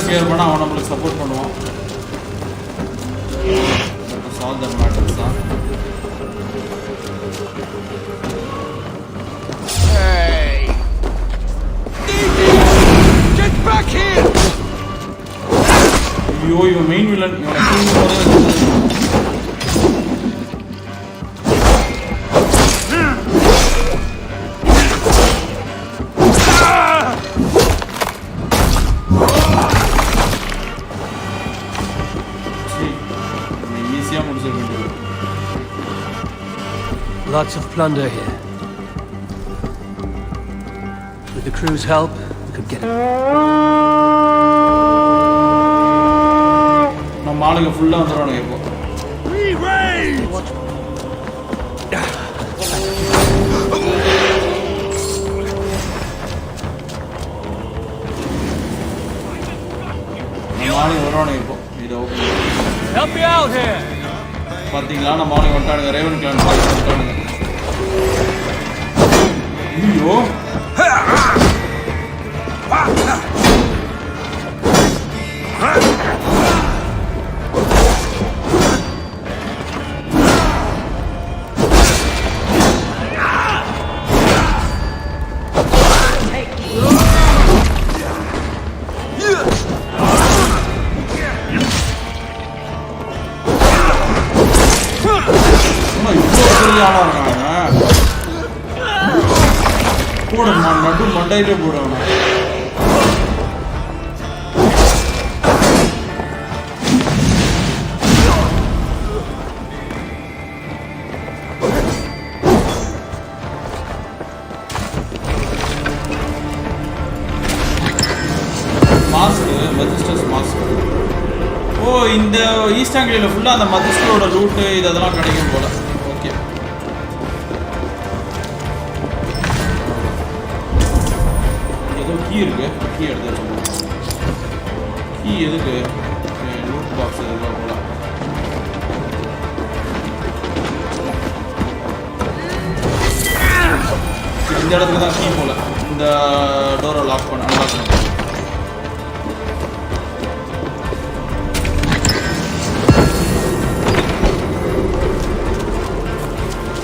clear பண்ணா அவன் நமக்கு சப்போர்ட் பண்ணுவான். Solve the matters தான். Hey! Get back here! ஐயோ இவன் மெயின் வில்லன் இவனை தூங்கும் போதே Lots of plunder here. With the crew's help, we could get it. நம்ம ஆளுங்க ஃபுல்லா வந்துறானுங்க இப்போ. நம்ம ஆளுங்க வரானுங்க இப்போ. இது okay. Help me out here. பாத்தீங்களா நம்ம ஆளுங்க வந்துட்டானுங்க ரேவன் கிளான் வந்துட்டானுங்க. ஐயோ நடு மண்டையில போடுவாங்க. Mask மஜிஸ்டர்ஸ் mask. ஓ இந்த ஈஸ்ட் ஆங்கிலியில ஃபுல்லா அந்த மஜிஸ்டரோட லூட்டு இதெல்லாம் கிடைக்கும் போல. ஓகே கீ இருக்கு, கீ எடுத்து வச்சுக்கணும். கீ எதுக்கு? லூட் பாக்ஸ் எதுக்கு போல. இந்த இடத்துல தான் கீ போல. இந்த டோரை லாக் பண்ண அன்லாக் பண்ண.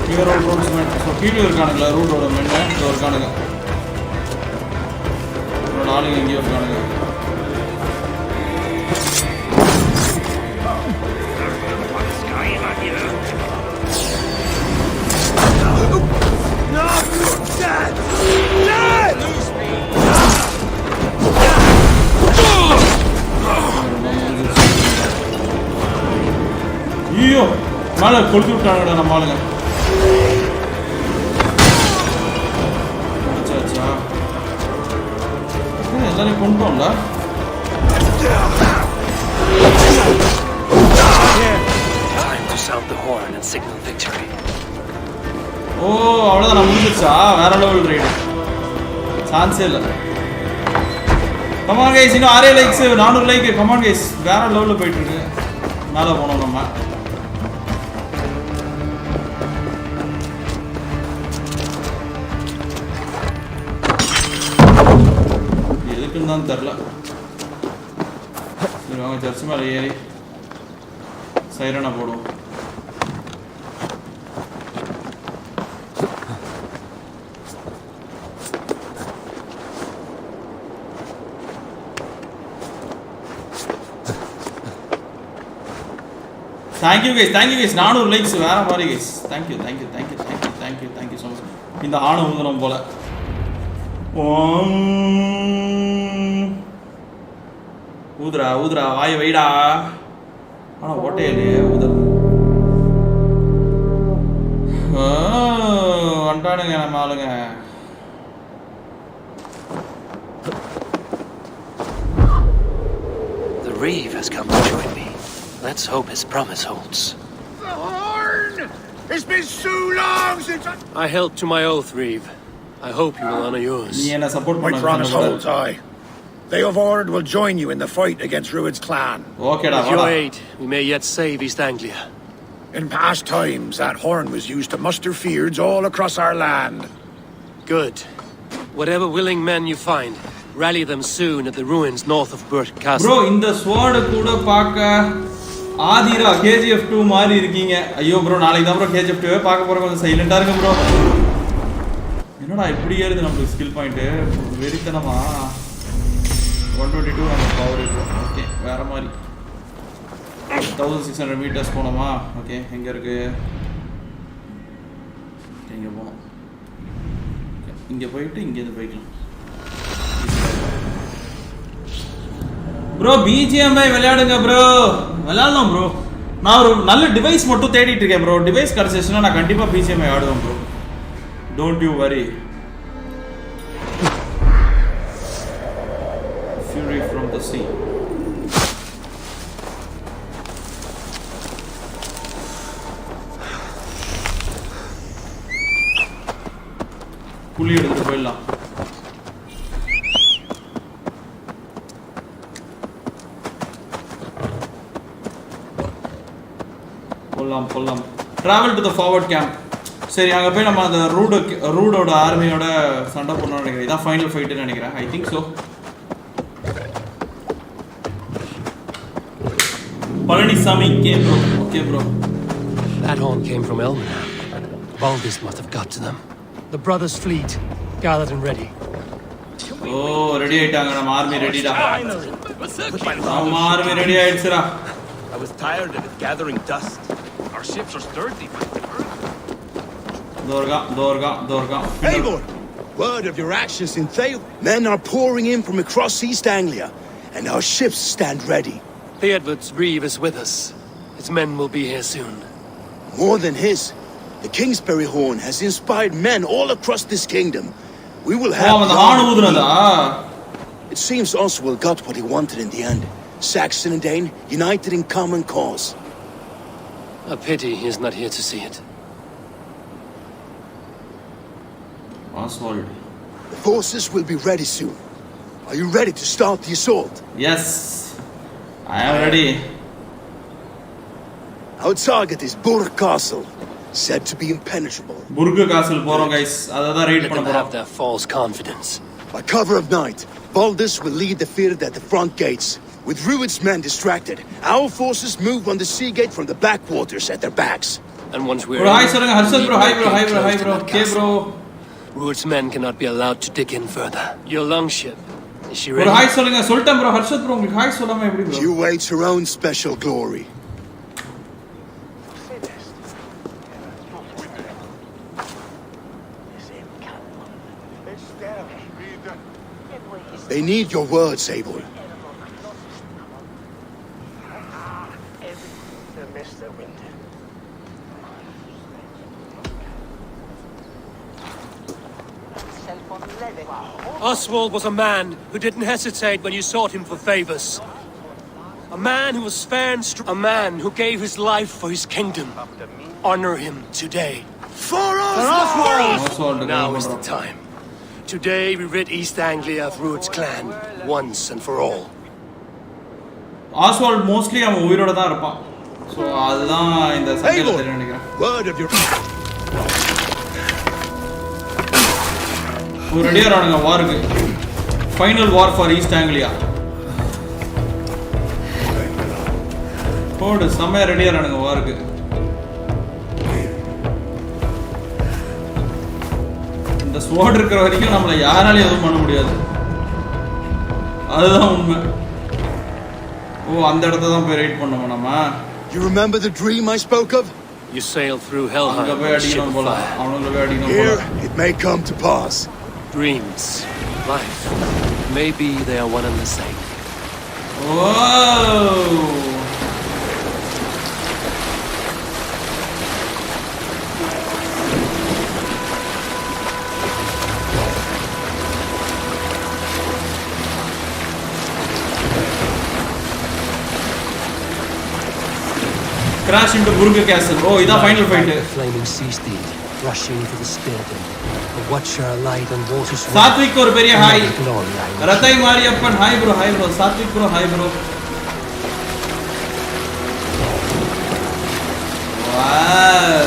கீழே ரோட்ஸ் மென். ஸோ கீழே இருக்கானுங்களா ரூட்டோட மென்னு இங்கே இருக்கானுங்க. ஆளுங்க எங்கேயோ இருக்கானுங்க. ஐயோ மேலே கொளுத்தி விட்டானுடா நம்ம ஆளுங்க. எல்லாரையும் கொண்டோம்ல. வந்துருச்சா வேற லெவல் ரைடு சான்ஸே இல்லை. கமான் கைஸ், இன்னும் 6 லைக்ஸ் 400 லைக். கமான் கைஸ், வேற லெவலில் போயிட்டு இருக்கு. மேலே போனோம் நம்ம. எதுக்குன்னு தான் தெரில. சரி வாங்க சர்ச் மேலே ஏறி சைரனை போடுவோம். Thank you guys, thank you guys. 400 likes வேற மாதிரி guys. Thank you thank you thank you thank you thank you thank you so much. இந்த ஆணை ஊதுறோம் போல. ஊதுரா ஊதுரா வாய வைடா. ஆனால் ஓட்டே இல்லையே ஊதுற. வந்துட்டானுங்க நம்ம ஆளுங்க. The Reeve has come to join me. Let's hope his promise holds. The horn! It's been so long since I held to my oath, Reeve. I hope you will honor yours. My promise holds, aye. They of Ord will join you in the fight against Rued's clan. With your aid, we may yet save East Anglia. In past times, that horn was used to muster fyrds all across our land. Good. Whatever willing men you find, rally them soon at the ruins north of Burt Castle. Bro, இந்த sword கூட பார்க்க Aadhira KGF 2 மாதிரி இருக்கீங்க. ஐயோ bro, நாளைக்கு தான் bro KGF 2 பார்க்க போறோம். கொஞ்சம் சைலண்டா இருங்க ப்ரோ. என்னடா இப்படி ஏறுது நமக்கு ஸ்கில் பாயிண்ட் வெறித்தனமா. 122 அந்த பவர் இருக்கு. ஓகே, வேற மாதிரி 1600 மீட்டர்ஸ் போனோமா. ஓகே, எங்க இருக்கு? எங்க போனோம்? இங்க போயிட்டு இங்க இருந்து போய்க்கலாம். ப்ரோ BGMI விளையாடுங்க ப்ரோ. விளையாடலாம் ப்ரோ. நான் ஒரு நல்ல டிவைஸ் மட்டும் தேடிட்டு இருக்கேன் ப்ரோ. டிவைஸ் கிடைச்சிச்சுன்னா நான் கண்டிப்பா BGMI ஆடுவேன் bro. Don't you worry. Fury from the sea. புலி எடுத்துட்டு போயிடலாம். போலாம். Travel to the forward camp. சரி, அங்கே போய் நம்ம அந்த ரூடோட ஆர்மியோட சண்டை பண்ணணும்னு நினைக்கிறேன். இதான் ஃபைனல் ஃபைட்டுன்னு நினைக்கிறேன். I think so. Palaniswami okay bro. That horn came from Elmina. Baldis must have got to them. The brothers' fleet gathered and ready. Ready ஆயிட்டாங்க. நம்ம ஆர்மி ரெடிடா. நம்ம ஆர்மி ரெடி ஆயிடுச்சுடா. I was tired of it gathering dust. Our ships are sturdy. Dorga. Eivor! Word of your actions in Thale. Men are pouring in from across East Anglia, and our ships stand ready. The Edward's Reeve is with us. His men will be here soon. More than his. The Kingsbury horn has inspired men all across this kingdom. We will have... It seems Oswald got what he wanted in the end. Saxon and Dane united in common cause. A pity he is not here to see it. Oswald. The forces will be ready soon. Are you ready to start the assault? Yes, I am ready. Our target is Burg Castle, said to be impenetrable. Burg Castle போறோம் guys. அததான் right பண்ண போறோம். Have their false confidence. By cover of night, Baldus will lead the field at the front gates. With Rued's men distracted, our forces move on the sea gate from the backwaters at their backs. And once we're bro, hi சொல்லுங்க. Harshad bro, hi bro. Okay bro. Rued's men cannot be allowed to dig in further. Your longship, is she ready? Bro, hi சொல்லுங்க. சொல்லிட்டேன் bro. Harshad bro, உங்களுக்கு hi சொல்லாம எப்படி bro? You wait your own special glory. They need your words, Abel. Oswald was a man who didn't hesitate when you sought him for favors. A man who was fair and strong. A man who gave his life for his kingdom. Honor him today. For Oswald! Now is the time. Today we rid East Anglia of Rued's clan once and for all. Oswald mostly அவன் உயிரோட தான் இருப்பான். So அதுதான் இந்த சண்டையில தெரியும் நினைக்கிறேன். Word of your ரெடியா இருக்கானுங்க வாருக்கு. Final war for East Anglia. போடு செமையா ரெடியா இருக்கானுங்க வாருக்கு. இந்த ஸ்வாட் இருக்கிற வரைக்கும் நம்மள யாராலையும் எதுவும் பண்ண முடியாது. அதுதான் உண்மை. ஓ அந்த இடத்தை தான் போய் ரைட் பண்ணுவோம் நம்ம. You remember the dream I spoke of? You sailed through Helheim on a ship of fire. Here, it may come to pass. Dreams, life, maybe they are one and the same. Whoa! Crash into Burger Castle. Oh, this is final fight. The flaming sea steed rushing to the spearhead. A watcher light on water's way. Satvik or very high. Rathai Mariappan, hi bro. Satvik bro, hi bro. Wow.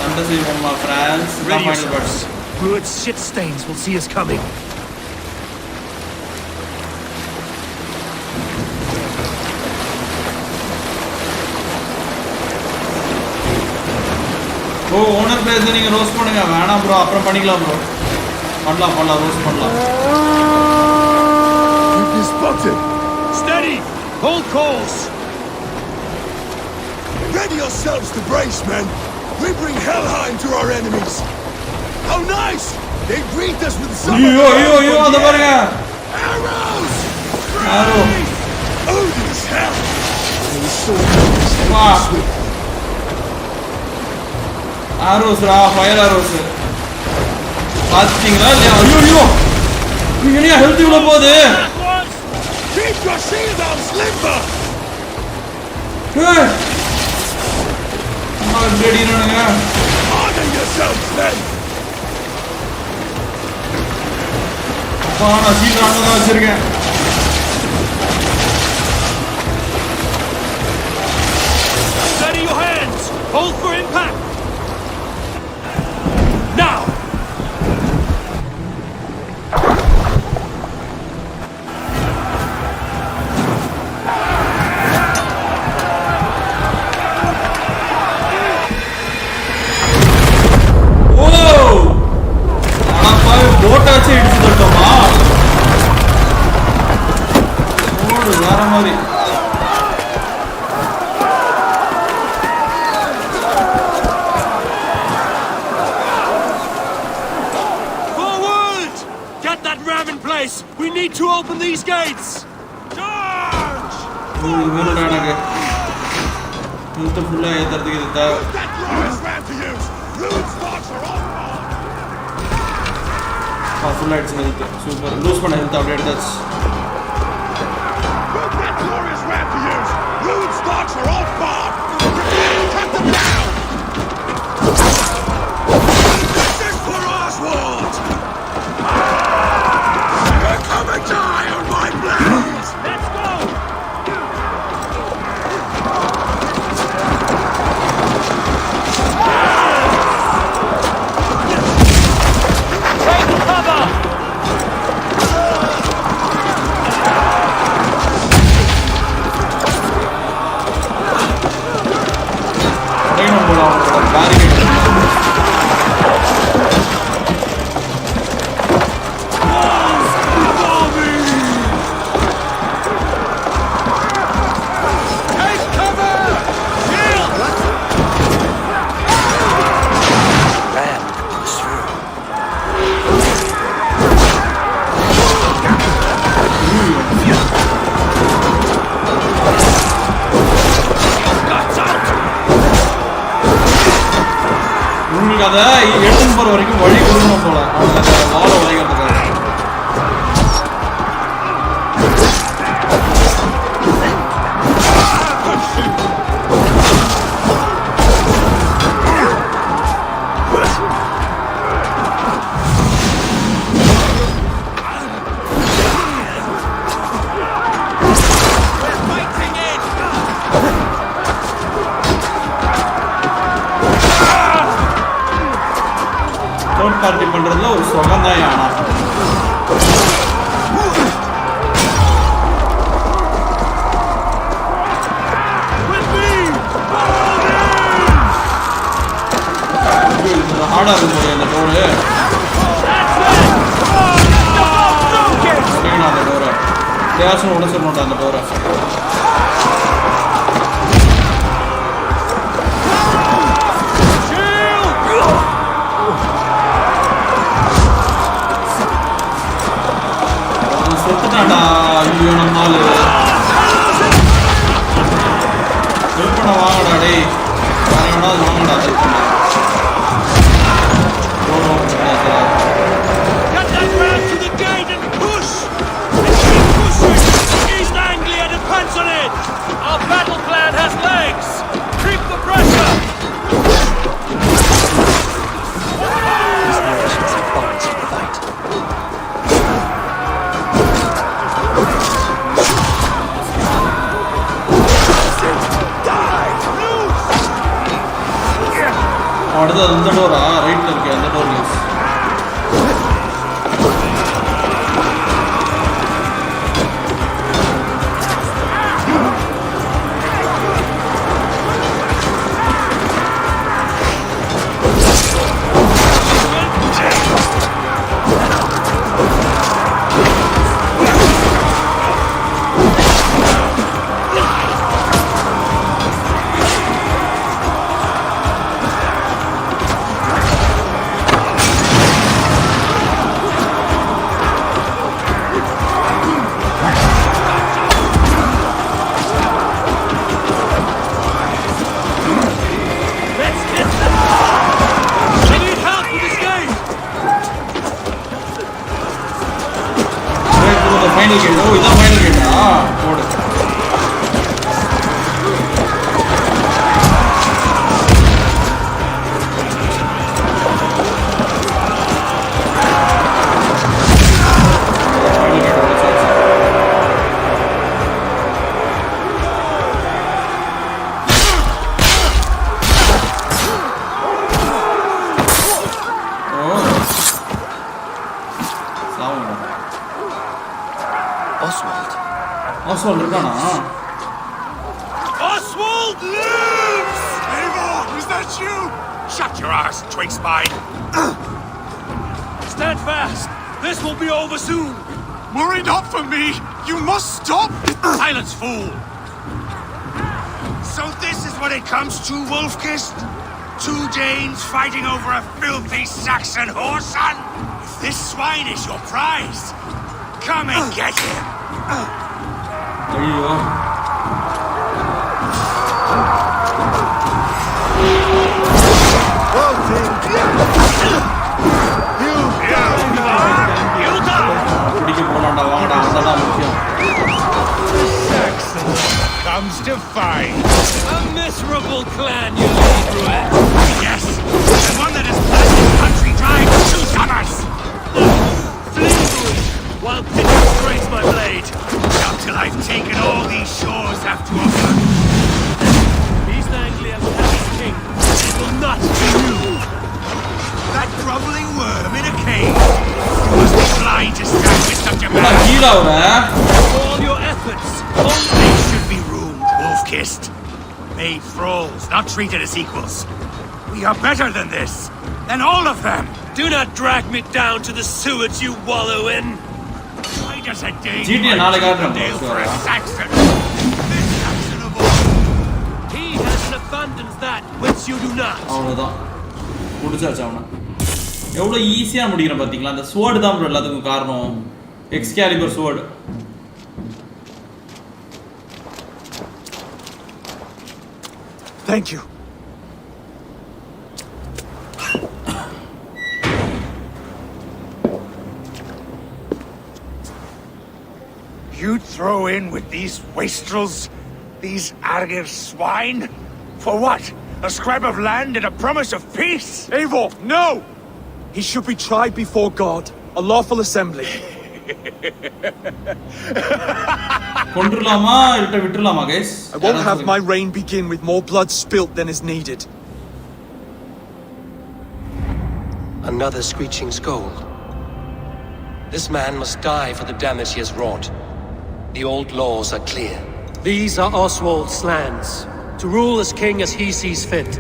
Fantasy from my friends. Ready yourselves. Rued's shit stains will see us coming. Oh owner place நீங்க roast பண்ணுங்க வேணாம் bro அப்புறம் பண்ணிக்கலாம் bro பண்ணலாம் roast பண்ணலாம் Spotted. Steady! Hold course! Ready yourselves to brace, men. We bring Helheim to our enemies. How nice! They greet us with some yo, அந்த பாருங்க arrows. Arrow. Odin's hell. Wow. Arrows, fire arrows. பாத்தீங்களா இல்லையா? ஐயோ நீங்க health இவ்வளோ போகுது. Keep your shield on limber. Ready இருங்க. Honor yourselves, men. நான் சீக்கிரம் அங்கே தான் வச்சிருக்கேன். Steady your hands. Hold for impact. Now! போட்டாச்சு இடிச்சு தட்டோமா வேற மாதிரி Forward! Get that ram in place! We need to open these gates! Charge! வேணும்டா எனக்கு ஹெல்த் ஃபுல்லா ஏத்துறதுக்கு இது தேவை. Full lights health. Super. Lose பண்ண health அப்படியே எடுத்தாச்சு. That glorious ram to use. Rude stocks are all far. Cut them down. This is for Oswald. Come and die on my blades. Let's go! Take cover! அதை எடுத்துன்னு போற வரைக்கும் வழி கொடுக்கணும் போல அவங்க வாழ வழிகிறதுக்காக. பார்ட்டி பண்றதுல ஒரு சுகம் தான் ஆனா ஹார்டா இருக்கும் அந்த டோரு அந்த டோரை கேஸும் உடச்சிடணும் அந்த டோரை செத்துட்டான்டா ஐயோ நம்மால் ஹெல்ப் பண்ண வாங்கடா டேய் வேணா அது வாங்கடா ஹெல்ப் பண்ண Get that man to the gate and push! And keep pushing! East Anglia depends on it! Our battle plan has legs! Keep the pressure! These nations have bonds to provide. அடுத்து அந்த Dora ரைட்ல இருக்கு அந்த door use final gate ஓ இதான் final கேட்டா போடு Oswald இருக்கானா Oswald lives! Eivor, is that you? Shut your arse, twig spine. Stand fast! This will be over soon! Worry not for me! You must stop! Silence, fool! So this is what it comes to, Wolfkist? 2 Danes fighting over a filthy Saxon whoreson? If this swine is your prize, come and get him! ஐயோ பிடிக்க போலாம்டா வாங்கடா அதான் முக்கியம் Comes to fight. A miserable clan you lead, Rued. Yes, the one that has plagued the country dry for 2 summers! Flee, while pity sprays my blade. Not till I've taken all these shores have to offer. East Anglia will have its king. It will not be you. That groveling worm in a cave. You must be blind to stand with such a man. All your efforts. They should be roomed, Wolfkist. Made thralls, not treated as equals. We are better than this. Than all of them. Do not drag me down to the sewage you wallow in. Why does a Dane GTA deal for a Saxon? This Saxon of all. He has an abundance that which you do not. அவ்வளவுதான் முடிச்சாச்சு அவனை எவ்வளோ ஈஸியாக முடிக்கிறேன் பார்த்தீங்களா அந்த sword தான் bro எல்லாத்துக்கும் காரணம் Excalibur sword Thank you. You throw in with these wastrels, these Argir swine? For what? A scrap of land and a promise of peace? Eivor, no! He should be tried before God, a lawful assembly. கொன்றுலாமா இல்ல விட்டுறலாமா guys I won't have my reign begin with more blood spilt than is needed. Another screeching scold. This man must die for the damage he has wrought. The old laws are clear. These are Oswald's lands, to rule as king as he sees fit.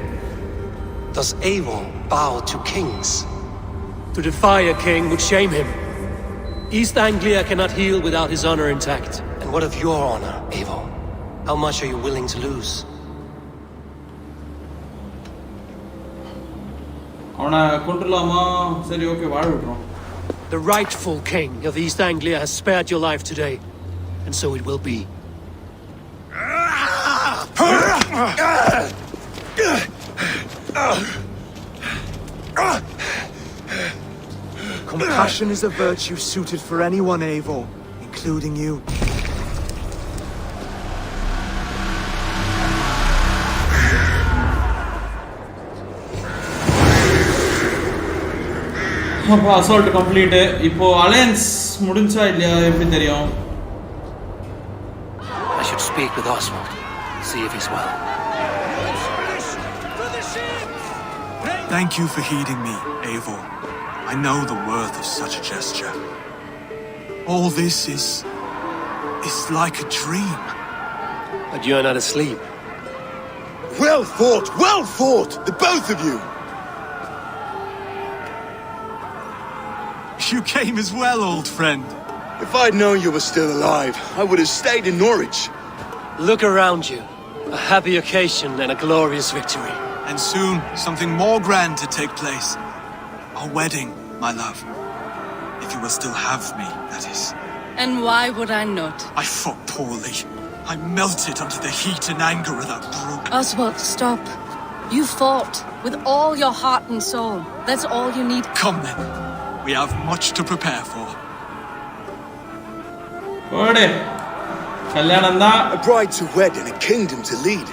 Does Eivor bow to kings? To defy a king would shame him. East Anglia cannot heal without his honor intact. And what of your honor, Eivor? How much are you willing to lose? The rightful king of East Anglia has spared your life today, and so it will be. Compassion is a virtue suited for anyone, Eivor, including you. Assault complete. இப்போ alliance முடிஞ்சா இல்லையா எப்படி தெரியும்? I should speak with Oswald. See if he's well. Thank you for heeding me, Eivor. I know the worth of such a gesture. All this is like a dream. But you're not asleep. Well fought, the both of you. You came as well, old friend. If I'd known you were still alive, I would have stayed in Norwich. Look around you. A happy occasion and a glorious victory. And soon, something more grand to take place. Our wedding, my love. If you will still have me, that is. And why would I not? I fought poorly. I melted under the heat and anger of that brute. Oswald, stop. You fought with all your heart and soul. That's all you need. Come then. We have much to prepare for. A bride to wed and a kingdom to lead.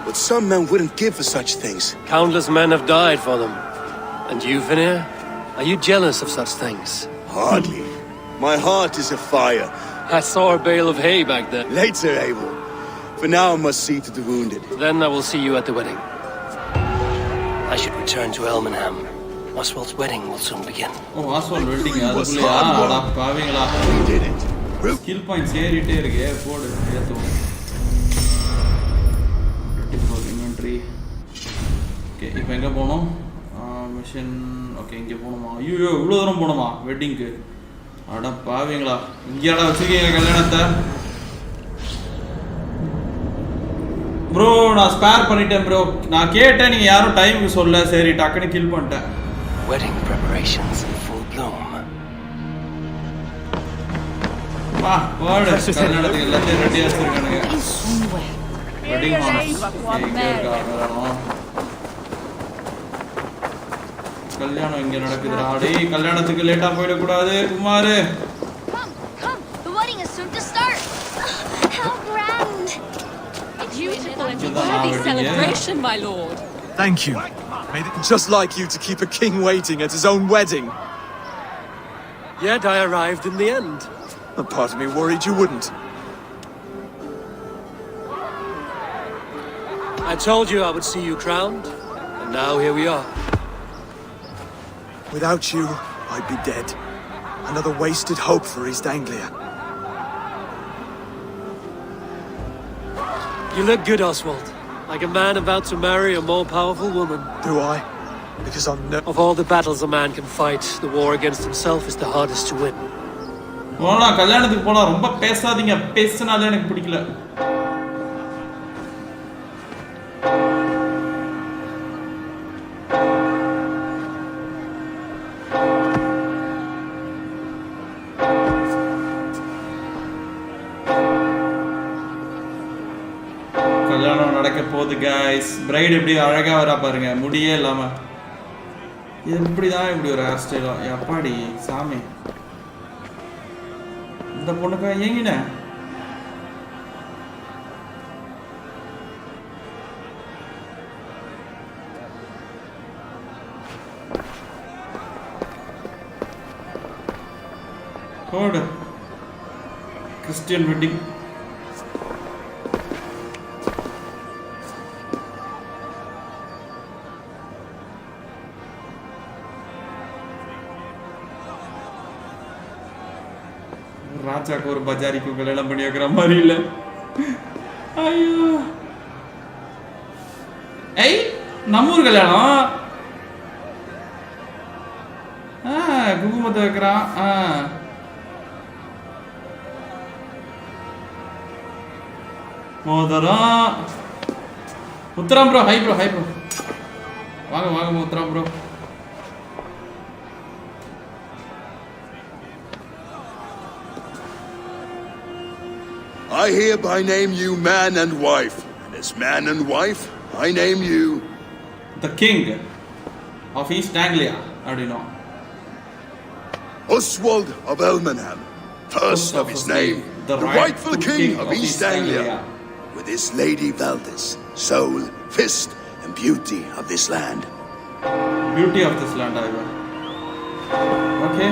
But some men wouldn't give for such things. Countless men have died for them. And you, Veneer? Are you jealous of such things? Hardly. My heart is afire. I saw a bale of hay back there. Later, Abel. For now I must see to the wounded. Then I will see you at the wedding. I should return to Elmenham. Oswald's wedding will soon begin. Oh, Oswald wedding. We did it. Skill points ஏறிட்டே இருக்கு. போடு ஏத்துவோம். 24 inventory. Okay, இப்போ எங்க போறோம்? Mission. Okay, இங்க போணுமா? ஐயோ, இவ்வளவு தூரம் போணுமா வெட்டிங்க்கு? அட பாவீங்களா. இங்கடா வச்சிருக்கீங்க கல்யாணத்தை? ப்ரோ, நான் ஸ்பேர் பண்ணிட்டேன் ப்ரோ. நான் கேட்டேன், நீங்க யாரும் டைம்க்கு சொல்ல. சரி, டக்குன்னு கில் பண்ணிட்டேன். Wedding preparations in full bloom. வா, வாடு. கல்யாணத்துக்கு எல்லாத்தையும் ரெடியா வச்சிருக்கானுங்க. வெட்டிங் கல்யாணம் இங்க நடக்குதுடா. டேய், கல்யாணத்துக்கு லேட்டா போயிட கூடாது Kumar. Come. The wedding is soon to start. How grand. A beautiful and worthy celebration, my lord. Thank you. Just like you to keep a king waiting at his own wedding. Yet I arrived in the end. A part of me worried you wouldn't. I told you I would see you crowned, and now here we are. Without you, I'd be dead. Another wasted hope for East Anglia. You look good, Oswald. Like a man about to marry a more powerful woman. Do I? Because I'm Of all the battles a man can fight, the war against himself is the hardest to win. போலாம், கல்யாணத்துக்கு போலாம். ரொம்ப பேசாதீங்க. பேசினாலே எனக்கு பிடிக்கல. கல்யாணம் நடக்க போகுது guys. பிரைட் எப்படி அழகா வரா பாருங்க, முடியே இல்லாம. எப்படிதான் இப்படி ஒரு ஹேர் ஸ்டைலோ எப்பாடி சாமி. இந்த பொண்ணுக்கா ஏங்கின கோடு கிறிஸ்டியன் வெட்டிங். ராஜாக்கு ஒரு பஜாரிக்கு கல்யாணம் பண்ணி வைக்கிற மாதிரி இல்லை. ஐயோ ஐ நம்மூர் கல்யாணம். குங்குமத்தை வைக்கிறான். மோதிரம் உத்தரம் ப்ரோ. ஹை ப்ரோ வாங்க வாங்க உத்தரம் bro. I hereby name you man and wife, and as man and wife, I name you the king of East Anglia. How do you know? Oswald of Elmenham, first of his name, the rightful king of East Anglia, with his lady Valdis, soul, fist, and beauty of this land. Beauty of this land, Ivan. Okay.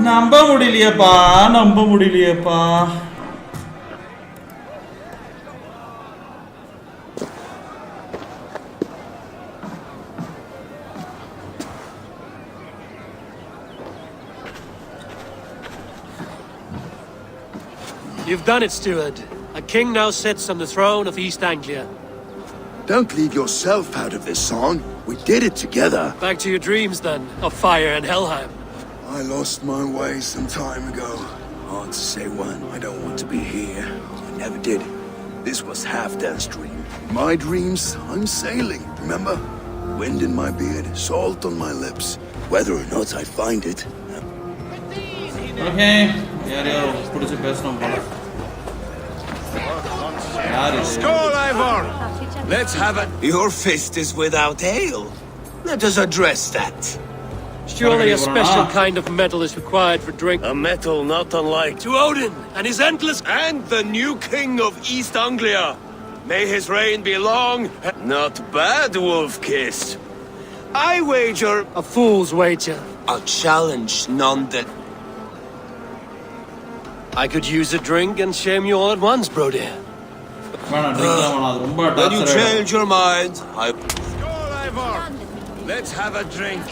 நம்ப முடியலையேப்பா. You've done it, steward. A king now sits on the throne of East Anglia. Don't leave yourself out of this song. We did it together. Back to your dreams, then, of fire and Helheim. I lost my way some time ago. Hard to say when. I don't want to be here. I never did. This was Halfdan's dream. My dreams, I'm sailing, remember? Wind in my beard, salt on my lips. Whether or not I find it. Okay. புடிச்சு பேசணும் போல. Skål, Ivor! Let's have it. Your fist is without ale. Let us address that. Surely a special kind of metal is required for drink. A metal not unlike to Odin and his endless... And the new king of East Anglia. May his reign be long. Not bad, Wolf-Kissed. I wager... A fool's wager. A challenge, none that... I could use a drink and shame you all at once, bro dear. When you change your mind, Skål, Ivor! Let's have a drink.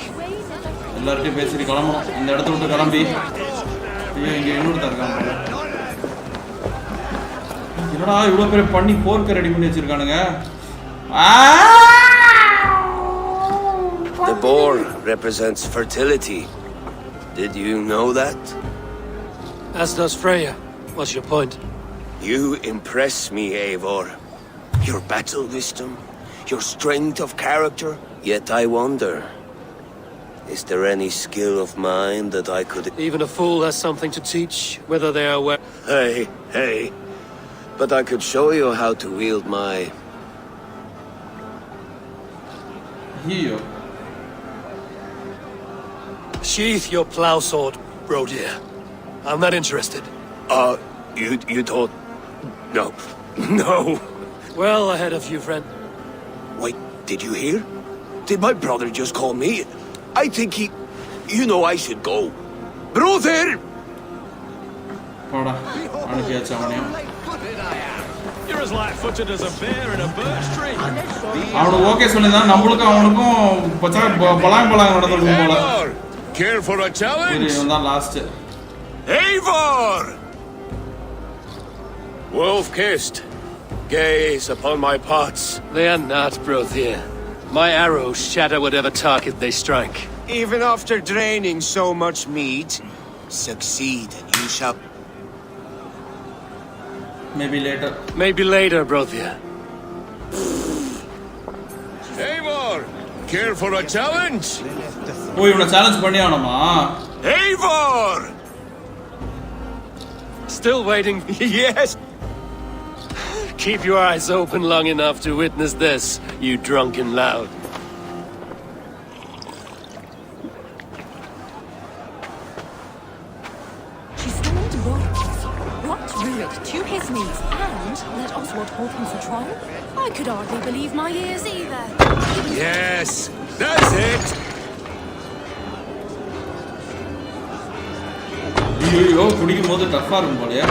எல்லார்ட்டையும் பேசிட்டு கிளம்பணும். இந்த இடத்த விட்டு கிளம்பி இங்க இன்னொருத்தர் இருக்காங்க. என்னடா இவ்வளோ பேர் பண்ணி போர்க்க ரெடி பண்ணி வச்சிருக்கானுங்க. The boar represents fertility. Did you know that? As does Freya. What's your point? You impress me, Eivor. Your battle wisdom, your strength of character. Yet I wonder, is there any skill of mine that I could... Even a fool has something to teach, whether they are aware... Hey. But I could show you how to wield my... Here. Sheath your plow sword, bro dear. I'm not interested. You thought... No. Well ahead of you, friend. Wait, did you hear? Did my brother just call me? I think he... You know I should go. Brother! You're as light-footed as a bear in a birch tree. அவனுக்கு okay சொல்லிருந்தா நம்மளுக்கும் அவனுக்கும் Palang நடந்துருக்கும் போல. Care for a challenge? இதுதான் last. Eivor! Wolf-Kissed, gaze upon my parts. They are not, bro dear. My arrows shatter whatever target they strike. Even after draining so much meat, succeed and you shall... Maybe later, bro dear. Eivor, care for a challenge? Oh, you want a challenge பண்ணியானமா? Eivor! Still waiting. Yes. Keep your eyes open long enough to witness this, you drunken lout. She's stormed Royalties, brought Rurik to his knees, and let Oswald hold him for trial? I could hardly believe my ears either. Yes, that's it. ஐயோ குடிக்கும் போது டஃப்பா இருக்கும் போலயா.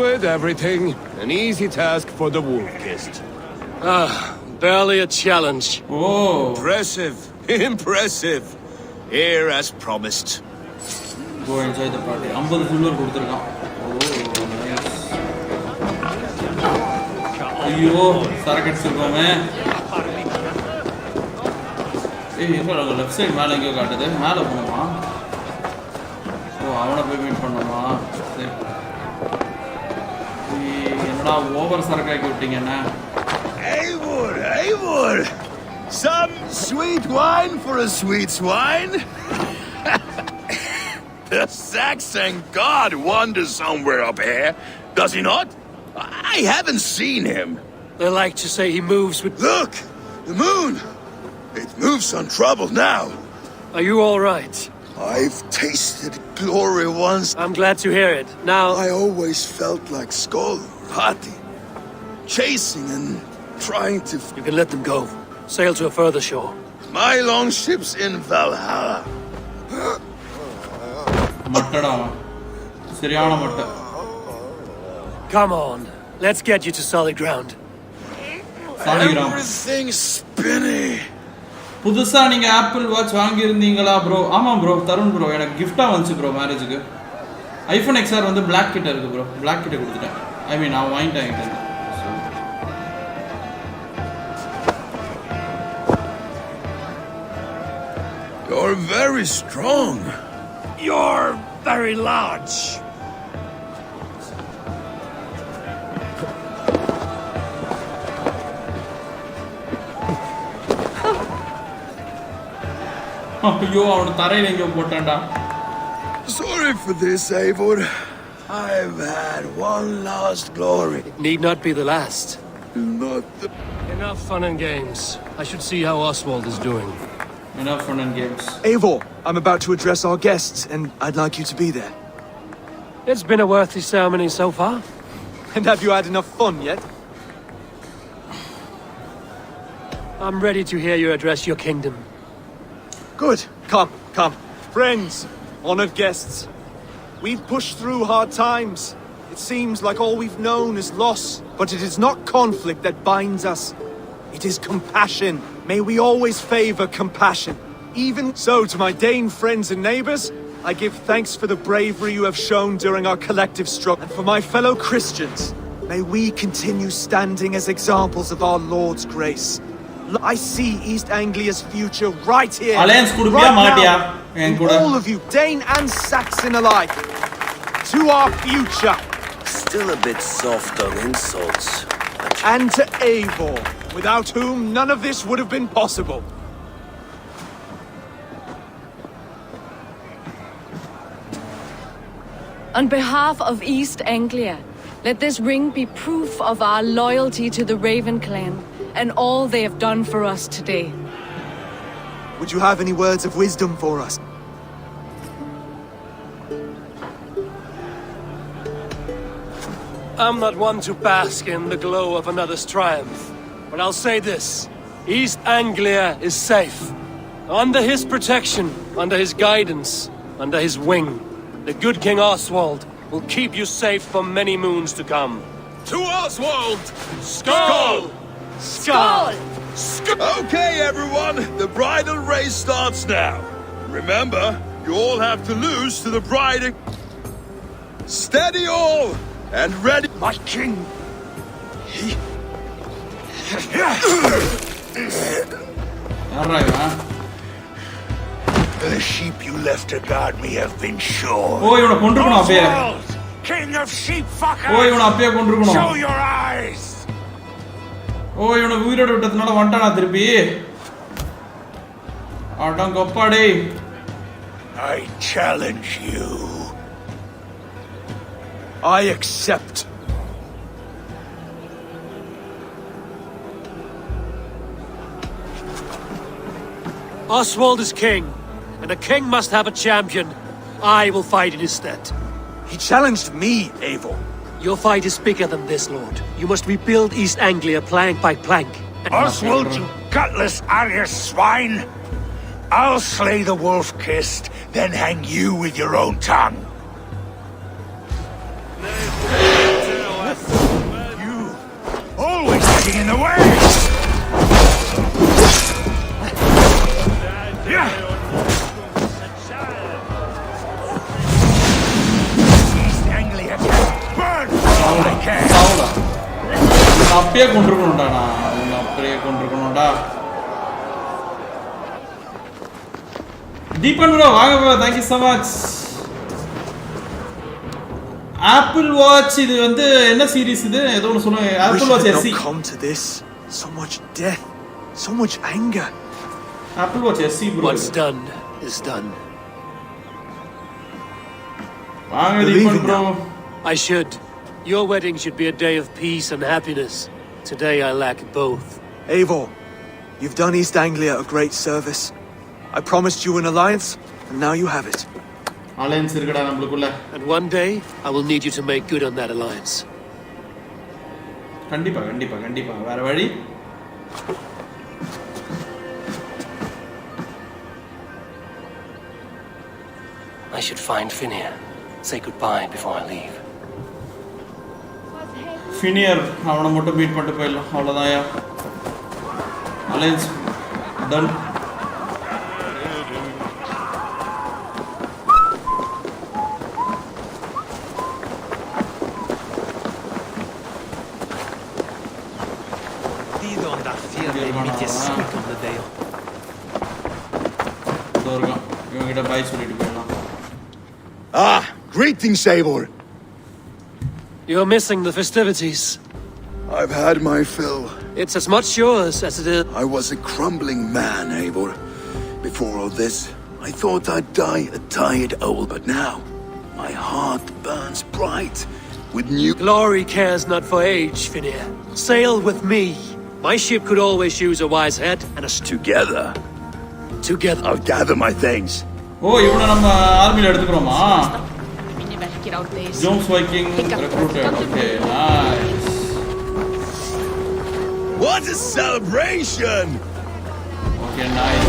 with everything. An easy task for the wolf-kissed. Barely a challenge. Oh. Impressive. Impressive. Here as promised. Go enjoy the party. 50 silver கொடுத்திருக்கான். ஐயோ சரக்கு எடுத்துக்கோமே. எங்க left side மேல எங்கயோ காட்டுது. மேல போணுமா? ஓ அவனை போய் மீட் பண்ணணுமா? சரி. என்னடா ஓவர் சரக்காக்கி விட்டீங்க என்ன? Eivor! Some sweet wine for a sweet swine? The Saxon god wanders somewhere up here, does he not? I haven't seen him. They like to say he moves with... Look! The moon! It moves untroubled now. Are you all right? I've tasted glory once. I'm glad to hear it. Now... I always felt like Skull, Hati, chasing and trying to... You can let them go. Sail to a further shore. My longship's in Valhalla. Come on. Let's get you to solid ground. Everything's spinny. புதுசா நீங்க apple watch வாங்கி இருந்தீங்களா bro? ஆமா bro, Tarun bro எனக்கு gift-ஆ வந்துச்சு bro மேரேஜுக்கு. IPhone XR வந்து Black கிட்ட இருக்கு ப்ரோ. Black கிட்ட கொடுத்துட்டேன். ஐ மீன் நான் வாங்கிட்டேன். You're very strong. You're very large. ஐயோ அவன தரையில எங்க போட்டேன்டா. Sorry for this, Eivor. I've had one last glory. It need not be the last. Not the... Enough fun and games. I should see how Oswald is doing. Enough fun and games. Eivor, I'm about to address our guests, and I'd like you to be there. It's been a worthy ceremony so far. And have you had enough fun yet? I'm ready to hear you address your kingdom. Good. Come. Friends, honored guests. We've pushed through hard times. It seems like all we've known is loss, but it is not conflict that binds us. It is compassion. May we always favor compassion. Even so, to my Dane friends and neighbors, I give thanks for the bravery you have shown during our collective struggle. And for my fellow Christians, may we continue standing as examples of our Lord's grace. I see East Anglia's future right here, right now. All of you, Dane and Saxon alike. To our future. Still a bit soft on insults. And to Eivor, without whom none of this would have been possible. On behalf of East Anglia, let this ring be proof of our loyalty to the Raven clan and all they have done for us today. Would you have any words of wisdom for us? I'm not one to bask in the glow of another's triumph, but I'll say this. East Anglia is safe. Under his protection, under his guidance, under his wing, the good King Oswald will keep you safe for many moons to come. To Oswald! Skull! Skull! Okay, everyone, the bridal race starts now. Remember, you all have to lose to the bride. Steady all, and ready. My king! Alright, man. The sheep you left to guard me have been shorn. Oh, you want to Oswald! King of sheep fuckers! Oh, you want to show your eyes! Oh, you want to weird out of the Vantana Tripi? Adangoppade. I challenge you. I accept. Oswald is king, and a king must have a champion. I will fight in his stead. He challenged me, Eivor. Your fight is bigger than this, Lord. You must rebuild East Anglia plank by plank. Oswald, you gutless Arya swine! I'll slay the wolf-kissed, then hang you with your own tongue. getting in the way! Yeah! East Anglia can burn all I can! அப்படியே கொண்டிருக்கணும்டா நான் அப்படியே கொண்டிருக்கணும்டா Deepan bro வாங்க bro thank you so much Apple Watch இது வந்து என்ன series இது ஏதோ ஒன்னு சொல்லுங்க Apple Watch SE come to this so much death so much anger Apple Watch SE bro What's done is done வாங்க Deepan bro I should Your wedding should be a day of peace and happiness. Today I lack both. Eivor, you've done East Anglia a great service. I promised you an alliance, and now you have it. Alliance irukada nammulukulla. And one day I will need you to make good on that alliance. Kandipa. Vera vadi. I should find Finir. Say goodbye before I leave. Finir, avana mottum beat pannu poidalam avladaya alliance done dorga ivanga bye solittu poidalam Greetings, Eivor. You're missing the festivities. I've had my fill. It's as much yours as it is. I was a crumbling man, Eivor. Before all this, I thought I'd die a tired old, but now my heart burns bright with new glory. Cares not for age, Finir. Sail with me. My ship could always use a wise head, and us together. I'll gather my things. Oh, ivana nama army la edukroma. Get out there. Jones Viking recruited. Okay, nice. What a celebration! Okay, nice.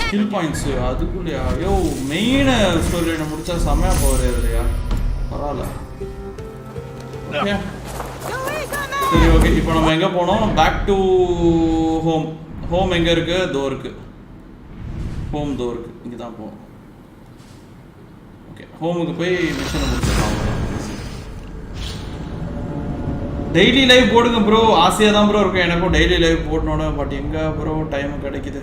Skill points. Adukuliya. Yo, main story na mudicha samaya povrudhaya. Parala. Okay. சரி okay இப்போ நம்ம எங்க போறோம் back to home எங்க இருக்கு தோ இருக்கு home தோ இருக்கு இங்க தான் போறோம் ஹோமுக்கு போய் மிஷனை முடிச்சிடலாம் டெய்லி லைவ் போடுங்க ப்ரோ ஆசையாக தான் ப்ரோ இருக்கும் எனக்கும் டெய்லி லைவ் போடணுன்னு பட் எங்கே ப்ரோ டைம் கிடைக்குது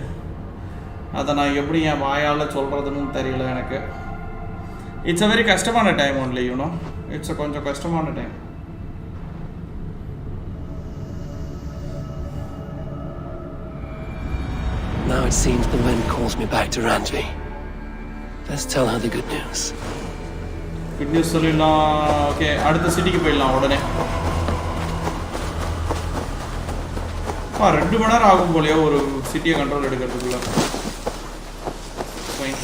அதை நான் எப்படி என் வாயால் சொல்கிறதுன்னு தெரியல எனக்கு இட்ஸ் அ வெரி கஷ்டமான டைம் ஒன்லி யூனோ இட்ஸ் கொஞ்சம் கஷ்டமான time Now it seems the wind calls me back to Nvme. Let's tell her the good news. Good news சொல்லலாம் ஓகே அடுத்த சிட்டிக்கு போயிடலாம் உடனே 2 மணி நேரம் ஆகும் போலயே ஒரு சிட்டியை கண்ட்ரோல் எடுக்கிறதுக்குள்ள ஃபைன்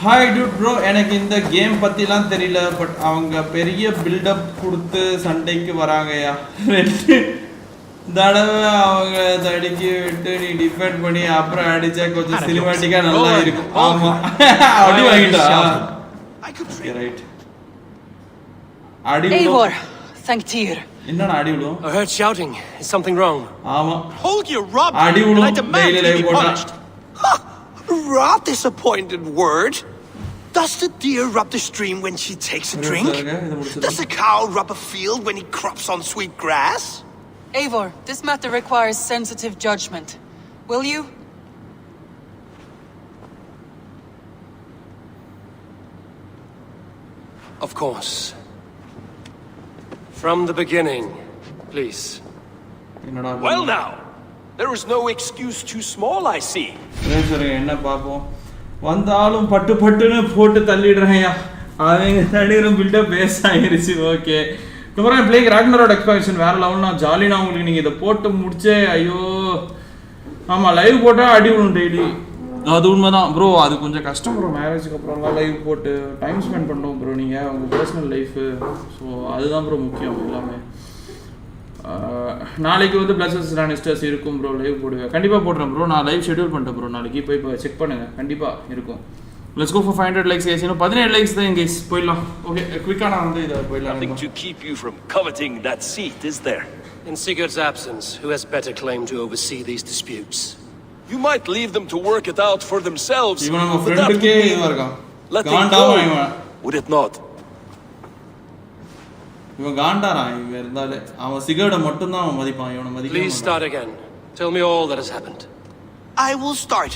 ஹாய் டூட் ப்ரோ எனக்கு இந்த கேம் பற்றிலாம் தெரியல பட் அவங்க பெரிய பில்டப் கொடுத்து சண்டைக்கு வராங்கயா 2 தடவை அவங்க தடிக்கி விட்டு நீ டிஃபெண்ட் பண்ணி அப்புறம் அடிச்சா கொஞ்சம் சினிமாட்டிக்கா நல்லா இருக்கும் ஆமா அடி வாங்கிட்டா ரைட் அடி Eivor, thank Tyr. என்னடா அடி விழும் I heard shouting. Is something wrong? ஆமா Hold your rub. அடி விழும் டெய்லி லைவ் போட்டா Rub is a pointed word. Does the deer rub the stream when she takes a drink? Does a cow rub a field when he crops on sweet grass? Eivor, this matter requires sensitive judgment. Will you? Of course. From the beginning, please. Well now, there is no excuse too small, I see. என்ன பாப்போம் வந்தாலும் பட்டு பட்டுன்னு போட்டு தள்ளிடுறேன்யா அவங்க தள்ளிடும் build up base ஆயிருச்சு okay அப்புறம் plague ராக்னரோட expansion வேற லெவல்னா ஜாலினா உங்களுக்கு நீங்கள் இதை போட்டு முடிச்சே ஐயோ ஆமாம் லைவ் போட்டால் அடி விடும் டெய்லி அது உண்மைதான் ப்ரோ அது கொஞ்சம் கஷ்டம் ப்ரோ மேரேஜுக்கு அப்புறம்லாம் லைவ் போட்டு டைம் ஸ்பெண்ட் பண்ணணும் ப்ரோ நீங்கள் உங்கள் பர்சனல் லைஃபு ஸோ அதுதான் ப்ரோ முக்கியம் எல்லாமே நாளைக்கு வந்து பிளஸஸ் ரானிஸ்டர்ஸ் இருக்கும் ப்ரோ லைவ் போடுவேன் கண்டிப்பாக போடுறேன் ப்ரோ நான் லைவ் ஷெட்யூல் பண்ணிட்டேன் ப்ரோ நாளைக்கு போய் இப்போ செக் பண்ணுங்கள் கண்டிப்பாக இருக்கும் Let's go for 500 likes guys. 17 likes then guys. போய்லாம். Okay, quick ஆன வந்து இத போய்லாம். Nothing to keep you from coveting that seat, is there? In Sigurd's absence, who has better claim to oversee these disputes? You might leave them to work it out for themselves. இவன் நம்ம ஃப்ரெண்டுக்கே இதுவா இருக்கான். காண்டாமா இவன். Would it not? இவன் காண்டாரா இவன் இருந்தாலே. அவன் சிகர்ட மட்டும் தான் அவன் மதிப்பான். இவனை மதிக்க மாட்டான். Please start again. Tell me all that has happened. I will start.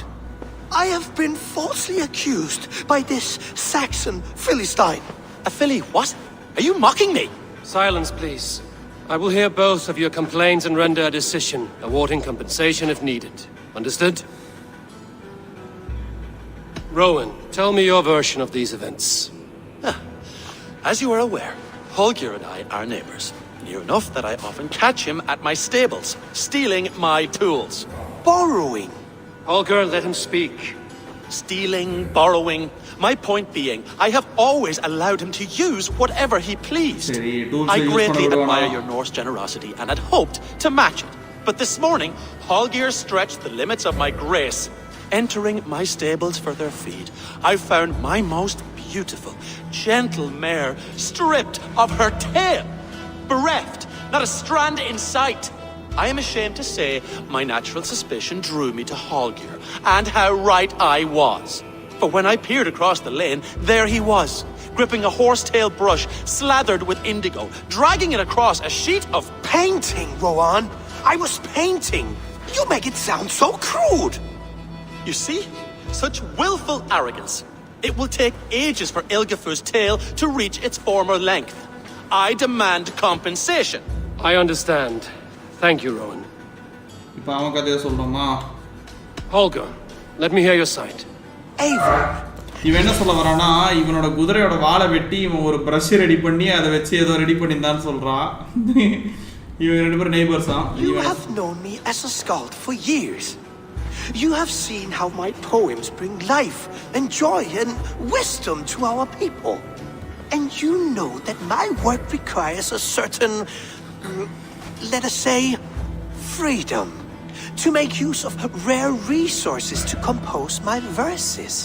I have been falsely accused by this Saxon Philistine. A Philly what? Are you mocking me? Silence, please. I will hear both of your complaints and render a decision, awarding compensation if needed. Understood? Rowan, tell me your version of these events. As you are aware, Holger and I are neighbors. Near enough that I often catch him at my stables, stealing my tools. Borrowing. Holger, let him speak. Stealing, borrowing. My point being, I have always allowed him to use whatever he pleased. I greatly admire your Norse generosity and had hoped to match it. But this morning, Holger stretched the limits of my grace. Entering my stables for their feed, I found my most beautiful, gentle mare stripped of her tail. Bereft, not a strand in sight. I am ashamed to say my natural suspicion drew me to Holger, and how right I was. For when I peered across the lane, there he was, gripping a horsetail brush slathered with indigo, dragging it across a sheet of painting, Rowan. I was painting. You make it sound so crude. You see? Such willful arrogance. It will take ages for Ilgafur's tail to reach its former length. I demand compensation. I understand. Thank you, Rowan. இப்போ அவன் கதையை சொல்றோமா? Holger, let me hear your side. இவன் என்ன சொல்ல வரானா, இவனோட குதிரையோட வாலை வெட்டி இவன் ஒரு பிரஷ் ரெடி பண்ணி அதை வச்சு ஏதோ ரெடி பண்ணியிருந்தான்னு சொல்றான். இவங்க ரெண்டு பேரும் நெய்பர்ஸ் தான். You have known me as a skald for years. You have seen how my poems bring life and joy and wisdom to our people. And you know that my work requires a certain, let us say, freedom to make use of rare resources to compose my verses.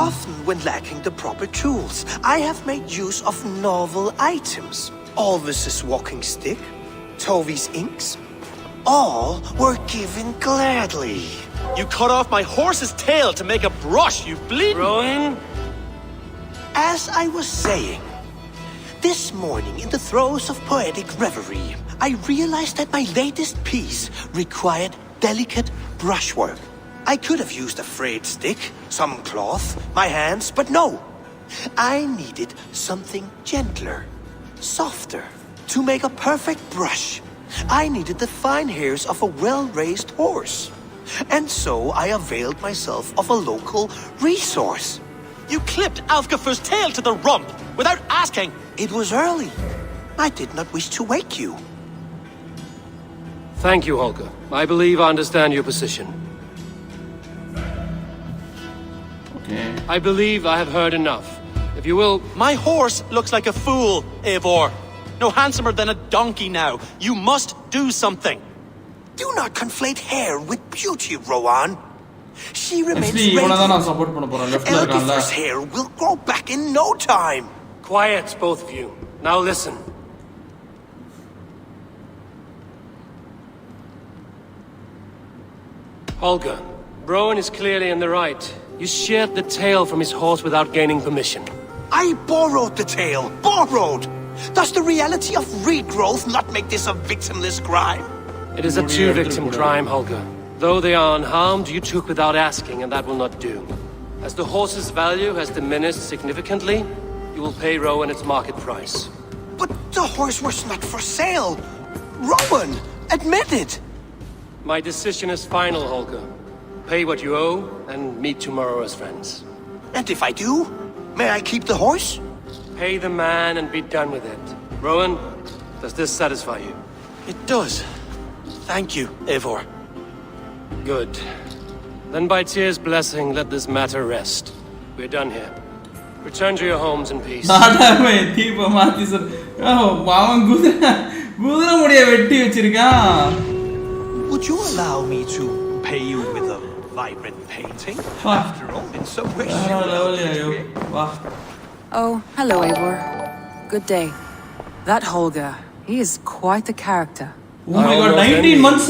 Often when lacking the proper tools, I have made use of novel items. Alvis's walking stick, Tovy's inks, all were given gladly. You cut off my horse's tail to make a brush, you bleeding... Rowan? As I was saying, this morning in the throes of poetic reverie, I realized that my latest piece required delicate brushwork. I could have used a frayed stick, some cloth, my hands, but no. I needed something gentler, softer, to make a perfect brush. I needed the fine hairs of a well-raised horse. And so I availed myself of a local resource. You clipped Alfgafur's tail to the rump without asking. It was early. I did not wish to wake you. Thank you, Holger. I believe I understand your position. Okay. I believe I have heard enough. If you will... My horse looks like a fool, Eivor. No handsomer than a donkey now. You must do something. Do not conflate hair with beauty, Rowan. She remains radiant. Elgifer's hair will grow back in no time. Quiet, both of you. Now listen. Holger, Rowan is clearly in the right. You sheared the tail from his horse without gaining permission. I borrowed the tail. Borrowed! Does the reality of regrowth not make this a victimless crime? It is a two-victim crime, Holger. Though they are unharmed, you took without asking, and that will not do. As the horse's value has diminished significantly, you will pay Rowan its market price. But the horse was not for sale. Rowan, admit it. My decision is final, Holger. Pay what you owe, and meet tomorrow as friends. And if I do, may I keep the horse? Pay the man and be done with it. Rowan, does this satisfy you? It does. Thank you, Eivor. Good. Then by Tyr's blessing, let this matter rest. We're done here. Return to your homes in peace. Would you allow me to pay you with a vibrant painting. After all, it's so wish. Oh, hello, Eivor. Good day. That Holger, he is quite a character. Oh my god, 19 months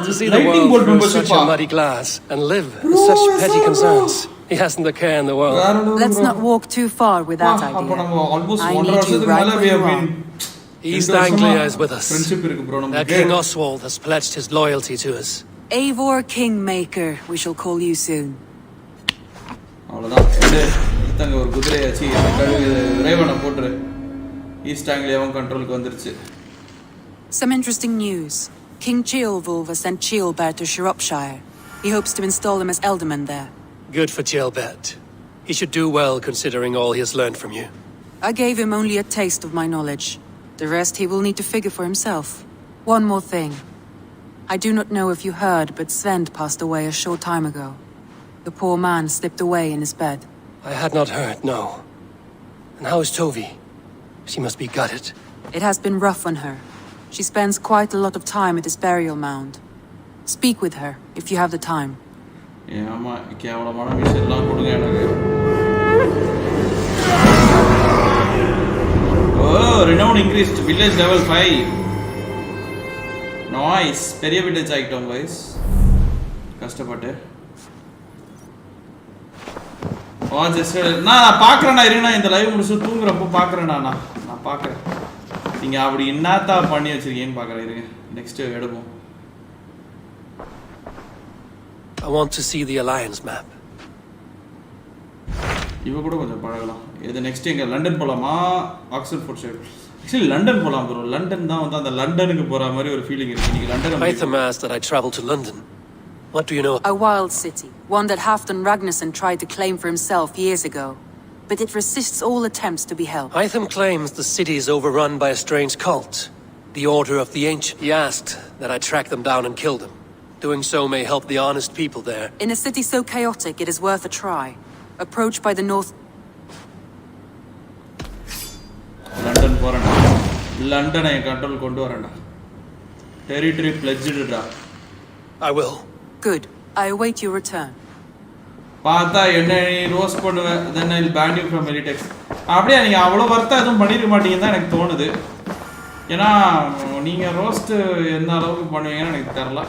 to see the world through such a muddy glass and live with such petty concerns. He hasn't the care in the world. Let's not walk too far with that idea. I need you right where you are. East Anglia is with us. That King Oswald has pledged his loyalty to us. Eivor Kingmaker, we shall call you soon. East Anglia control. Some interesting news. King Ceolwulf has sent Ceolbert to Shropshire. He hopes to install him as Elderman there. Good for Ceolbert. He should do well considering all he has learned from you. I gave him only a taste of my knowledge. The rest he will need to figure for himself. One more thing. I do not know if you heard, but Svend passed away a short time ago. The poor man slipped away in his bed. I had not heard, no. And how is Tovi? She must be gutted. It has been rough on her. She spends quite a lot of time at his burial mound. Speak with her, if you have the time. Oh, renown increased. Village level 5. Nice. Peria village item, guys. Kastapate. Oh, just நான் பாக்குறேனா இருங்க இந்த live முடிச்சு தூங்குறப்ப பாக்குறேனா நான் பாக்குறேன். நீங்க அப்படி என்னதா பண்ணி வச்சிருக்கீங்கன்னு பாக்குறேன் இருங்க. நெக்ஸ்ட் எடுப்போம். I want to see the alliance map. இவ கூட கொஞ்சம் பழகலாம். இது நெக்ஸ்ட் எங்க லண்டன் போலாமா ஆக்ஸ்ஃபோர்ட் சைடு? Actually லண்டன் போலாம் bro. லண்டன் தான் வந்து அந்த லண்டனுக்கு போற மாதிரி ஒரு ஃபீலிங் இருக்கு. நீங்க London Hytham asked that I travel to London. What do you know? A wild city, one that Halfdan Ragnarsson tried to claim for himself years ago. But it resists all attempts to be held. Hytham claims the city is overrun by a strange cult, the Order of the Ancient. He asked that I track them down and kill them. Doing so may help the honest people there. In a city so chaotic, it is worth a try. Approached by the north... London poranda. London ay control kondu varanda. Territory pledged da. I will. Good. I await your return. Paatha enna nee roast பண்ணுவே then I'll ban you from Elitex. அப்படியே நீங்க அவ்வளவு வர்த்தா எதுவும் பண்ணிருக்க மாட்டீங்கன்னு தான் எனக்கு தோணுது. ஏன்னா நீங்க ரோஸ்ட் எந்த அளவுக்கு பண்ணுவீங்கன்னு எனக்கு தெரியல.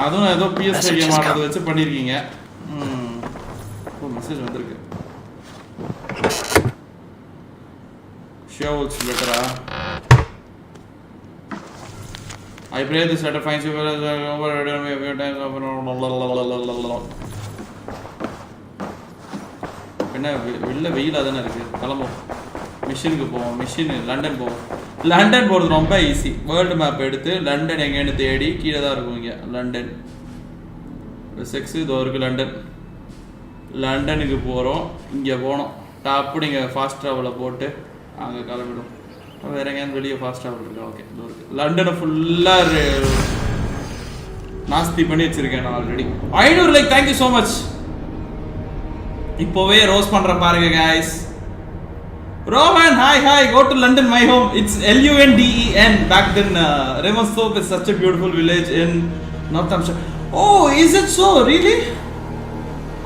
அதுவும் ஏதோ PS5 கேம் ஆடுறத வச்சு பண்ணிருக்கீங்க. ஒரு மெசேஜ் வந்திருக்கு. Scholz லெட்டரா? I pray this letter finds you over a few times. என்ன வெளில வெயிலா தானே இருக்கு. கிளம்பும். மிஷினுக்கு போவோம். லண்டன் போவோம். லண்டன் போகிறது ரொம்ப ஈஸி. வேர்ல்டு மேப் எடுத்து லண்டன் எங்கேன்னு தேடி கீழே தான் இருக்கும் இங்கே லண்டன். செக்ஸு இதோ இருக்குது லண்டன். லண்டனுக்கு போகிறோம். இங்கே போனோம். டாப்பு நீங்கள் ஃபாஸ்ட் ட்ராவலை போட்டு அங்கே கிளம்பிடும். வேற எங்கேயாவது வெளியே ஃபாஸ்ட் ட்ராவல் இருக்கா? ஓகே இதோ இருக்குது. லண்டனை ஃபுல்லாக நாஸ்தி பண்ணி வச்சுருக்கேன் நான் already. 500 like. Thank you so much. இப்போவே ரோஸ் பண்ணுறேன் பாருங்க guys. Roman, hi, go to London, my home. It's Lunden. Back then, Remonthorpe is such a beautiful village in Northamptonshire. Oh, is it so? Really?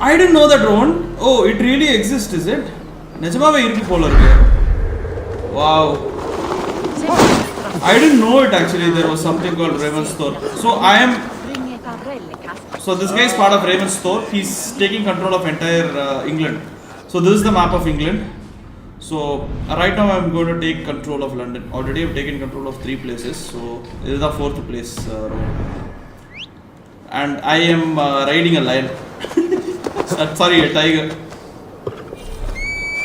I didn't know that, Rowan. Oh, it really exists, is it? Nejamave irukku pola irukku. Wow. I didn't know it actually. There was something called Remonthorpe. So this guy is part of Remonthorpe. He's taking control of entire England. So this is the map of England. So right now I'm going to take control of London. Already I've taken control of 3 places. So this is the 4th place. And I am riding a lion. Sorry, a tiger.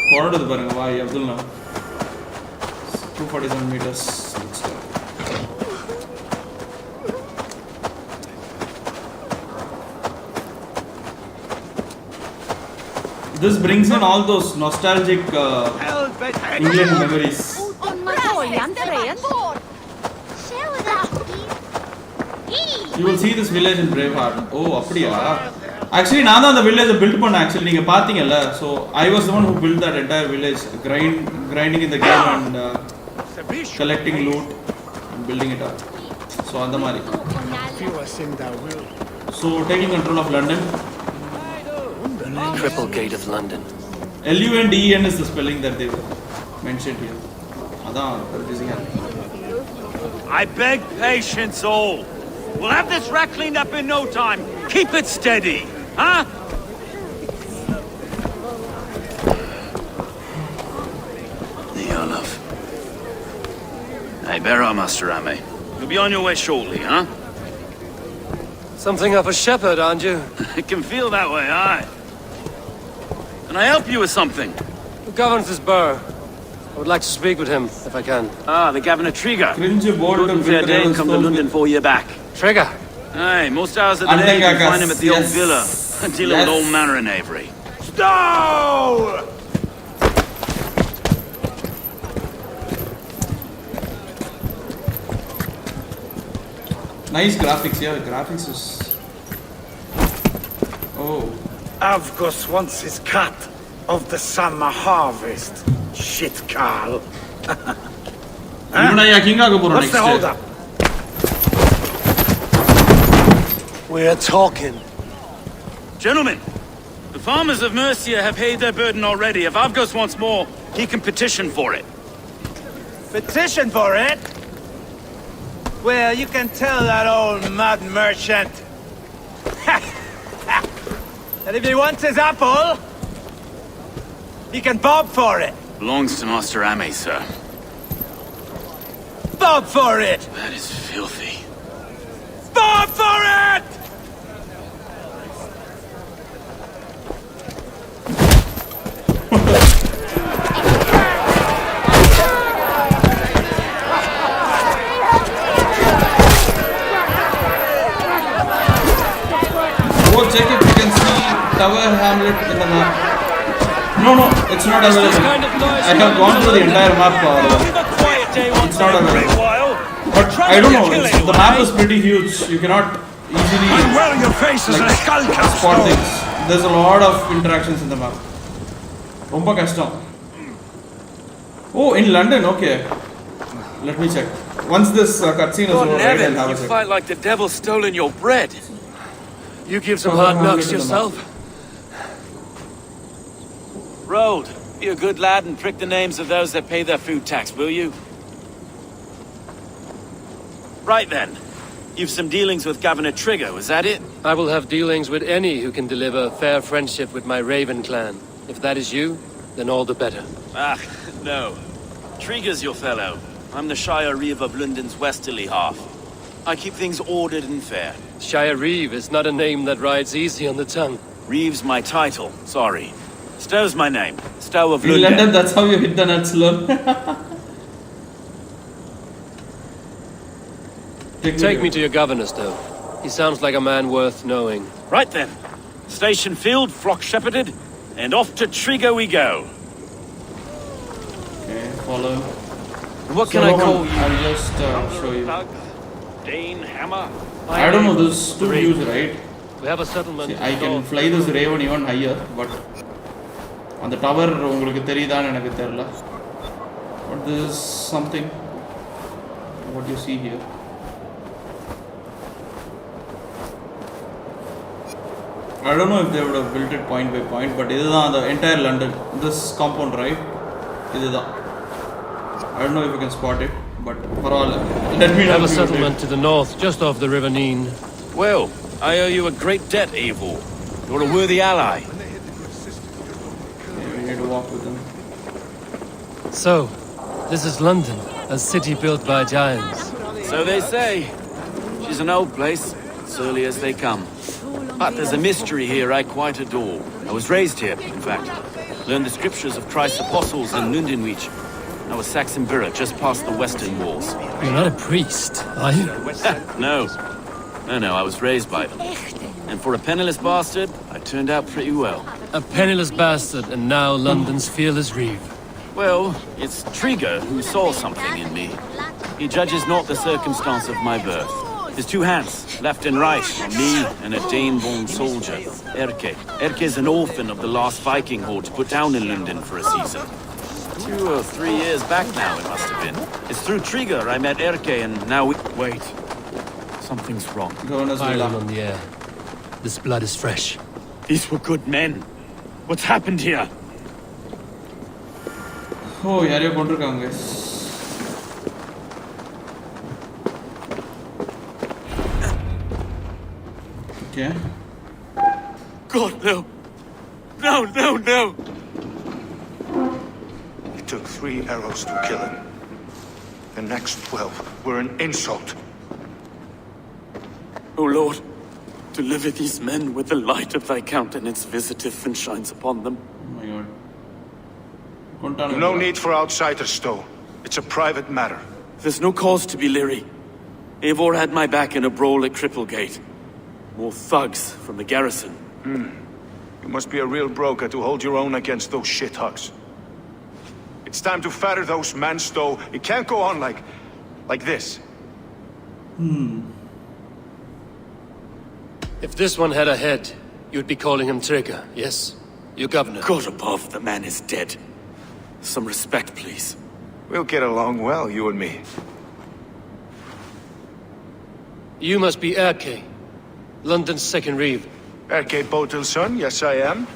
Corridor paranga vai Abdul na. 247 meters. Let's go. This brings in all those nostalgic England memories. You will see this village in Braveheart. Oh, அப்படியா? Actually நான் தான் அந்த village build பண்ணேன். Actually நீங்க பாத்தீங்கல்ல. So I was the one who built that entire village, grinding in the game and collecting loot and building it up. So அந்த மாதிரி. So taking control of London. Triple Gate of London. LUNDEN is the spelling that they mentioned here. I beg patience, all. We'll have this wreck cleaned up in no time. Keep it steady, huh? Olaf. Hey, bear up, Master Ame. You'll be on your way shortly, huh? Something of a shepherd, aren't you? It can feel that way, aye. Can I help you with something? Who governs this burr? I would like to speak with him, if I can. Ah, the Governor Trigger. Good and fair Dane come to London for you back. Trigger? Aye, most hours of the day you can find him at the old villa, dealing with all manner in Avery. Stow! Nice graphics, yeah, the graphics is... Oh. Avgos wants his cut of the summer harvest. Shit, Carl. What's the hold up? We're talking. Gentlemen, the farmers of Mercia have paid their burden already. If Avgos wants more, he can petition for it. Petition for it? Well, you can tell that old mud merchant that if he wants his apple, he can bob for it. Belongs to Master Ame, sir. Bob for it! That is filthy. Bob for it! Go check if you can see Tower Hamlet in the map. No, it's not available. I have gone through the entire map. It's not available. But I don't know, the map is pretty huge. You cannot easily spot things. There's a lot of interactions in the map. Rompa custom. Oh, in London, okay. Let me check. Once this cutscene is over, I'll have a you check. fight like the devil stolen your bread. You give some hard knocks yourself. Road, be a good lad and prick the names of those that pay their food tax, will you? Right then. You've some dealings with Governor Trigger, was that it? I will have dealings with any who can deliver fair friendship with my Raven clan. If that is you, then all the better. Ah, no. Trigger's your fellow. I'm the Shire Reeve of London's westerly half. I keep things ordered and fair. Shire Reeve is not a name that rides easy on the tongue. Reeve's my title, sorry. Stow's my name. Stow of In London. London, that's how you hit the nuts, lol. Take me to your governor, Stow. He sounds like a man worth knowing. Right then. Station filled, flock shepherded, and off to Trigger we go. Okay, follow. What can I call you? I'll just show you. Dane, Hammer? I don't know, those two views, right? We have a settlement. See, I can fly this Raven even higher, but on the tower, உங்களுக்கு தெரியுதான்னு எனக்கு தெரியல. But this is something. What you see here. I don't know if they would have built it point by point, but this is the entire London. This compound, right? This is I don't know if you can spot it, but for all, let me know. We have a settlement to the north, just off the River Neen. Well, I owe you a great debt, Eivor. You're a worthy ally. Yeah, we need to walk with them. So, this is London, a city built by giants. So they say. She's an old place, surly as they come. But there's a mystery here I quite adore. I was raised here, in fact. Learned the scriptures of Christ's apostles in Nundenwich. I was Saxon Borough, just past the western walls. You're not a priest, are you? No. No, I was raised by them. And for a penniless bastard, I turned out pretty well. A penniless bastard, and now London's fearless Reeve. Well, it's Trigger who saw something in me. He judges not the circumstance of my birth. His two hands, left and right, on me and a Dane-born soldier, Erke. Erke's an orphan of the last Viking horde put down in London for a season. 2 or 3 years back now, it must have been. It's through Trigger I met Erke, and now we... Wait. Something's wrong. Island on the air. This blood is fresh. These were good men. What's happened here? Oh, யாரையோ கொண்டிருக்காங்க. Okay. God, no. No, no, no. It took 3 arrows to kill him. The next 12 were an insult. O Lord, deliver these men with the light of thy countenance visiteth and shines upon them. Oh my God. No need for outsiders, though. It's a private matter. There's no cause to be leery. Eivor had my back in a brawl at Cripplegate. More thugs from the garrison. You must be a real broker to hold your own against those shithogs. It's time to fetter those men, Stow. It can't go on like this. If this one had a head, you'd be calling him Trigger, yes? Your governor. God above, the man is dead. Some respect, please. We'll get along well, you and me. You must be Erke, London's second reeve. Erke Botel's son, yes I am.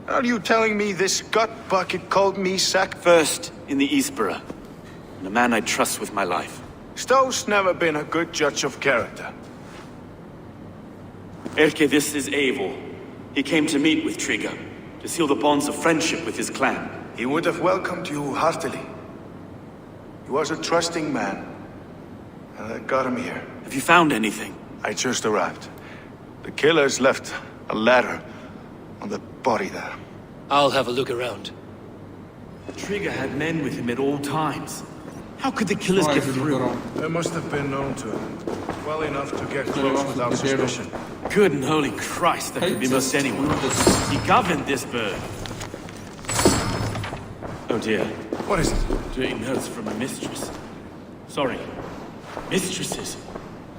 Are you telling me this gut bucket called me sack? First in the Eastborough, and a man I trust with my life. Stow's never been a good judge of character. Erke, this is Eivor. He came to meet with Trigger, to seal the bonds of friendship with his clan. He would have welcomed you heartily. He was a trusting man, and I got him here. Have you found anything? I just arrived. The killers left a ladder on the body there. I'll have a look around. Trigger had men with him at all times. How could the killers get through? They must have been known to him. Well enough to get close without suspicion. Good and holy Christ, that could be most anyone. He governed this bird. Oh dear. What is it? Dirty notes from a mistress. Sorry. Mistresses.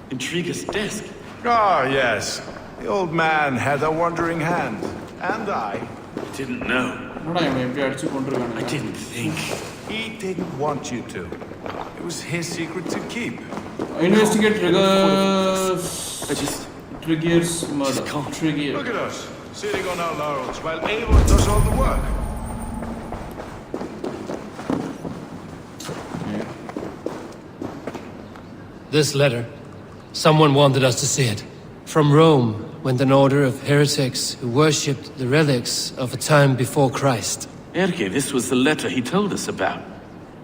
In Trigger's desk. Ah, yes. The old man had a wandering hand. And I didn't know. I didn't think. He didn't want you to. It was his secret to keep. Investigate Trigger's murder. Trigger. Look at us, sitting on our laurels while Eivor does all the work. This letter. Someone wanted us to see it. From Rome went an order of heretics who worshipped the relics of a time before Christ. Erke, this was the letter he told us about.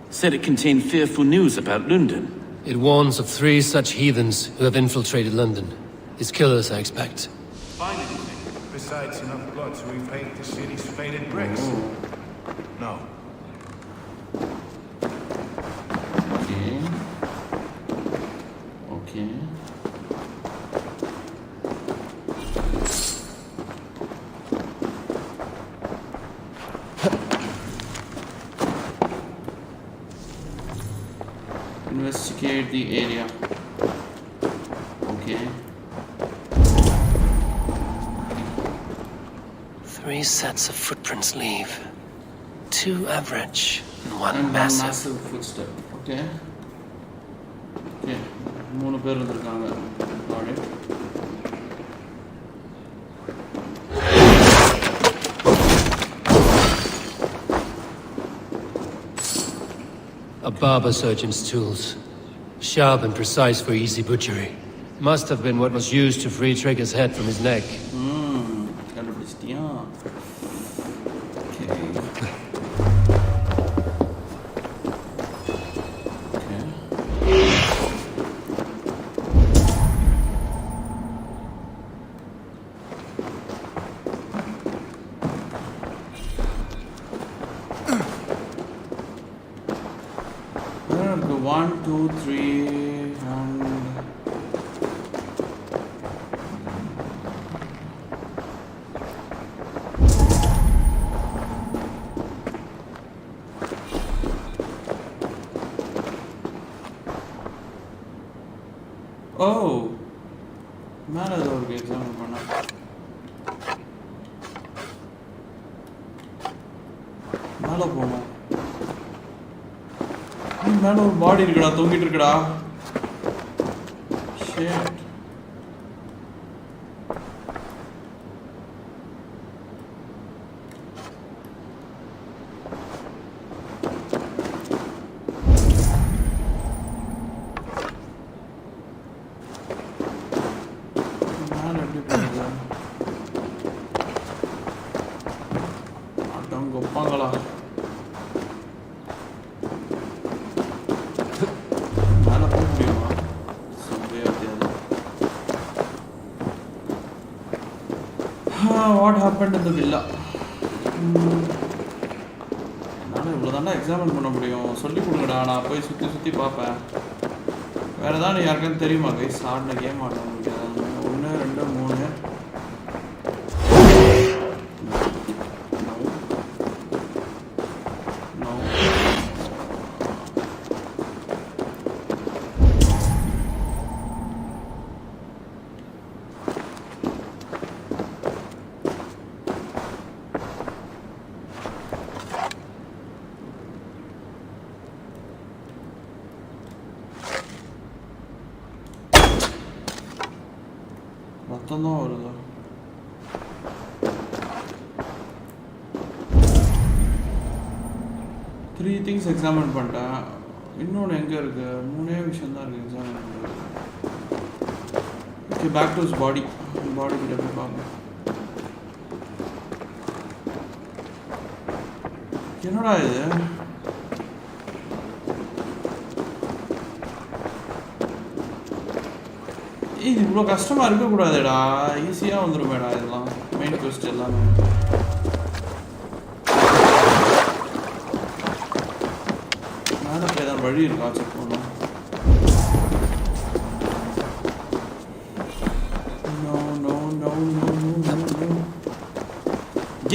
Said it contained fearful news about London. It warns of 3 such heathens who have infiltrated London. His killers, I expect. Find anything? Besides enough blood to repaint the city's faded bricks? No. Okay. Investigate the area. Okay. 3 sets of footprints leave. 2 average and 1 massive. Footstep. Okay. Okay. 3 பேர் இருந்திருக்காங்க. Alright. A barber surgeon's tools. Sharp and precise for easy butchery. Must have been what was used to free Trigger's head from his neck. Oh, மேலே ஏதோ ஒரு example பண்ணா மேலே போகணும். மேலே ஒரு பாடி இருக்குடா, தொங்கிட்டு இருக்குடா. Shit. What happened in the villa? நான் இவ்வளோதாண்டா எக்ஸாமின் பண்ண முடியும். சொல்லி கொடுங்கடா, நான் போய் சுற்றி பார்ப்பேன். வேறு ஏதாவது யாருக்கான்னு தெரியுமா கைஸ்? ஆடின கேம் ஆட முடியாது. 1 2 3 மொத்தம்தான் வருது. த்ரீ திங்ஸ் எக்ஸாமின் பண்ணிட்டேன். இன்னொன்று எங்கே இருக்குது? 3 விஷயம் தான் இருக்குது எக்ஸாமின் பண்ணுறது. Okay, back to his body கிட்ட போய் பார்ப்போம். என்னடா இது? இது இவ்வளோ கஷ்டமாக இருக்கக்கூடாதுடா, ஈஸியாக வந்துடுமேடா இதெல்லாம். மெயின் கொஸ்ட் எல்லாமே மேலே போய் தான் வழி இருக்கா செக் பண்ணலாம்.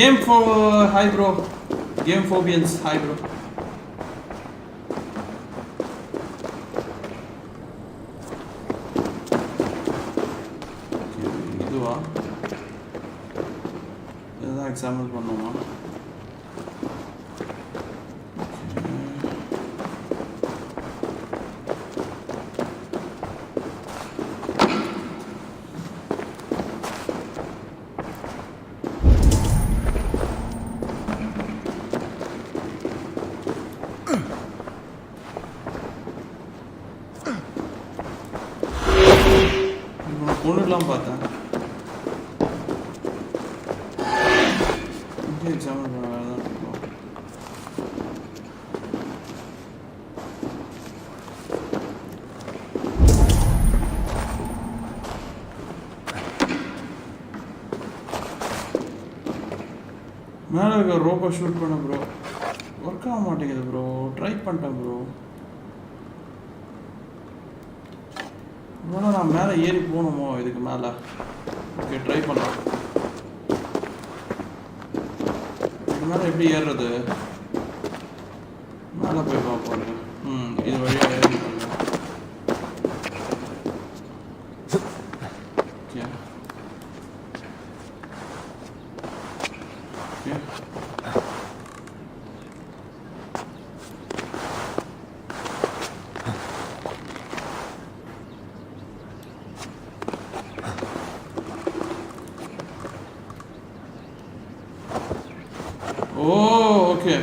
Game for hi bro. Game phobians hi bro. இதுவா? இதுதான் எக்ஸாம்பிள் பண்ணுவோமா? பொண்ணுலாம் பார்த்தேன். எக்ஸாம்பிள் பண்ண வேறு தான் இருக்கும். மேலே இருக்க ரோப்பை ஷூட் பண்ண ப்ரோ, ஒர்க் ஆக மாட்டேங்குது ப்ரோ. ட்ரை பண்ணிட்டேன் ப்ரோ. இவ்வளோ நான் மேலே ஏறி போகணுமோ இதுக்கு மேலே? ஓகே, ட்ரை பண்ணலாம். இதுக்கு மேலே எப்படி ஏறுறது? மேலே போய் பார்ப்போம். இது வழியாக ஏறி பண்ணலாம். Okay okay Oh, okay.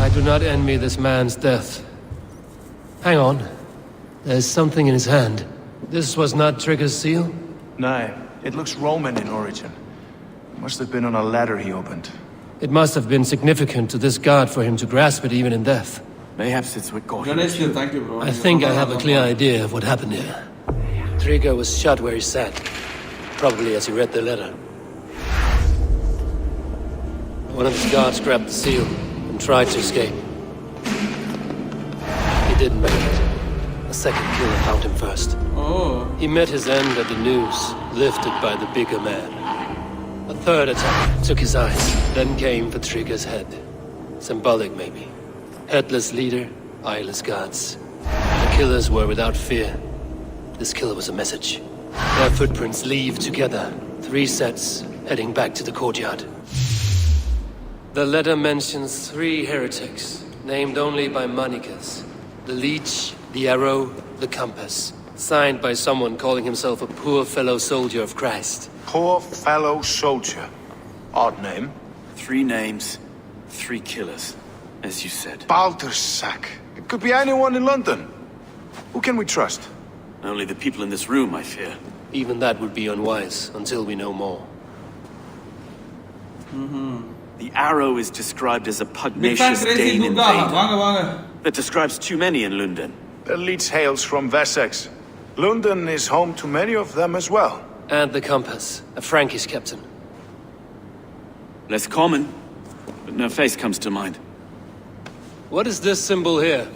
I do not envy this man's death. Hang on. There's something in his hand. This was not Trigger's seal? No, it looks Roman in origin. Must have been on a ladder he opened. It must have been significant to this god for him to grasp it even in death. Perhaps it's what got him. Thank you, bro. I think I have a clear idea of what happened here. Trigger was shot where he sat, probably as he read the letter. One of his guards grabbed the seal and tried to escape. He didn't make it. A second killer found him first. Oh. He met his end at the noose, lifted by the bigger man. A third attack took his eyes, then came for Trigger's head. Symbolic, maybe. Headless leader, eyeless guards. The killers were without fear. This killer was a message. Their footprints leave together, 3 sets, heading back to the courtyard. The letter mentions 3 heretics, named only by monikers. The leech, the arrow, the compass. Signed by someone calling himself a poor fellow soldier of Christ. Poor fellow soldier. Odd name. 3 names, 3 killers, as you said. Baldersack. It could be anyone in London. Who can we trust? Only the people in this room, I fear. Even that would be unwise until we know more. The arrow is described as a pugnacious Dane invader. That describes too many in London. The leech hails from Wessex. London is home to many of them as well. And the compass. A Frankish captain. Less common, but no face comes to mind. What is this symbol here?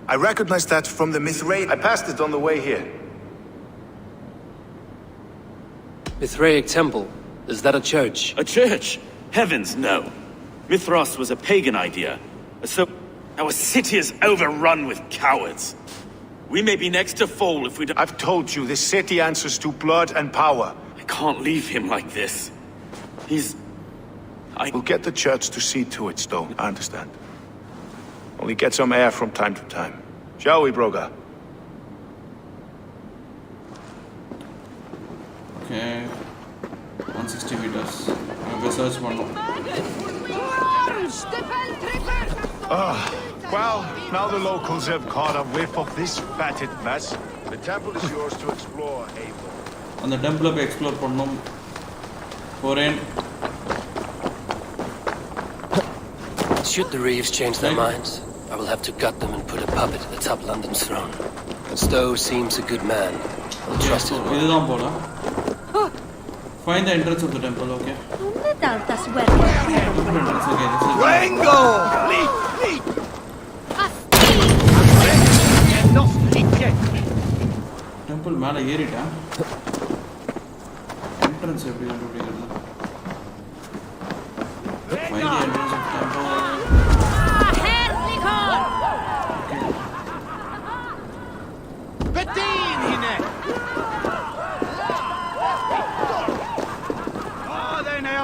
I recognize that from the Mithraic. I passed it on the way here. Mithraic temple. Is that a church? A church? Heavens, no. Mithras was a pagan idea. So, our city is overrun with cowards. We may be next to fall if we don't— I've told you, this city answers to blood and power. I can't leave him like this. We'll get the church to see to it, Stone. I understand. Only get some air from time to time. Shall we, Broga? Okay. 160 meters. Okay, search one more. Well, now the locals have caught a whiff of this fatted mess. The temple is yours to explore, Eivor. On the temple of explore ponnum. Foreign. Should the Reeves change their minds, I will have to gut them and put a puppet atop London's throne. But Stowe seems a good man. I'll trust him. Find the entrance of the temple, okay? Temple மேல ஏறிட்டா entrance எப்படி கண்டுபிடிக்கிறது find the entrance of temple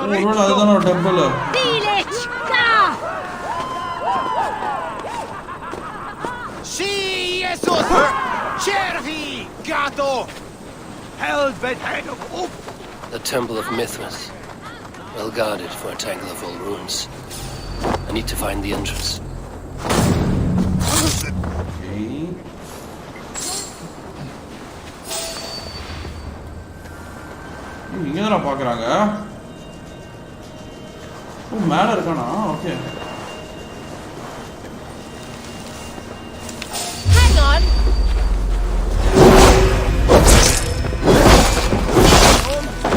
ஒருவேளை அதுதான ஒரு temple The Temple of Mythos. Well guarded for a tangle of old ruins. I need to find the entrance. இங்க தான பாக்குறாங்க ஓ மேல இருக்கானா okay Hang on.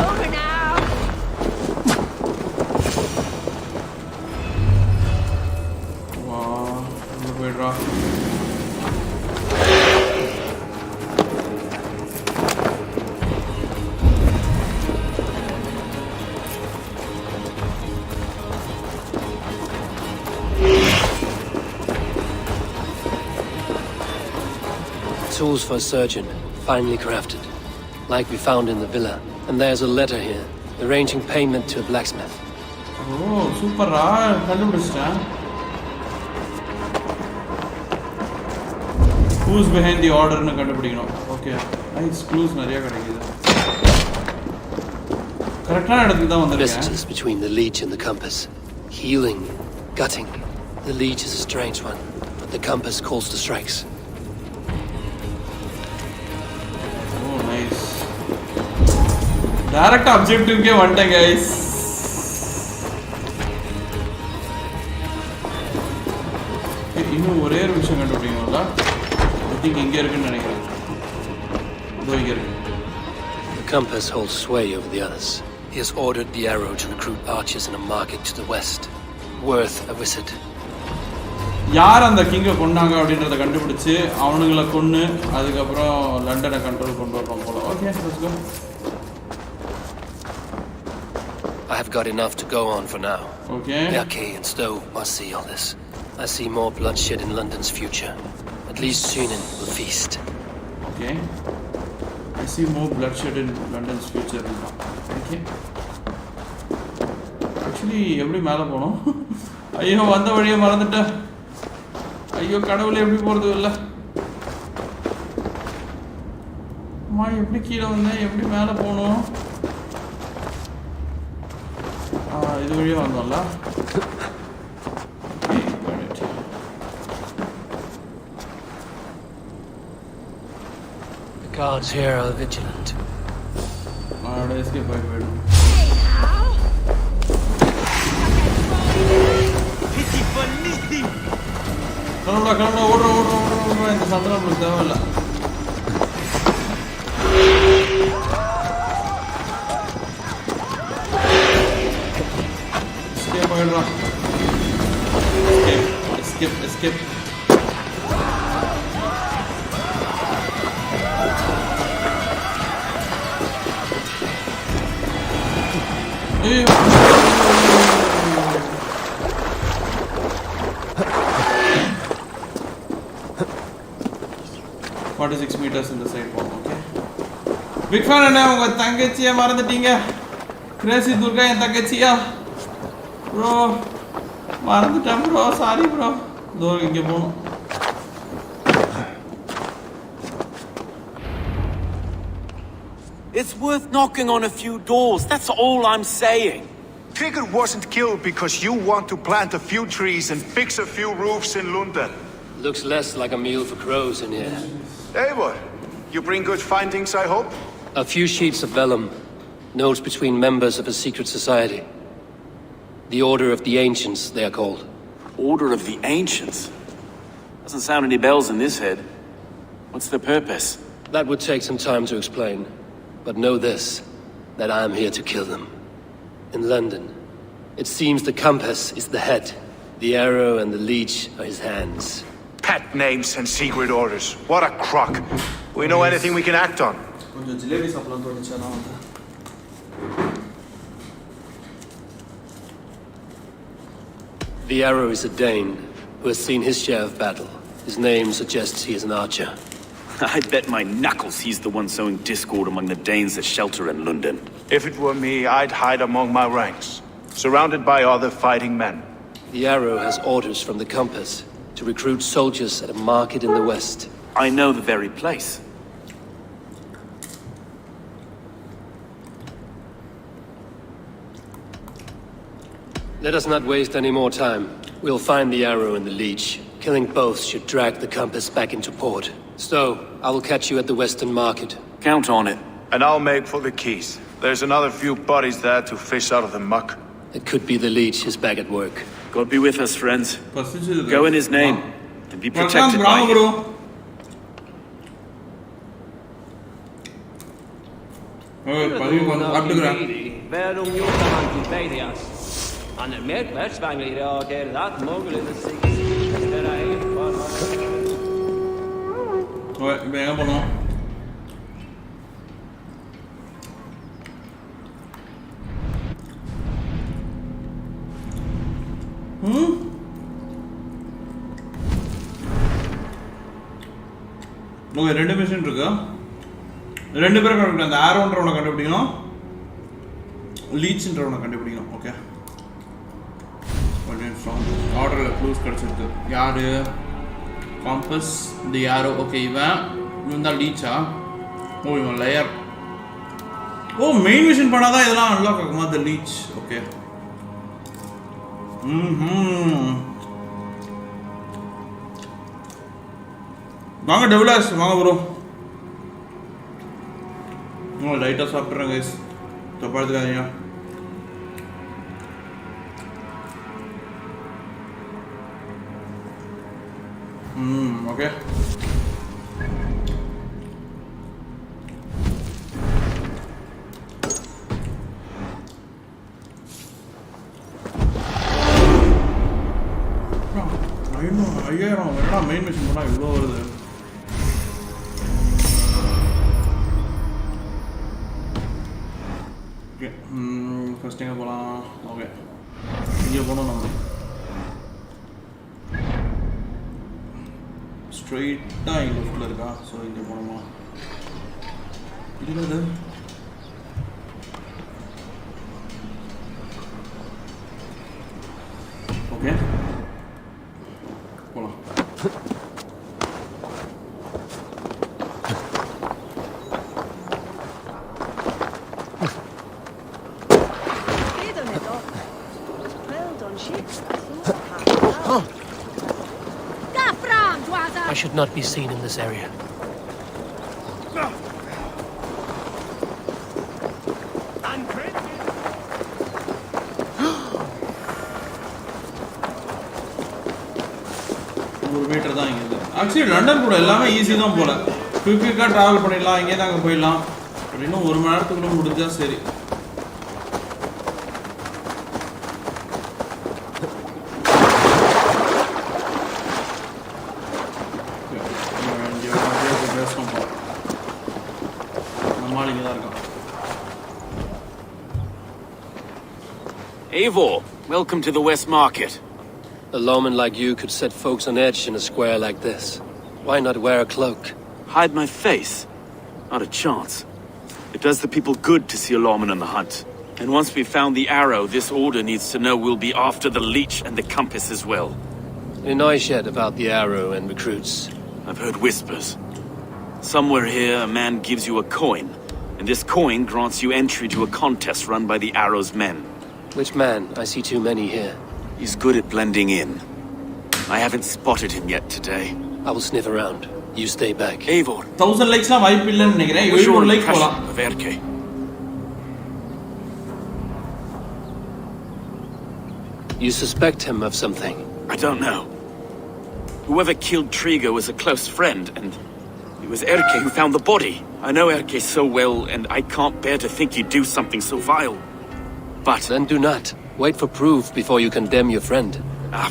Over now. Wow, இங்க போய்டா Tools for a surgeon, finely crafted, like we found in the villa. And there's a letter here, arranging payment to a blacksmith. Oh, super! Kandupidichaan. Who's behind the order? Nu kandupidikano. Okay, nice clues nariya kadikudhu. Correctana edukku dhaan vandirukka. Messages between the leech and the compass. Healing, gutting. The leech is a strange one, but the compass calls to strikes. Direct objective ke vante guys innu ore oru vishayam kandupidinga I think inge irukku nenikiren idho inge irukku The compass holds sway over the others. He has ordered the arrow to recruit archers in a market to the west, worth a visit. யார் அந்த கிங்க கொன்னாங்க அப்படின்றத கண்டுபிடிச்சு அவனுங்களை கொன்னு அதுக்கு அப்புறம் லண்டனை control கொண்டு வரணும் போல okay let's go I have got enough to go on for now. Okay. Yaki and Stowe must see all this. I see more bloodshed in London's future. At least Sunan will feast. Okay. I see more bloodshed in London's future. Okay. Actually, எப்படி மேலே போனோம் ஐயோ வந்த வழியை மறந்துட்டேன் ஐயோ கடவுளே எப்படி போகிறது இல்லை அம்மா எப்படி கீழே வந்தேன் எப்படி மேலே போகணும் இது வழியா வந்தோம்ல The guards here are vigilant. Escape by bed. Come on, order. In the Sandra, போயிடுறோம். Escape. $46 meters in the side wall, okay. Big fan என்ன உங்க தங்கச்சியை மறந்துட்டீங்க? கிரேசி துர்கா என் தங்கச்சியா? Bro, மறந்துட்டேன் bro, sorry bro. இதோ இங்க போணும். It's worth knocking on a few doors, that's all I'm saying. Trigger wasn't killed because you want to plant a few trees and fix a few roofs in London. Looks less like a meal for crows in here. Eivor, you bring good findings, I hope? A few sheets of vellum. Notes between members of a secret society. The Order of the Ancients, they are called. Order of the Ancients? Doesn't sound any bells in this head. What's the purpose? That would take some time to explain. But know this, that I am here to kill them. In London, it seems the compass is the head. The arrow and the leech are his hands. Pet names and secret orders. What a crock. We know anything we can act on. The arrow is a Dane who has seen his share of battle. His name suggests he is an archer. I bet my knuckles he's the one sowing discord among the Danes that shelter in London. If it were me, I'd hide among my ranks, surrounded by other fighting men. The arrow has orders from the compass to recruit soldiers at a market in the west. I know the very place. Let us not waste any more time. We'll find the arrow and the leech. Killing both should drag the compass back into port. So, I will catch you at the western market. Count on it. And I'll make for the keys. There's another few bodies there to fish out of the muck. It could be the leech is back at work. God be with us, friends. Go in his name and be protected by him. Okay ரெண்டு machine இருக்கு. ரெண்டு பேரும் கண்டுபிடிக்கணும். அந்த ஆரோன்றவனை கண்டுபிடிக்கணும், லீச்ன்றவனை கண்டுபிடிக்கணும். Okay ஆர்டரில் clues கிடச்சிருக்கு. யார்? காம்பஸ், இந்த யாரோ. ஓகே இவன் தான் லீச்சா? ஓ இவன் லேயர். ஓ மெயின் மிஷின் பண்ணால் தான் இதெல்லாம் அன்லாக் ஆகுமா? த லீச். ஓகே வாங்க டெவலர்ஸ் வாங்க ப்ரோ. லைட்டாக சாப்பிட்றேன் கைஸ், தப்பா எடுத்துக்காதீங்க. ஓகே ஐயாயிரம் என்னடா மெயின் மிஷின் போனால் இவ்வளோ வருது? ஓகே ஃபஸ்ட் எங்கே போகலாம்? ஓகே இங்கே போனோம் நம்ம. ஸ்ட்ரெயிட்டாக இங்கே லெஃப்டில் இருக்கா? ஸோ இங்கே போகணுமா? இல்லை ஓகே போகலாம். I should not be seen in this area. Metre தான் இங்கே இருக்குது. ஆக்சுவலி லண்டன் கூட எல்லாமே ஈஸி தான் போல. குயிக்காக ட்ராவல் பண்ணிடலாம், இங்கே தான் அங்கே போயிடலாம். அப்படின்னா 1 மணி நேரத்துக்குள்ள முடிஞ்சா சரி. Eivor, welcome to the West Market. A lawman like you could set folks on edge in a square like this. Why not wear a cloak? Hide my face? Not a chance. It does the people good to see a lawman on the hunt. And once we've found the arrow, this order needs to know we'll be after the leech and the compass as well. Any noise yet about the arrow and recruits? I've heard whispers. Somewhere here, a man gives you a coin, and this coin grants you entry to a contest run by the arrow's men. Which man? I see too many here. He's good at blending in. I haven't spotted him yet today. I will sniff around. You stay back. Eivor. 1000 likes la vibe illa nenikiren. 700 like pola. Of Erke. You suspect him of something? I don't know. Whoever killed Trigo was a close friend, and it was Erke who found the body. I know Erke so well, and I can't bear to think he'd do something so vile. But... Then do not. Wait for proof before you condemn your friend.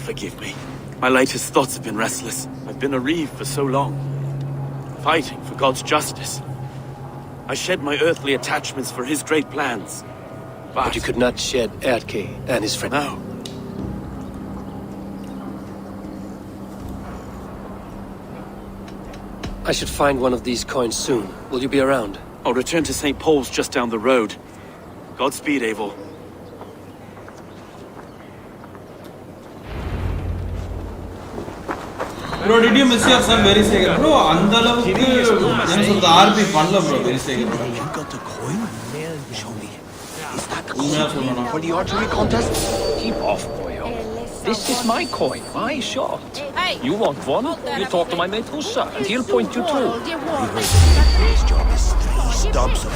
Forgive me. My latest thoughts have been restless. I've been a reeve for so long, fighting for God's justice. I shed my earthly attachments for his great plans. But you could not shed Erke and his friend. No. I should find one of these coins soon. Will you be around? I'll return to St. Paul's just down the road. Godspeed, Eivor. Bro, did you miss your son very second? Bro, andalavu enna solra RP panla bro very second. You got a coin? Show me. Is that the coin for the archery contest? Keep off, boyo. This is my coin, my shot. You want one? You talk to my mate Hussa, and he'll point you through. His job is 3 stumps of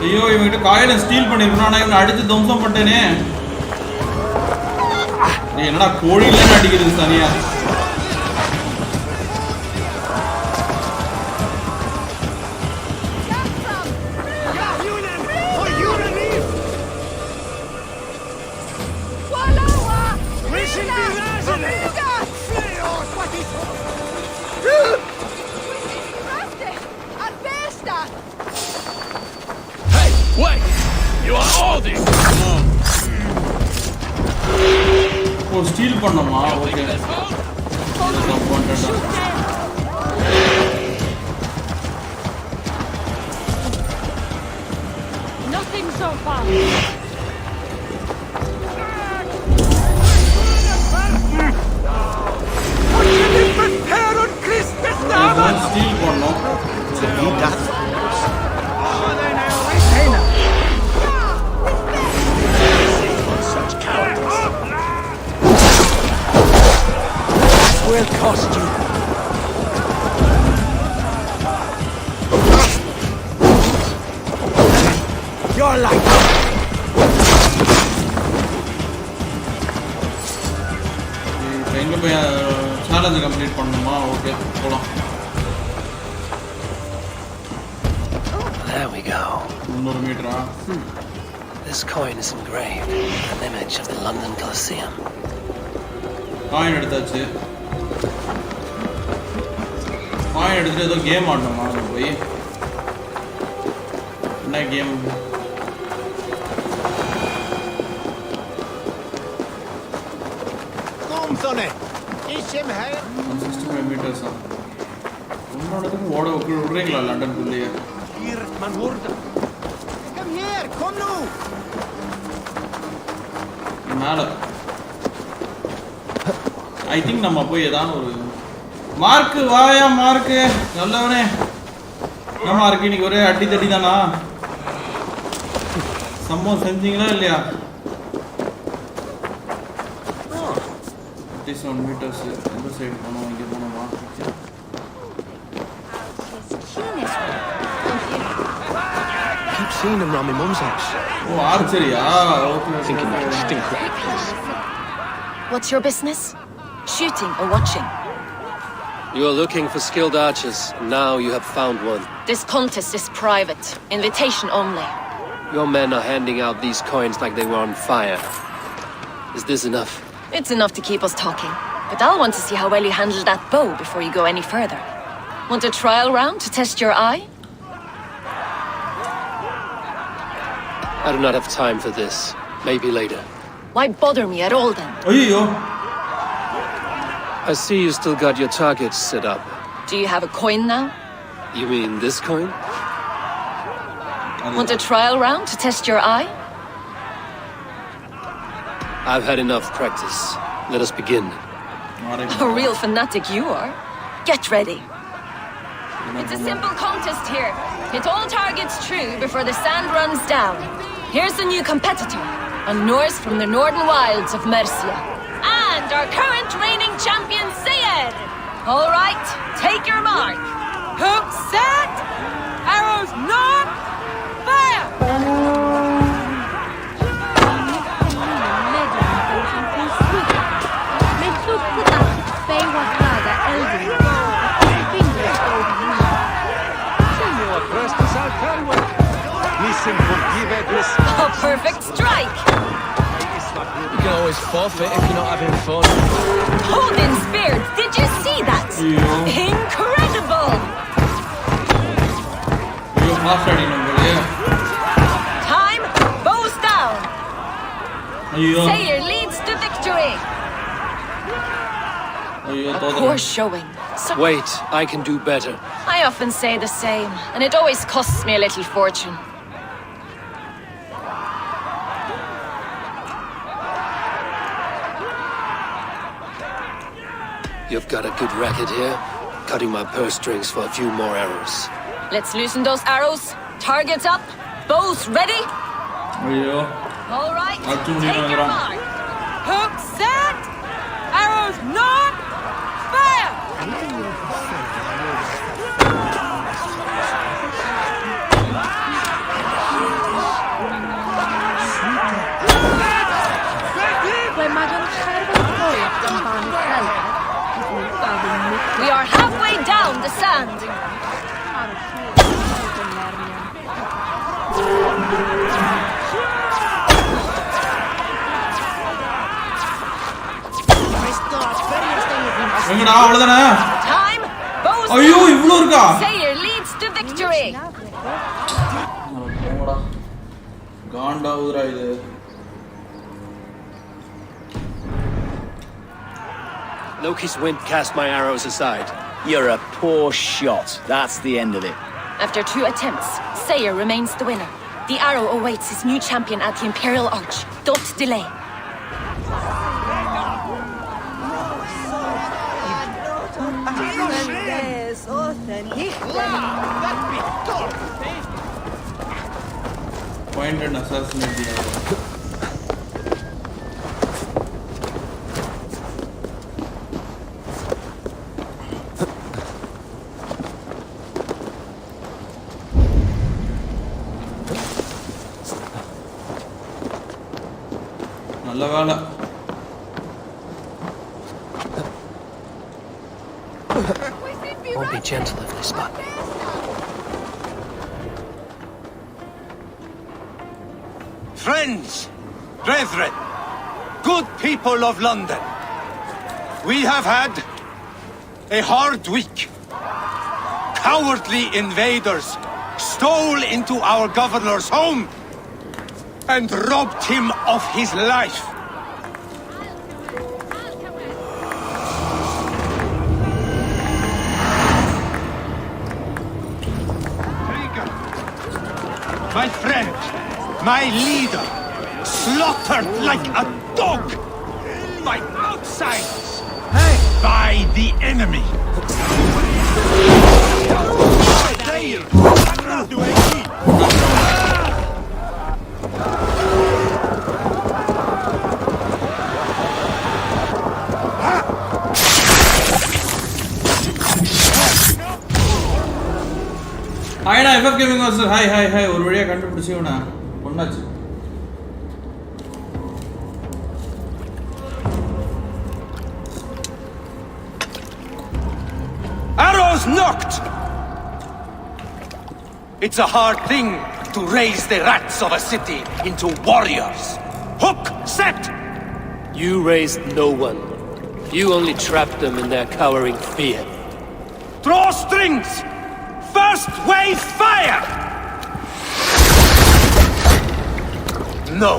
ஐயோ இவங்கிட்ட காயில steel பண்ணிருக்கணும் ஆனா இவனை அடிச்சு தம்சம் பண்ணிட்டேனே நீ என்னடா கோழில அடிக்கிறது தனியா Wait! You are all this! Oh, steal பண்ணமா okay Nothing so far. steal பண்ணோம் Will cost you. You're like எங்க போய் சேலஞ்ச் கம்ப்ளீட் பண்ணணுமா ஓகே போலாம் There we go. 300 மீட்டரா This coin is engraved with an image of the London Colosseum. Coin எடுத்தாச்சு coin எடுத்துட்டு ஏதோ game ஆடணுமா அங்கே போய் என்ன கேம் மீட்டர்ஸா உன்னோடதுக்கு ஓட விடுறீங்களா லண்டனுக்குள்ளேயே மேலே ஐ திங்க் நம்ம போய் ஏதாவது ஒரு மார்க்கு வாயா மார்க்கு நல்லவனே என்ன மார்க்கு இன்னைக்கு ஒரே அடி தடி தானா சம்பவம் செஞ்சீங்களா இல்லையா 57 மீட்டர்ஸ் எந்த சைடு போனோம் இங்கே போனோமா seen them around my mum's house. Oh, archery. Okay. Thinking you can stink up the place. What's your business? Shooting or watching? You are looking for skilled archers. Now you have found one. This contest is private. Invitation only. Your men are handing out these coins like they were on fire. Is this enough? It's enough to keep us talking. But I'll want to see how well you handle that bow before you go any further. Want a trial round to test your eye? I do not have time for this. Maybe later. Why bother me at all then? I see you still got your targets set up. Do you have a coin now? You mean this coin? Want a trial round to test your eye? I've had enough practice. Let us begin. A real fanatic you are. Get ready. It's a simple contest here. Hit all targets true before the sand runs down. Here's a new competitor, a Norse from the northern wilds of Mercia. And our current reigning champion, Sayed! All right, take your mark. Hook set! Arrows north! Fire! A perfect strike! You can always forfeit if you're not having fun. Odin Spears, did you see that? Incredible! Time, bows down! Sayer leads to victory! Poor showing. Wait, I can do better. I often say the same, and it always costs me a little fortune. You've got a good racket here. Cutting my purse strings for a few more arrows. Let's loosen those arrows. Targets up. Bows ready. All right. Take your mark. Hook set. Arrows north. Fire. We are halfway down the sand. Time, bows down. Sayer leads to victory. Loki's wind cast my arrows aside. You're a poor shot. That's the end of it. After 2 attempts, Sayer remains the winner. The arrow awaits his new champion at the Imperial Arch. Don't delay. Find and assassinate the arrow. Won't be gentle over this spot. Friends, brethren, good people of London, we have had a hard week. Cowardly invaders stole into our governor's home and robbed him of his life. My friend, my leader, slaughtered like a dog by outsiders, by the enemy. Ayna FF Gaming Master, hi. ஒரு வழியா கண்டுபிடிச்சேனா பொண்ணாச்சு. Arrows knocked! It's a hard thing to raise the rats of a city into warriors. Hook set! You raised no one. You only trapped them in their cowering fear. Draw strings! First wave fire! No,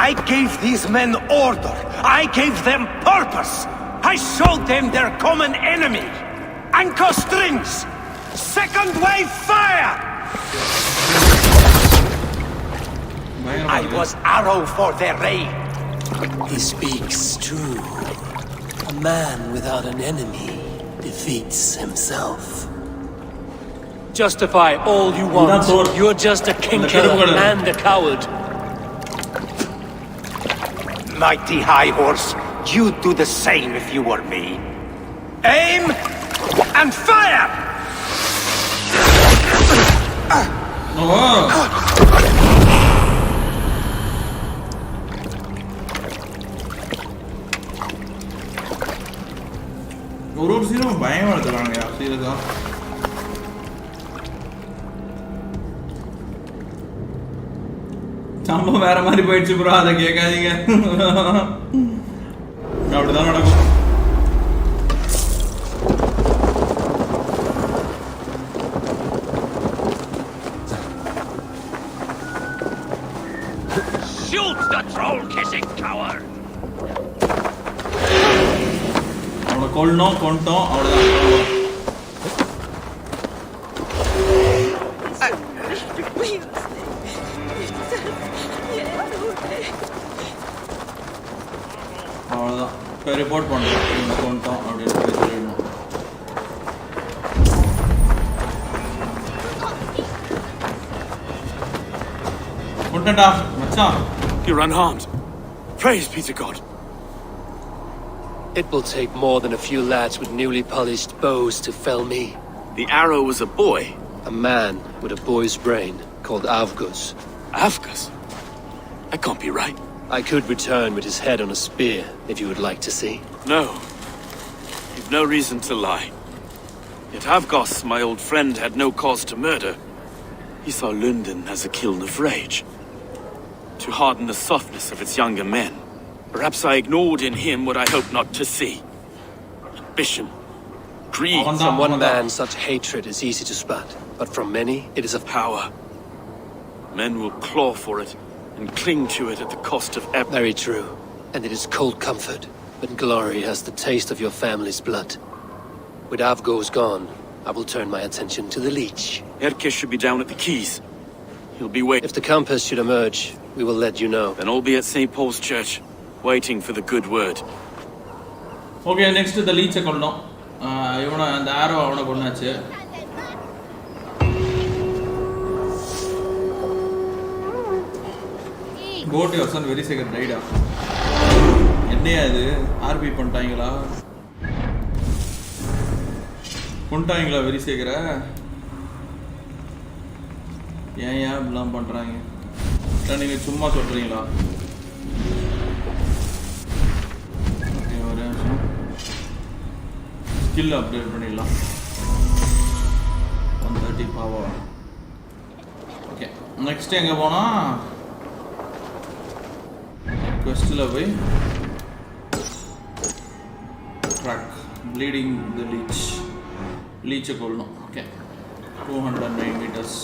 I gave these men order. I gave them purpose. I showed them their common enemy. Anchor strings! Second wave fire! I was arrow for their raid. He speaks true. A man without an enemy defeats himself. Justify all you want. You're just a king killer and a coward. Mighty High Horse, you'd do the same if you were me. Aim and fire! ஒரு சீனும் பயமா எடுத்துறாங்க சீரியஸா. சம்பவம் வேற மாதிரி போயிடுச்சு bro, அதை கேட்காதீங்க. அப்படிதான் நடக்கும். Shoot the troll-kissing coward! அவனை கொல்லணும், கொண்டோம், அவ்வளோதான். அவ்வளோதான். இப்போ ரிப்போர்ட் பண்ணுறோம், கொண்டோம் அப்படின்னு சொல்லிடணும். கொண்டா மச்சான். You're unharmed. Praise be to God. It will take more than a few lads with newly polished bows to fell me. The arrow was a boy. A man with a boy's brain called Avgus. Avgus? That can't be right. I could return with his head on a spear, if you would like to see. No. You've no reason to lie. Yet Avgos, my old friend, had no cause to murder. He saw London as a kiln of rage, to harden the softness of its younger men. Perhaps I ignored in him what I hoped not to see. Ambition. Greed. From one man, such hatred is easy to spot, but from many, it is of power. Men will claw for it and cling to it at the cost of effort. Very true. And it is cold comfort, but glory has the taste of your family's blood. With Avgos gone, I will turn my attention to the leech. Erke should be down at the keys. He'll be waiting. If the compass should emerge, we will let you know. Then I'll be at St. Paul's Church, waiting for the good word. Okay, next the leech கொல்லணும். இவனை அந்த ஆரோ அவனை கொண்டாச்சு. Go to your son very second right up. என்னையா இது RB பண்ணிட்டாங்களா? கொண்டாங்களா very சேகர? ஏன் இப்படிலாம் பண்றாங்க? நீங்க சும்மா சொல்றீங்களா? ஸ்கில் அப்டேட் பண்ணிடலாம். 130 பவர். ஓகே, நெக்ஸ்ட் எங்க போனா? questல போய் ட்ராக் ப்ளீடிங் தி லீச் கொல்லணும். Okay, 209 meters.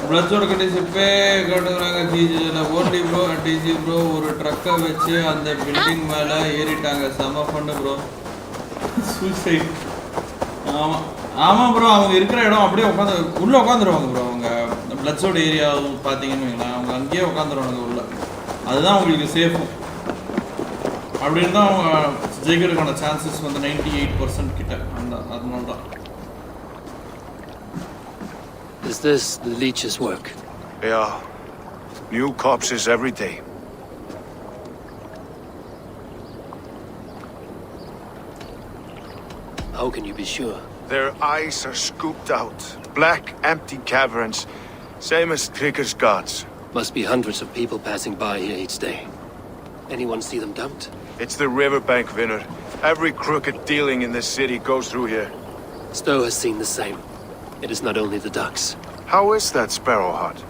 பிளட்ஸோட கண்டிஷப்பே கட்டுறாங்க. ஓன்லி ப்ரோ டிஜி ப்ரோ ஒரு ட்ரக்கை வச்சு அந்த பில்டிங் மேலே ஏறிட்டாங்க. செம ஃபண்டு ப்ரோ. சூசைட். ஆமாம் ப்ரோ, அவங்க இருக்கிற இடம் அப்படியே உள்ளே உட்காந்துருவாங்க ப்ரோ. அவங்க பிளட்ஸோட ஏரியா பார்த்தீங்கன்னு வைங்களேன், அவங்க அங்கேயே உட்காந்துருவாங்க உள்ள. அதுதான் அவங்களுக்கு சேஃபும். அப்படின்னு தான் அவங்க ஜெயிக்கிறதுக்கான சான்சஸ் வந்து 98% கிட்ட. அதனால தான். Is this the leech's work? Yeah. New corpses every day. How can you be sure? Their eyes are scooped out. Black, empty caverns. Same as Trigger's gods. Must be hundreds of people passing by here each day. Anyone see them dumped? It's the riverbank, Winner. Every crooked dealing in this city goes through here. Stowe has seen the same. It is not only the ducks. How is that Sparrow hut?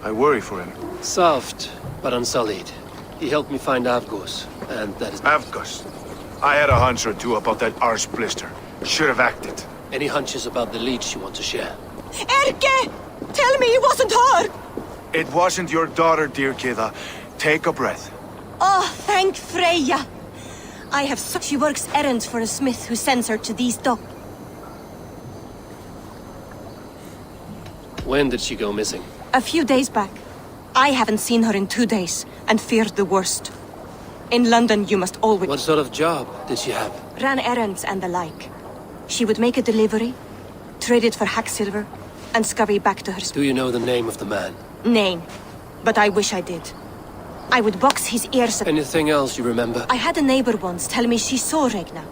I worry for him. Soft, but unsullied. He helped me find Avgos, and that is... Avgos? I had a hunch or two about that arse blister. Should have acted. Any hunches about the leech you want to share? Erke! Tell me it wasn't her! It wasn't your daughter, dear Kida. Take a breath. Oh, thank Freya. I have She works errands for a smith who sends her to these docks. When did she go missing? A few days back. I haven't seen her in 2 days, and feared the worst. In London, you must always... What sort of job did she have? Ran errands and the like. She would make a delivery, trade it for hack silver, and scurry back to her... Do you know the name of the man? Name. But I wish I did. I would box his ears... Anything else you remember? I had a neighbor once tell me she saw Regna,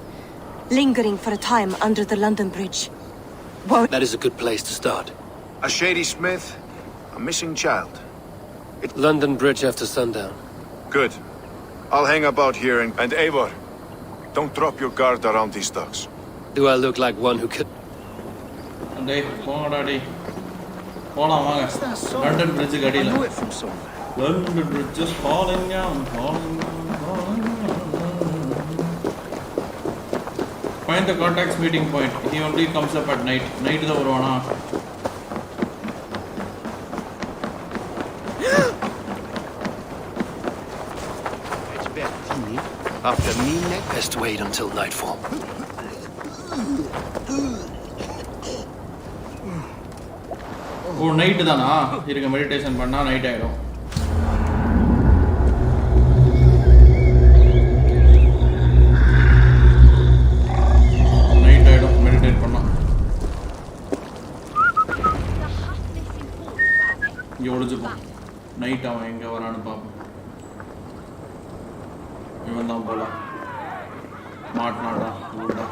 lingering for a time under the London Bridge. Well, that is a good place to start. A shady smith, a missing child. London Bridge after sundown. Good. I'll hang about here and Eivor, don't drop your guard around these ducks. Do I look like one who could... London Bridge I know it from somewhere. London Bridge is falling down, falling down, falling down. Find the contact's meeting point. He only comes up at night. Night is over. After me next, best wait until nightfall. Oh, night தானா? இருக்க meditation பண்ணா night ஆயிடும். Night ஆயிடும் meditate பண்ணா. இங்க ஒளிஞ்சுப்போம். Night அவன் எங்க வரான்னு பாப்போம். இவன் தான் போல மாட்டினாடா ஊடா.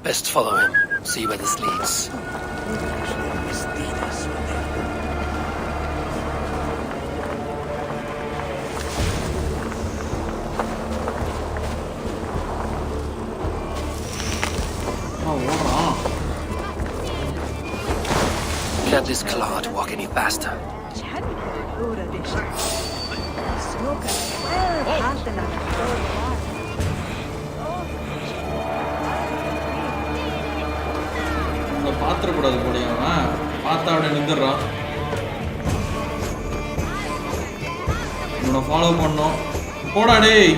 Best follow him. See where this leads. Can't this clod walk any faster? பாத்திரக்கூடாது போலியா அவன் பார்த்தா அப்படியே நின்றுறான். இவனை ஃபாலோ பண்ணோம். போடா டேய்.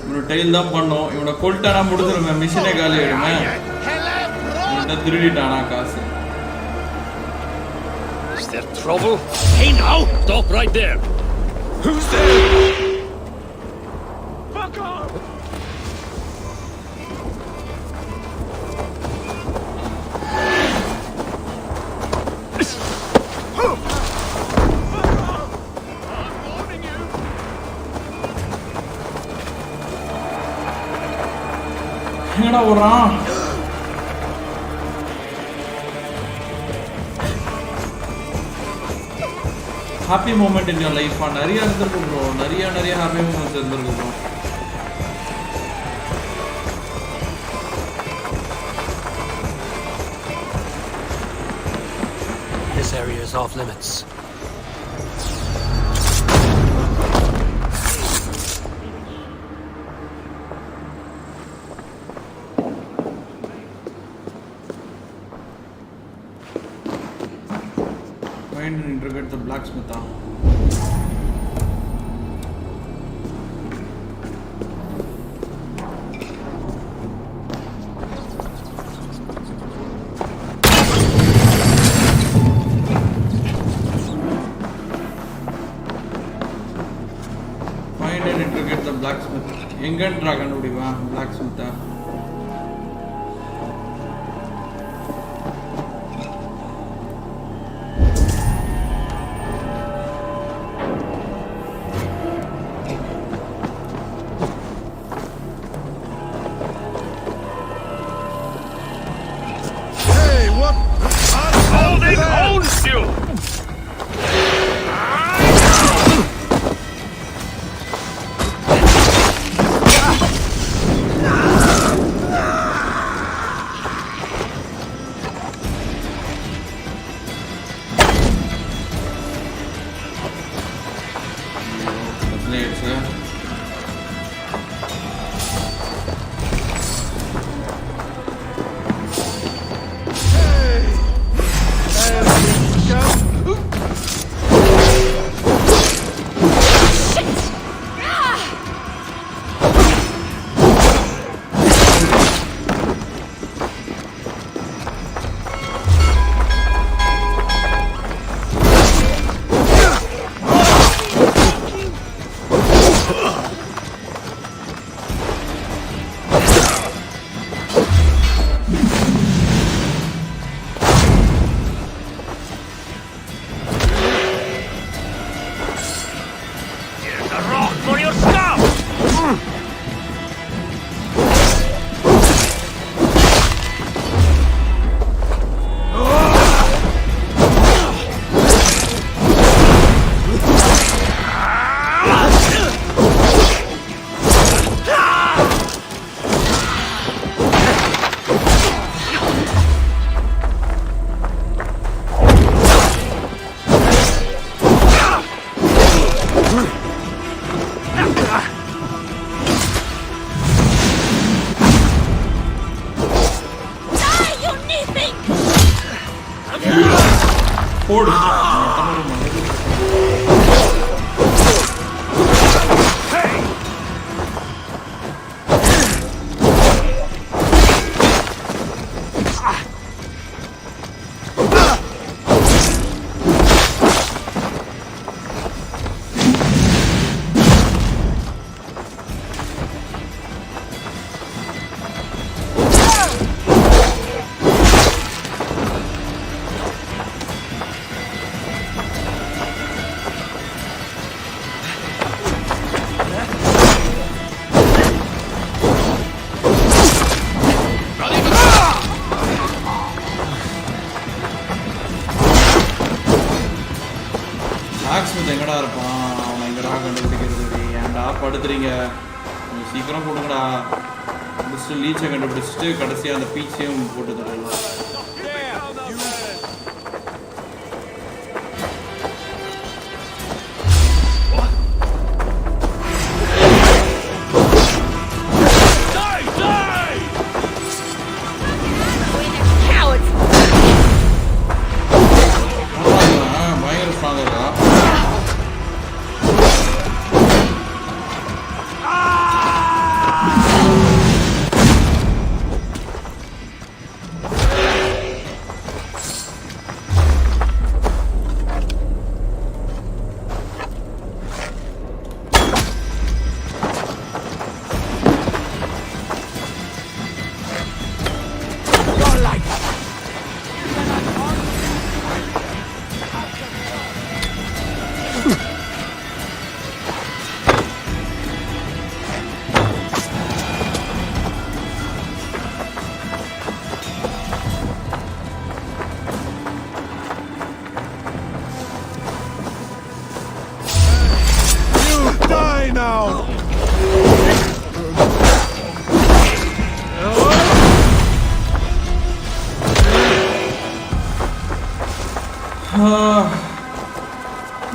இவனை டெயில் தான் பண்ணோம். இவனை கொல்ட்டானா முடிஞ்சிருமே, மிஷினே காலி ஆயிடுமே. Is there trouble? Hey now! Stop right there! Who's there? Fuck off! எங்கடா ஓடுறான்? happy moment in your life நிறைய இருந்திருக்கு bro. நிறைய happy moments இருந்திருக்கு bro. This area is off limits. Find and interrogate the blacksmith. blacksmith. எங்கன்றா கண்டுபிடிப்பான் blacksmith. சீக்கிரம் கொடுங்கடா. First லீச்சை கண்டுபிடிச்சிட்டு கடைசியாக அந்த பீச்சையும் போட்டு தரலாம். பயங்கர ஸ்ட்ராங்கா.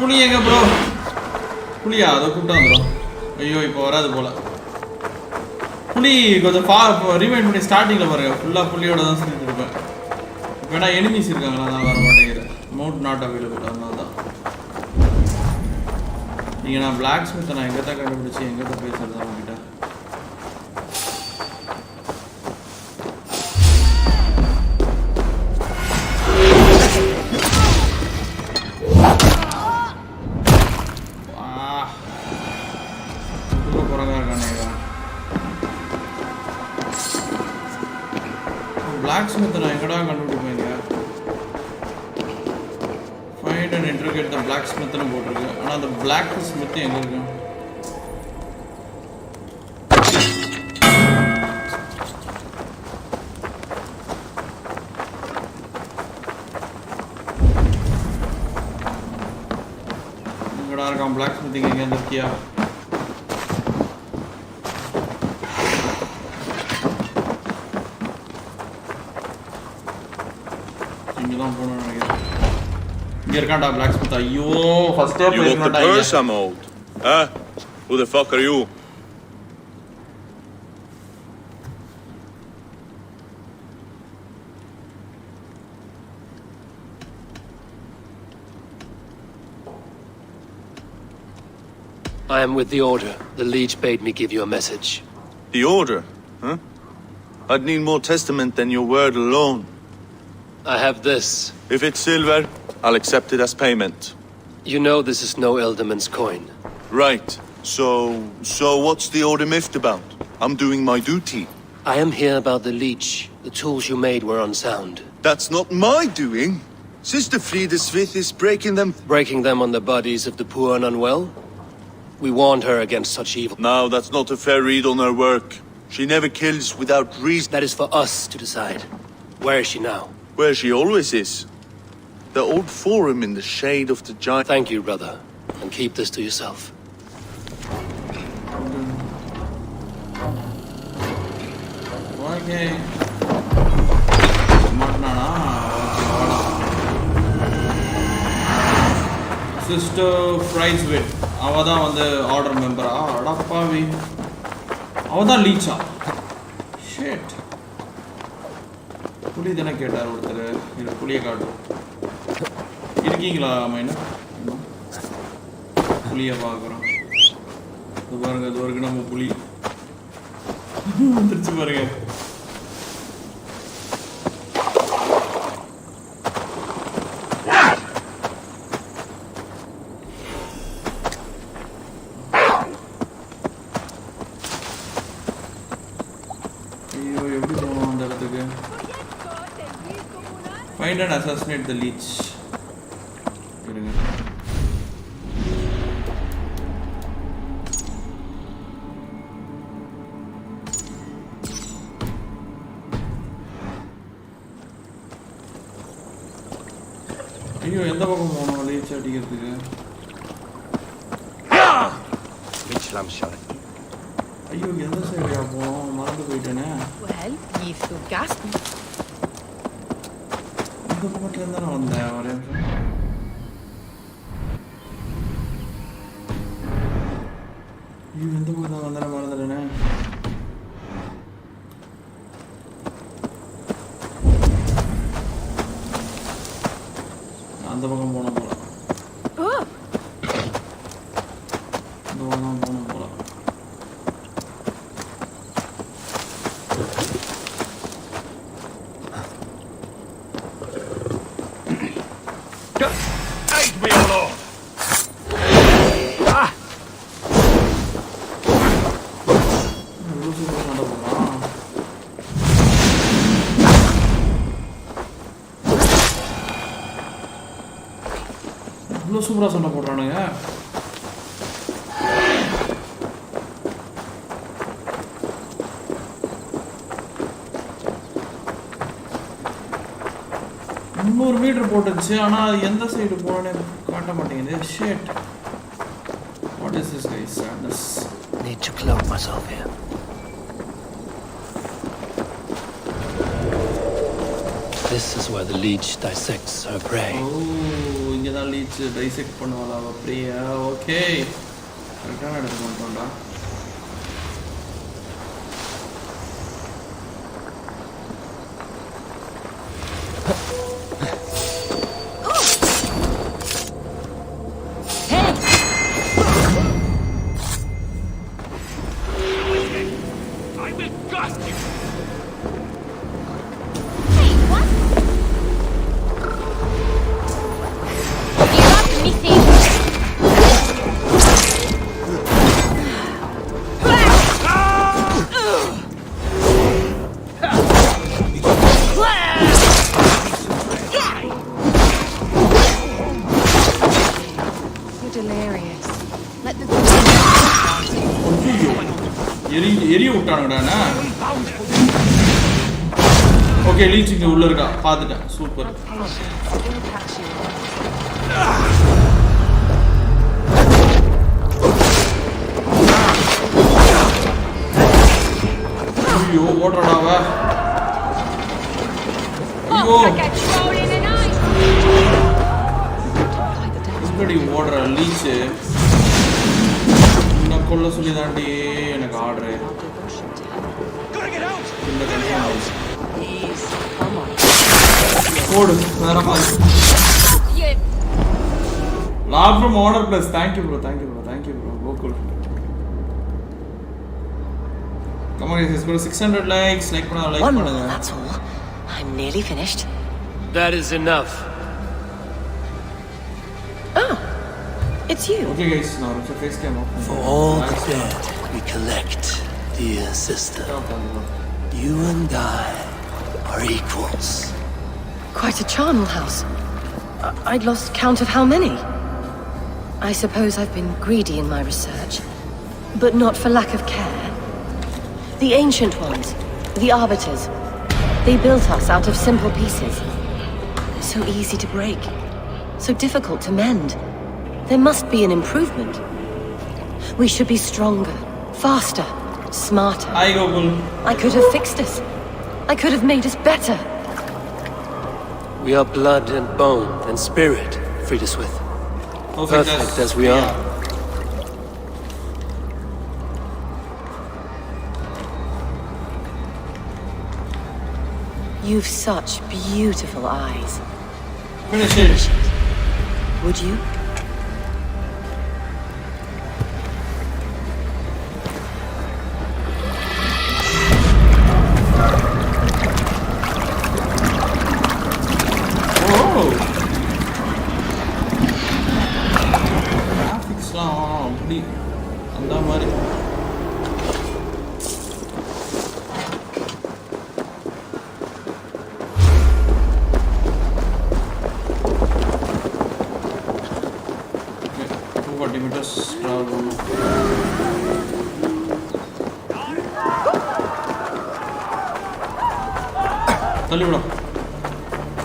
புளி எங்க ப்ரோ? புளியா? அதை கூப்பிட்டு வந்துடும். ஐயோ இப்போ வராது போல. புளி கொஞ்சம் ரிமைண்ட் பண்ணி ஸ்டார்டிங்கில் பாருங்க. ஃபுல்லாக புளியோட தான் செஞ்சுட்டு இருப்பேன். இப்போ ஏன்னா எனிமீஸ் இருக்காங்களா, தான் வர மாட்டேங்கிறேன். Mount not available. அதனால தான் நீங்கள் நான் பிளாக் ஸ்மித்தை நான் எங்கே தான் கண்டுபிடிச்சி எங்கே தான் பேசுறது அவங்ககிட்ட. போகிறாங்க இருக்கானே. blacksmith நான் எங்கடா கண்டுபிடிப்பேங்க? Find and interrogate the blacksmith னு போட்டுருக்கு. ஆனா அந்த blacksmith எங்க இருக்கு? எங்கடா இருக்கான் blacksmith எங்க இருக்கியா? You got the purse I'm owed. Huh? Who the fuck are you? I am with the Order. The Leech bade me give you a message. The Order? Huh? I'd need more testament than your word alone. I have this. If it's silver, I'll accept it as payment. You know this is no Elderman's coin. Right. So what's the Order miffed about? I'm doing my duty. I am here about the Leech. The tools you made were unsound. That's not my doing. Sister Frida Svith is breaking them. Breaking them on the bodies of the poor and unwell? We warned her against such evil. No, that's not a fair read on her work. She never kills without reason. That is for us to decide. Where is she now? Where she always is. The old forum in the shade of the giant. Thank you, brother. And keep this to yourself. Okay. Sister Frieswit. அவதான் வந்து order மெம்பரா? அடப்பாவி. அவதான் லீச்சா. Shit. புலி தானே கேட்டார் ஒருத்தர். இது புலியை காட்டும். இருக்கீங்களா மைனா? புலியை பார்க்குறோம். இது பாருங்க, இது வரைக்கும் நம்ம புலி வந்துருச்சு பாருங்க. ஐயோ, எப்படி போகணும் அந்த இடத்துக்கு? Find and assassinate the leech. ஐயோ, எந்த பக்கம் போகணும் லீச் அடிக்கிறதுக்கு? ஐயோ, எந்த சைடா போகணும்? மறந்து போயிட்டேனே. இந்த பக்கத்துல இருந்தா நான் வந்தேன். ஒரே நிமிஷம். ஐயோ, எந்த பக்கம் தான் வந்தேன் மறந்துட்டேனே. அந்த பக்கம் போன போல. இந்த பக்கம் போன போல. சூப்பரா சண்டை போடுறானுங்க. இன்னொரு மீட்டர் போட்டுச்சு, ஆனா எந்த சைடு போறேன்னு காட்ட மாட்டேங்குது. Shit. What is this guy's sadness? Need to clothe myself here. This is where the leech dissects her prey. Oh, இங்க தான் லீச் டைசெக்ட் பண்ணுவாளா அப்படியே? ஓகே, கரெக்டான இடத்துக்கு வந்துட்டோம்டா. எரிய விட்டானுங்கடா. ஓகே லீச் இங்க உள்ள இருக்கா பாத்துட்டேன். சூப்பர். ஐயோ ஓடுறாடாவ. ஐயோ இப்படி ஓடுற லீச்சு நான் கொல்ல சொல்லி தாண்டி எனக்கு ஆர்டரு. ஓடு வேற மாதிரி. Love from Order Plus. Thank you bro. Go cool. Come on guys, let's go to 600 likes. Like One more, that's all. I'm nearly finished. That is enough. Oh, it's you. Okay guys, now it's a face cam off. For all the dead we collect, dear sister, you and I are equals. Quite a charnel house. I'd lost count of how many. I suppose I've been greedy in my research, but not for lack of care. The ancient ones, the arbiters, they built us out of simple pieces. So easy to break, so difficult to mend. There must be an improvement. We should be stronger, faster, smarter. I could have fixed us. I could have made us better. We are blood and bone and spirit, Friedeswith. Perfect as we are. You've such beautiful eyes. Finish it. Would you?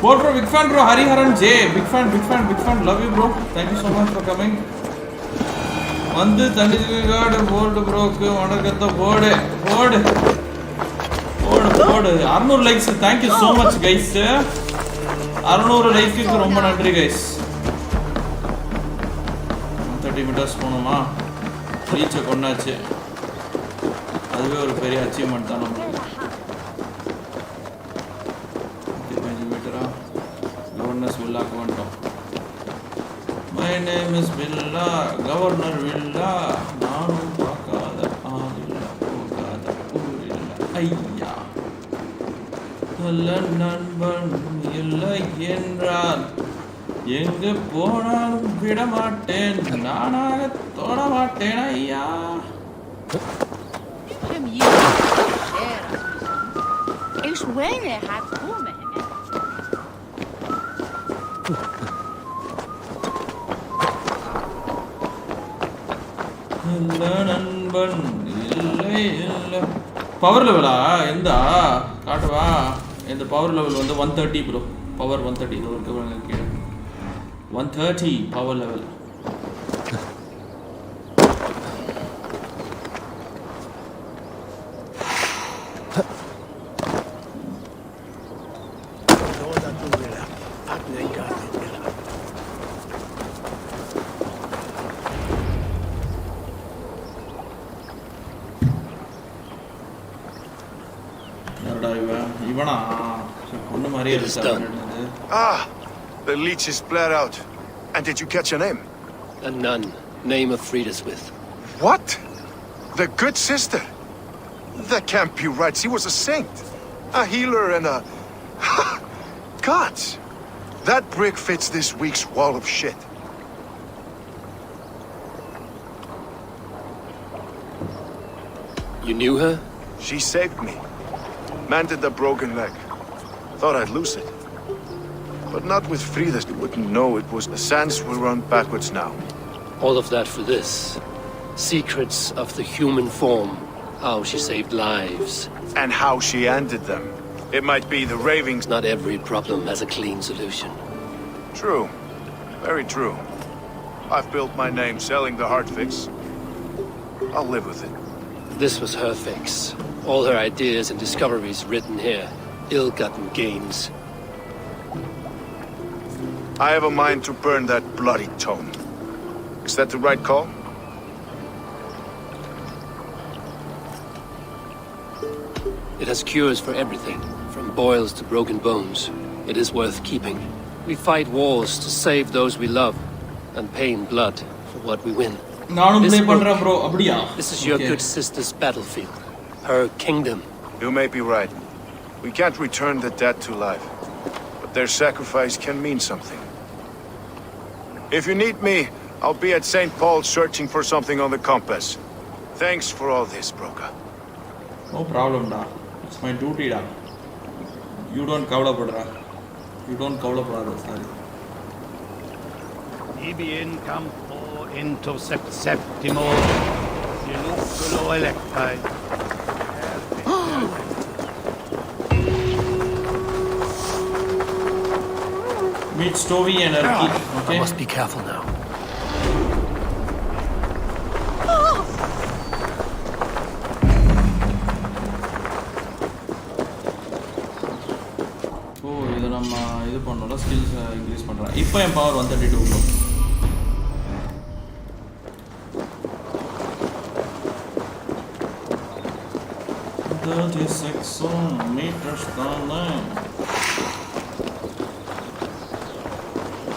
Board bro, big fan bro, Hariharan J, big fan, love you bro, thank you so much for coming. Vandu Thanijigad board bro, Onagatta board, 600 likes, thank you so much guys. 600 likes ku romba nandri guys. 130 meters ponoma, reach konnachu. அதுவே ஒரு பெரிய achievement தான் நமக்கு. My name is Villa, Governor Villa. Naanu paakada aadilla pogada oorilla ayya. Nalla nanban illai என்றால் எங்கு போனாலும் விட மாட்டேன் நானாக தொட மாட்டேன் ஐயா. ايش وين حتقوم هنا؟ நண்பன் இல்லை இல்லை. பவர் லெவலா எந்த காட்டுவா? இந்த பவர் லெவல் வந்து 130 ப்ரோ. பவர் 130 இது இருக்கு கீழே 130 power level. It is done. Ah, the leech is flared out. And did you catch a name? A nun, name of Friedeswith. What? The good sister? That can't be right. She was a saint. A healer and a... Gods! That brick fits this week's wall of shit. You knew her? She saved me. Mended the broken leg. Thought I'd lose it. But not with Fridas. You wouldn't know it was the sands will run backwards now. All of that for this. Secrets of the human form how she saved lives. And how she ended them. It might be the ravings. Not every problem has a clean solution. True. Very true. I've built my name selling the heart fix. I'll live with it. This was her fix. All her ideas and discoveries written here. Ill-gotten gains. I have a mind to burn that bloody tome. Is that the right call? It has cures for everything, from boils to broken bones. It is worth keeping. We fight wars to save those we love, and pay in blood for what we win. This is your good sister's battlefield. Her kingdom. You may be right. We can't return the dead to life. But their sacrifice can mean something. If you need me, I'll be at St. Paul's searching for something on the compass. Thanks for all this, Broca. No problem, da. It's my duty, da. You don't kavalapadra. You don't kavalapadra, sorry. Ibi in campo intercept septimo. Diluculo electai. Meet Stovey and Erky. Okay. I must be careful now. Skills increase பண்றேன். இப்போ என் power 132 bro. meters தானே.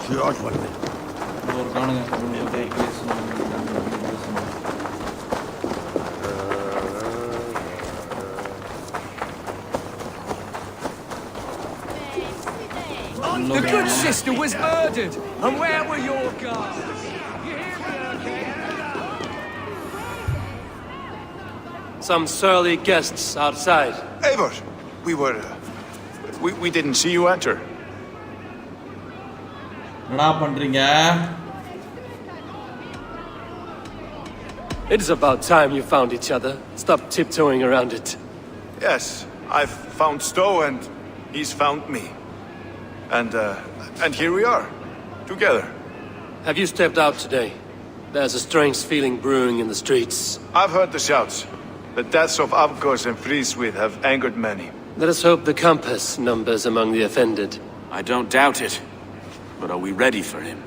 George what? ஒரு காணுங்க. The good sister was murdered, and where were your guards? You hear me, okay? Some surly guests outside. Eivor, we didn't see you enter. என்னடா பண்றீங்க? It is about time you found each other. Stop tiptoeing around it. Yes, I've found Stowe and he's found me. And here we are, together. Have you stepped out today? There's a strange feeling brewing in the streets. I've heard the shouts. The deaths of Avgos and Friswith have angered many. Let us hope the compass numbers among the offended. I don't doubt it. But are we ready for him?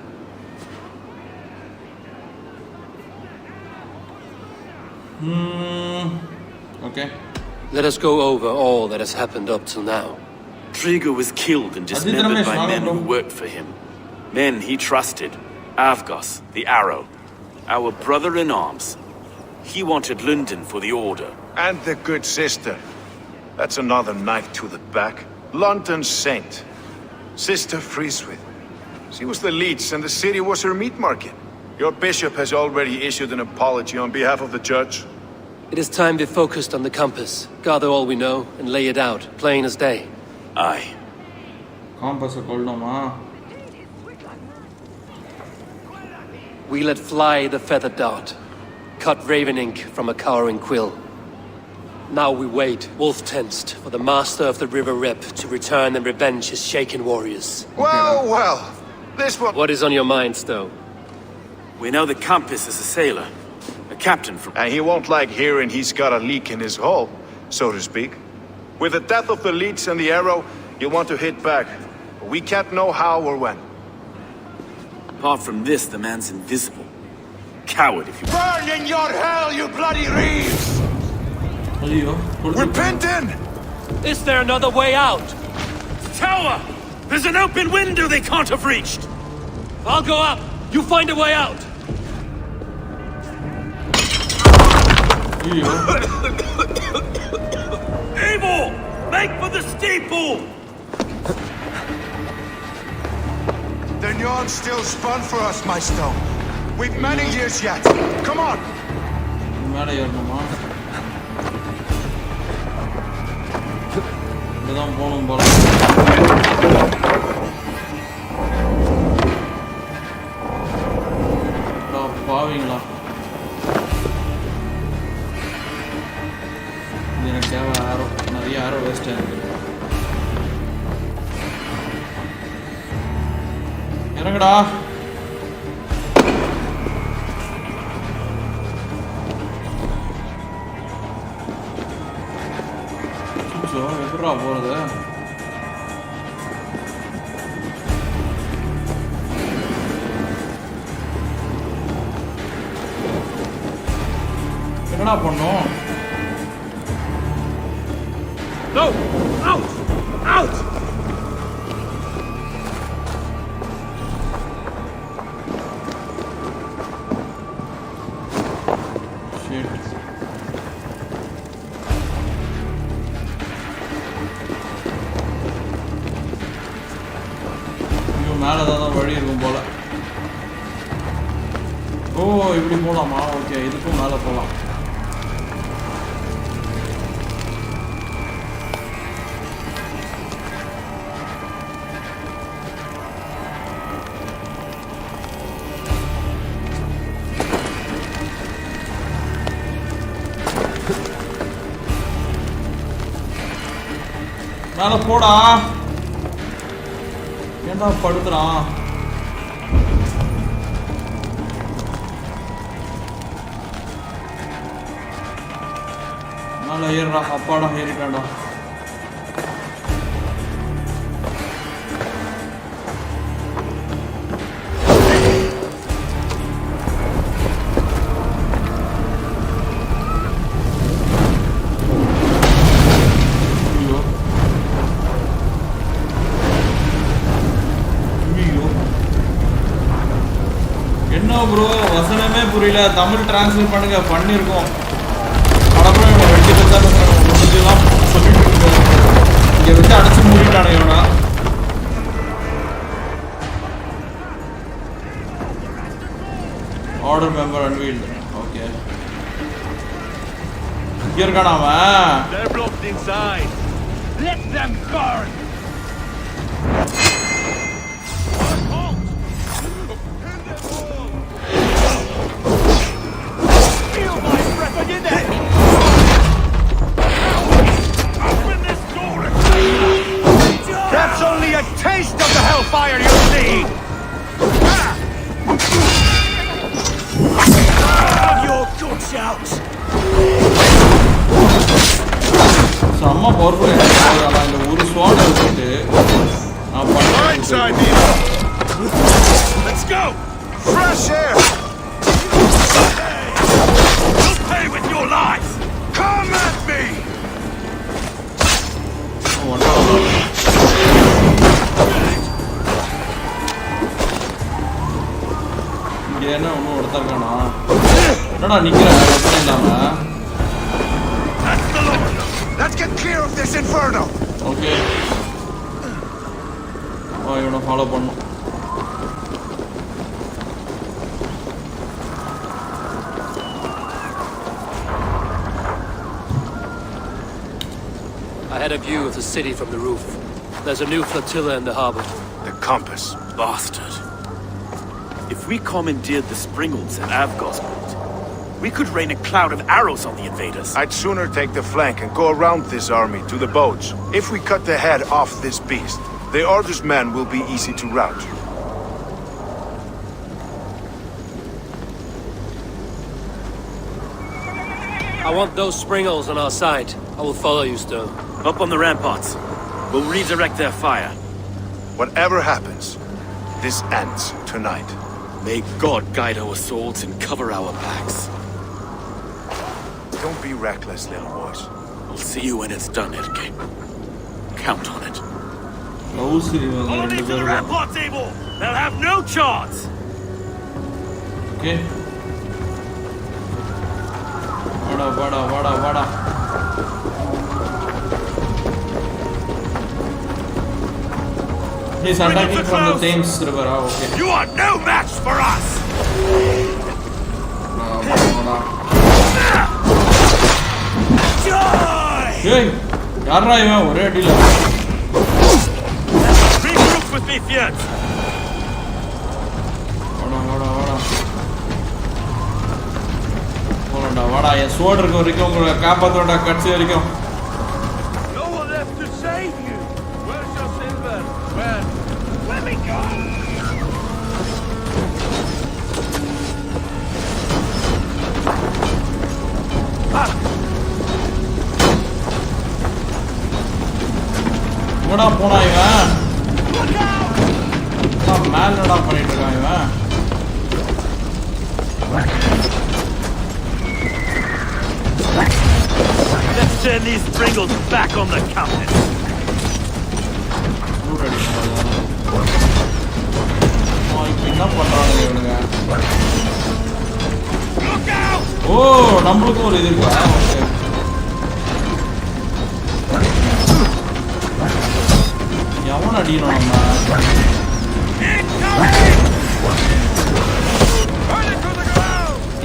Okay. Let us go over all that has happened up till now. Triga was killed and dismembered by men who worked for him. Men he trusted. Avgos, the Arrow. Our brother-in-arms. He wanted London for the Order. And the good sister. That's another knife to the back. London's saint. Sister Friswith. She was the leech and the city was her meat market. Your bishop has already issued an apology on behalf of the church. It is time we focused on the compass. Gather all we know and lay it out, plain as day. Aye. Compass kollama. We let fly the feather dart. Cut raven ink from a cowering quill. Now we wait, wolf-tensed, for the master of the River Rep to return and revenge his shaken warriors. Well, this one... What is on your mind, Stowe? We know the compass is a sailor. A captain from... And he won't like hearing he's got a leak in his hull, so to speak. With the death of the leech and the arrow, you'll want to hit back. But we can't know how or when. Apart from this, the man's invisible. Coward, if you... Burn in your hell, you bloody reeves! Repenting! Is there another way out? Tower! There's an open window they can't have reached! I'll go up! You find a way out! Eivor! Make for the steeple! The yarn's still spun for us, my stone. We've many years yet. Come on! எனக்கு தேவை ஆரோ, நிறைய ஆரோ waste ஆயிருக்கு. இறங்குடா. எப்படா போறது? என்னடா பண்ணும்? No! Out! Out! மேலே தான் வழி இருக்கும் போல. ஓ இப்படி போகலாமா? ஓகே, இதுக்கும் மேலே போகலாம். மேலே போடா. ஏன்டா படுத்துறான்? மேலே ஏறுறா. அப்பாடா ஏறிட்டான்டா. ப்ரோ வசனமே புரியல. தமிழ் டிரான்ஸ்லேட் பண்ணுங்க. பண்ணியிருக்கோம். அடப்புறம் இவனை வெட்டி முடிஞ்செல்லாம் சொல்லிட்டு இருக்காரு. இங்கே வச்சு அடைச்சி மூடிட்டானே இவனா. Order member அன்வீல்டு. ஓகே, இங்கே இருக்கானா அவன்? They're blocked inside. Let them burn. That's only a taste of the hellfire you'll see! Have your guts out! செம்ம பவர்ஃபுல். இந்த ஒரு ஸ்வாட் எடுத்துட்டு நான் Right side, Nina! Let's go! Fresh air! You'll pay with your life! Come at me! இங்கே என்ன ஒன்றும் எடுத்தாருக்கானா? என்னடா நிற்கிறேன் இல்லாம? Let's get clear of this inferno! Okay, இவனை ஃபாலோ பண்ணும். I had a view of the city from the roof. There's a new flotilla in the harbor. The compass. Bastard. If we commandeered the Springolds at Avgosmund, we could rain a cloud of arrows on the invaders. I'd sooner take the flank and go around this army to the boats. If we cut the head off this beast, the Arthur's men will be easy to rout. I want those Springolds on our side. I will follow you, Stone. Up on the ramparts. We'll redirect their fire. Whatever happens, this ends tonight. May God guide our swords and cover our backs. Don't be reckless, little boys. I'll see you when it's done, Erke. Count on it. Follow me to the rampart table! They'll have no chance! Okay. Vada. He's attacking from the Thames River. Okay. You are no match for us! Hey, யாரா இவன் ஒரே அடியில? Regroup with me, Fiat. வாடா. வாடா என் சோடு இருக்க வரைக்கும் உங்களை காப்பாத்தோட கட்சி வரைக்கும். No one left to save you. Where's your silver? Where? Let me go. எங்கடா போனா இவன்? மேல என்னடா பண்ணிட்டு இருக்கான் இவன்? Let's turn these Pringles back on the compass. என்ன பண்றானுங்க இவனுங்க? ஓ நம்மளுக்கும் ஒரு இது இருக்கா? எவன் அடிக்கணும் நம்ம?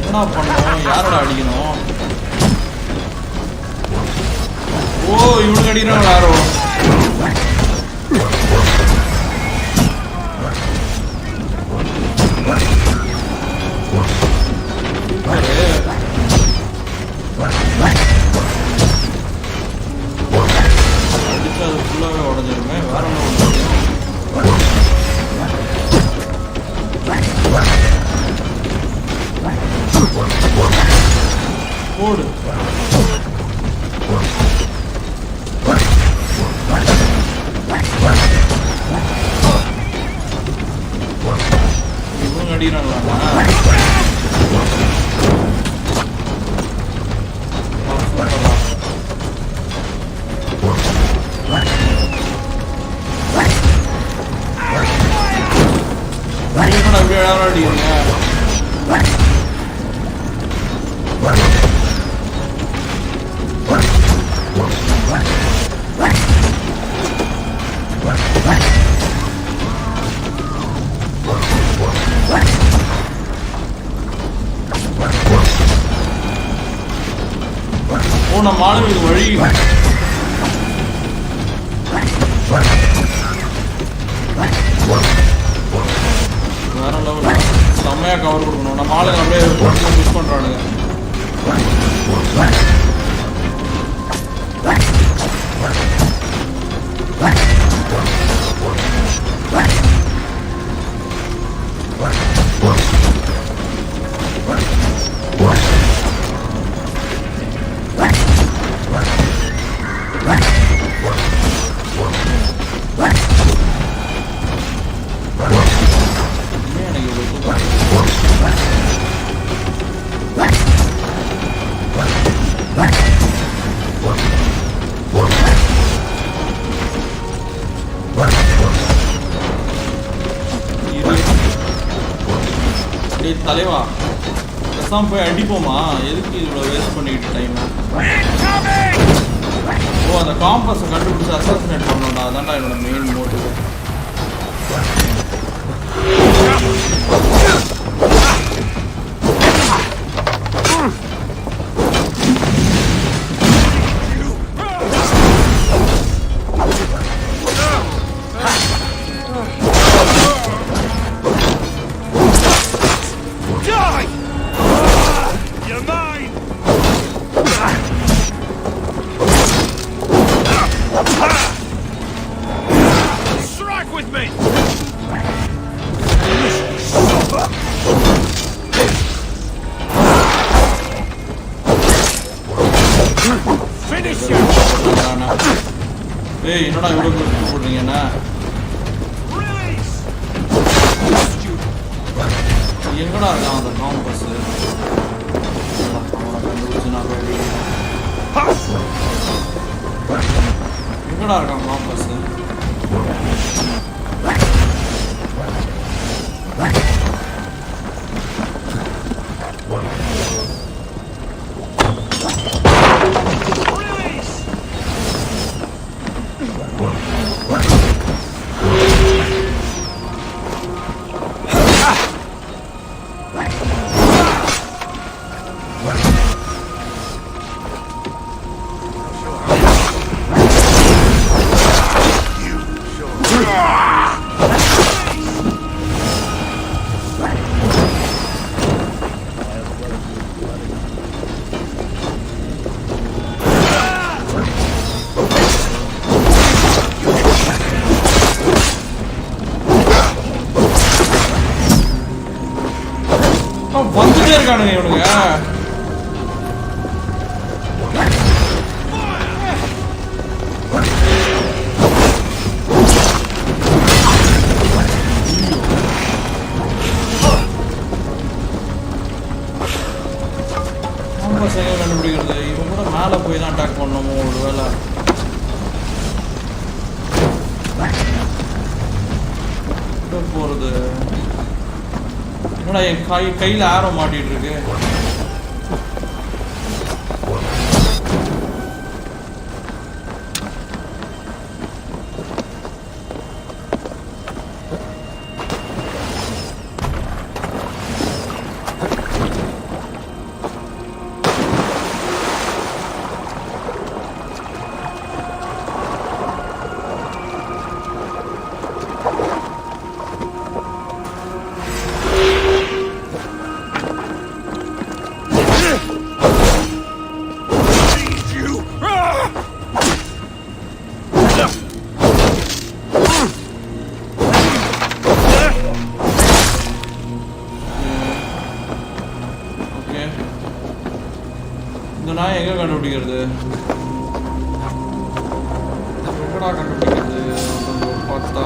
என்ன பண்ணணும்? யாரோட அடிக்கணும்? ஓ இவனுக்கு அடிக்கிறாங்க யாரோ? அடிச்சது ஃபுல்லாவே உடஞ்சிருமே. வேற ஒன்றும் போடு. இவங்க அடிக்கிறாங்களா? அப்படியே அடிக்கிறீங்க. ஓ நம்ம ஆளுங்க வழி வேற லெவல். செம்மையா கவர் கொடுக்கணும். நம்ம ஆளுங்க அப்படியே மிஸ் பண்றானுங்க. தலைவா பேசாம போய் அடிப்போமா? எதுக்கு இவ்வளோ வேஸ்ட் பண்ணிக்கிட்டு டைம்? ஓ அந்த காம்பஸை கண்டுபிடிச்சு அசாசினேட் பண்ணணும்டா. அதான்டா என்னோட மெயின் மோட்டிவ். ஏய் என்னடா இவ்வளோ கொடுத்து போடுறீங்கண்ணா? எங்கடா இருக்கான் அந்த காம்பஸ்? எங்கடா இருக்கான் காம்பஸ்? இருக்கானுங்க இவனுங்க. கண்டுபிடிக்கிறது இவன் கூட மேலே போய் தான் அட்டாக் பண்ணணுமோ ஒரு வேலை. போறது என்னடா என் கையில் ஆரோ மாட்டிட்டு இருக்கு. நான் எங்க கண்டுபிடிக்கிறது? எங்கடா கண்டுபிடிக்கிறது? பார்த்தா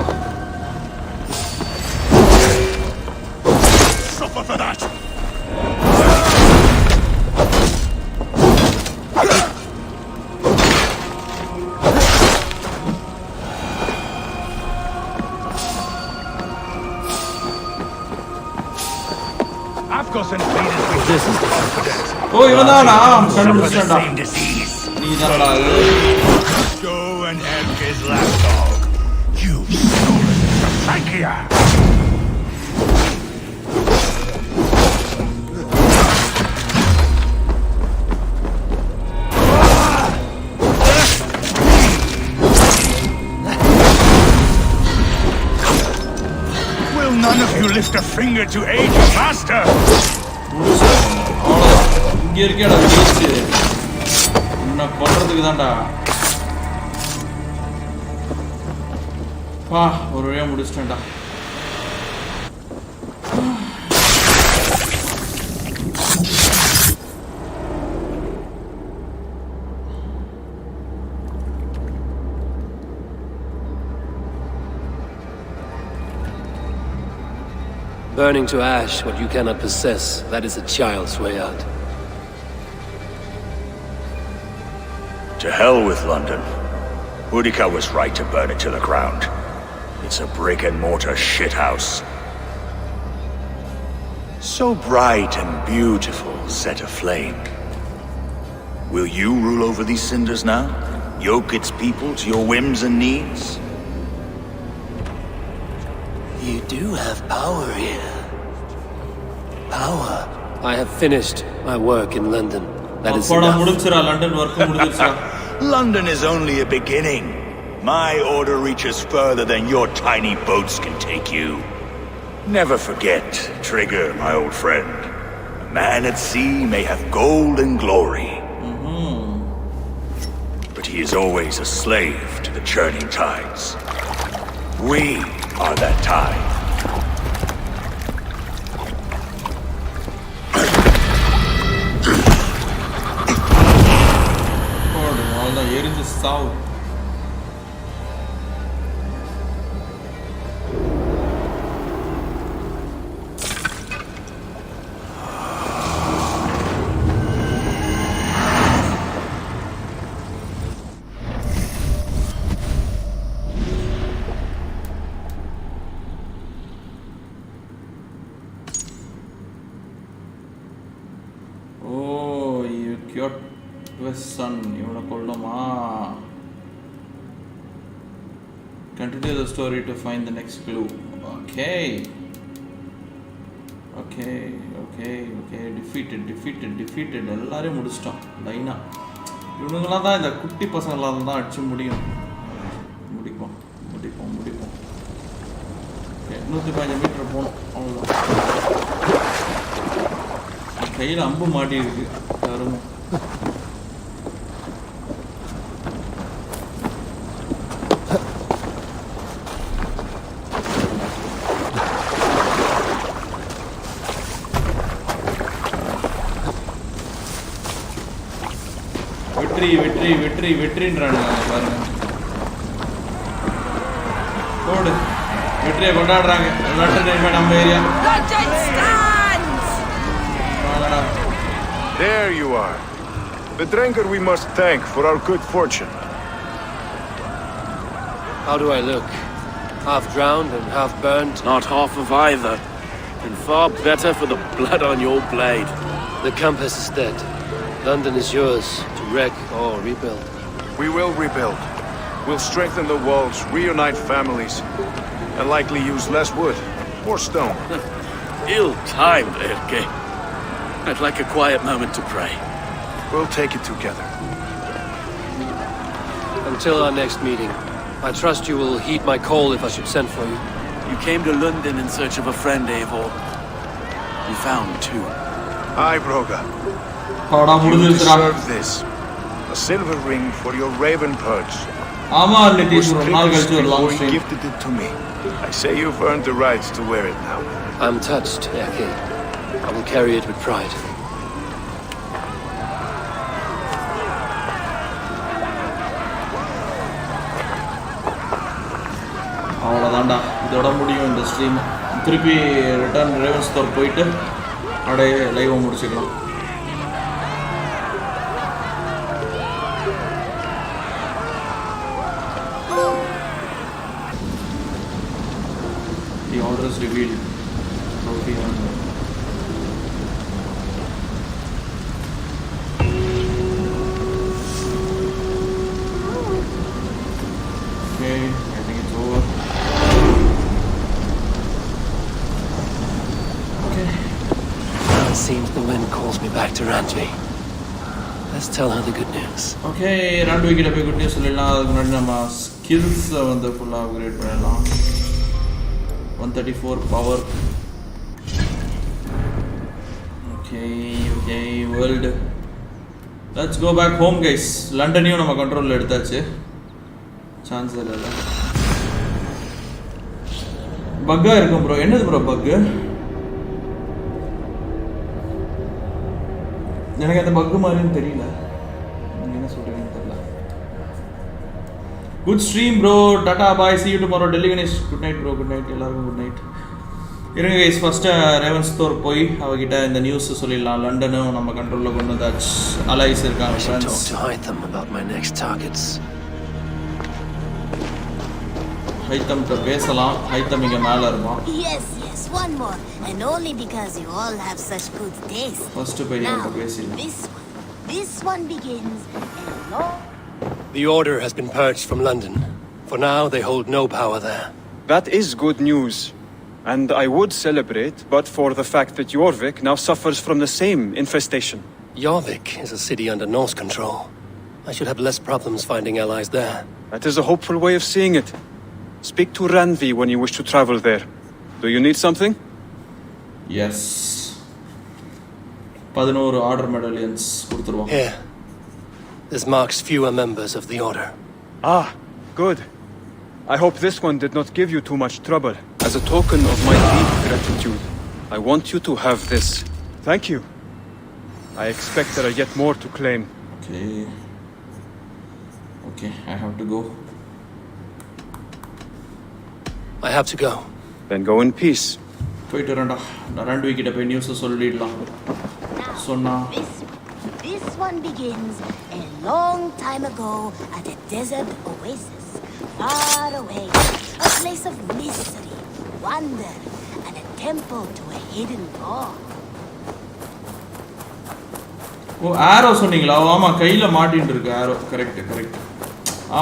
This is the confidence. Oh, even though I'm same disease. Go and help his lapdog. You've stolen the Psychia. Will none of you lift a finger to aid your master? இங்க இருக்கேடா ஜெயிச்சு என்ன பண்றதுக்கு தான்டா. வா ஒரு வழியா முடிச்சிட்டேன்டா. Burning to ash what you cannot possess, that is a child's way out. To hell with London. Boudica was right to burn it to the ground. It's a brick-and-mortar shithouse. So bright and beautiful, set aflame. Will you rule over these cinders now? Yoke its people to your whims and needs? You do have power here. Power. I have finished my work in London. That is enough. London is only a beginning. My order reaches further than your tiny boats can take you. Never forget, Trigger, my old friend. A man at sea may have gold and glory. But he is always a slave to the churning tides. We are that tide. எரிஞ்சு சாவு. Oh, you cute son. இவனை கொல்லுமா? Continue the story to find the next clue. Okay. Defeated. எல்லாரையும் முடிச்சிட்டோம். லைனா. இவனுங்களாம் தான் இந்த குட்டி பசங்களால தான் அடிச்சு முடிப்போம். 115 மீட்டர் போகணும். அவ்வளோதான். கையில் அம்பு மாட்டி இருக்கு. தருமம். வெற்றின்றானுங்க பாருங்க. போடு வெற்றியை கொண்டாடுறாங்க. நம்ம area. There you are. The drinker we must thank for our good fortune. How do I look? Half drowned and half burnt? Not half of either. And far better for the blood on your blade. The compass is dead. London is yours to wreck or rebuild. We will rebuild. We'll strengthen the walls, reunite families, and likely use less wood or stone. Ill-timed, Erke. I'd like a quiet moment to pray. We'll take it together. Until our next meeting, I trust you will heed my call if I should send for you. You came to London in search of a friend, Eivor. You found two. Aye, Broga. You deserve this. A silver ring for your raven perch. Was previously before you gifted it to me. I say you've earned the right to wear it now. I'm touched, Erke. I will carry it with pride. அவ்வளோதான்டா, இதோட முடியும் இந்த stream. திருப்பி return Raven store போயிட்டு அப்படியே லைவை முடிச்சுக்கலாம். The order is revealed. Okay, I think it's over. Okay. Now it seems the wind calls me back to Randvi. Let's tell her the good news. Okay, Randvi கிட்ட போய் good news சொல்லலாம். அதுக்கு முன்னாடி நம்ம skills வந்து ஃபுல்லா upgrade பண்ணலாம். 134 power. Okay, world. Let's go back home, guys. லண்டனையும் நம்ம கண்ட்ரோல்ல எடுத்தாச்சு. சான்ஸ் இல்ல. பக்கா இருக்கும் ப்ரோ. என்னது ப்ரோ பக்? எனக்கு அந்த பக் மாதிரின்னு தெரியல. நீங்க என்ன சொல்றீங்கன்னு தெரியல. Good stream bro. Tata bye. See you tomorrow. Delhi Ganesh. Good night bro. Good night. எல்லாருக்கும் good night. இருங்க guys, first ரேவன் ஸ்டோர் போய் அவகிட்ட இந்த நியூஸ் சொல்லிடலாம். லண்டனும் நம்ம கண்ட்ரோல்ல கொண்டு வந்தாச்சு. அலைஸ் இருக்காங்க friends. Talk to Hytham about my next targets. Haitham கிட்ட பேசலாம். ஹைத்தம் இங்க மேல இருப்பான். Yes, one more, and only because you all have such good taste. First போய் அவகிட்ட பேசலாம். This one begins and long. The order has been purged from London. For now, they hold no power there. That is good news. And I would celebrate, but for the fact that Jorvik now suffers from the same infestation. Jorvik is a city under Norse control. I should have less problems finding allies there. That is a hopeful way of seeing it. Speak to Randvi when you wish to travel there. Do you need something? Yes. 11 order medallions கொடுத்துருவோம். Here. This marks fewer members of the order. Ah, good. I hope this one did not give you too much trouble. As a token of my deep gratitude, I want you to have this. Thank you. I expect there are yet more to claim. Okay, I have to go. I have to go. Then go in peace. போயிட்டு வரேன்டா. நான் ரண்ட்வி கிட்ட போய் news சொல்லிடலாம். சொன்னா This one begins a long time ago at a desert oasis, far away, a place of mystery, wonder, and a temple to a hidden god. ஓ ஆரோ சொன்னீங்களா? ஆமா, கையில மாட்டிட்டு இருக்கு ஆரோ. கரெக்ட்.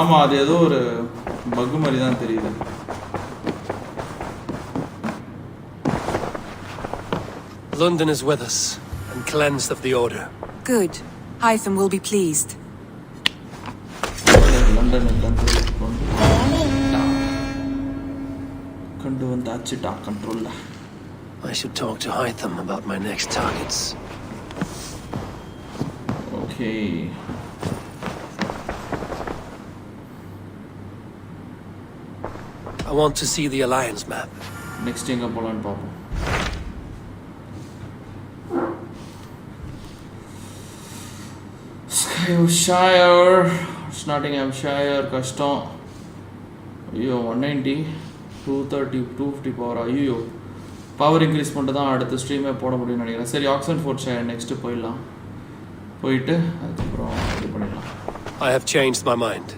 ஆமா, அது ஏதோ ஒரு பக் மாதிரி தான் தெரியுது. London is with us and cleansed of the order. Good. Hytham will be pleased. London கொண்டு வந்தாச்சுடா கண்ட்ரோல்ல. I should talk to Hytham about my next targets. Okay. I want to see the alliance map. Next எங்க போலான்னு பாப்போம். Shire, Nottinghamshire, கஷ்டம். ஐயோ 190 230 250 power. ஐயோ power increase பண்ணிட்டு தான் அடுத்த ஸ்ட்ரீமே போட முடியும்னு நினைக்கிறேன். சரி Oxfordshire நெக்ஸ்ட்டு போயிடலாம். போயிட்டு அதுக்கப்புறம் இது பண்ணிடலாம். I have changed my mind.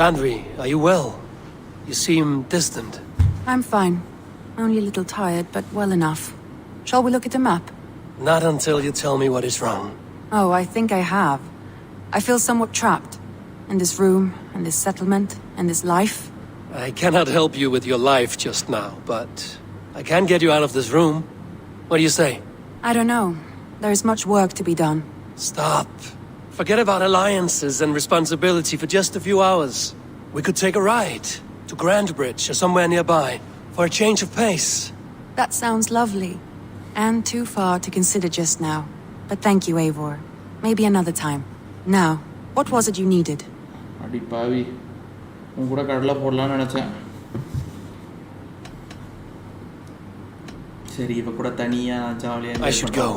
Randvi, are you well? You seem distant. I'm fine. Only a little tired, but well enough. Shall we look at the map? Not until you tell me what is wrong. Oh, I think I have. I feel somewhat trapped. In this room, in this settlement, in this life. I cannot help you with your life just now, but I can get you out of this room. What do you say? I don't know. There is much work to be done. Stop. Forget about alliances and responsibility for just a few hours. We could take a ride to Grandbridge or somewhere nearby for a change of pace. That sounds lovely. And too far to consider just now. But thank you, Eivor. Maybe another time. Now, what was it you needed? அடி பாவி உன் கூட கடலை போடலான்னு நினச்சேன். சரி இவ கூட தனியாக ஜாலியாக I should go.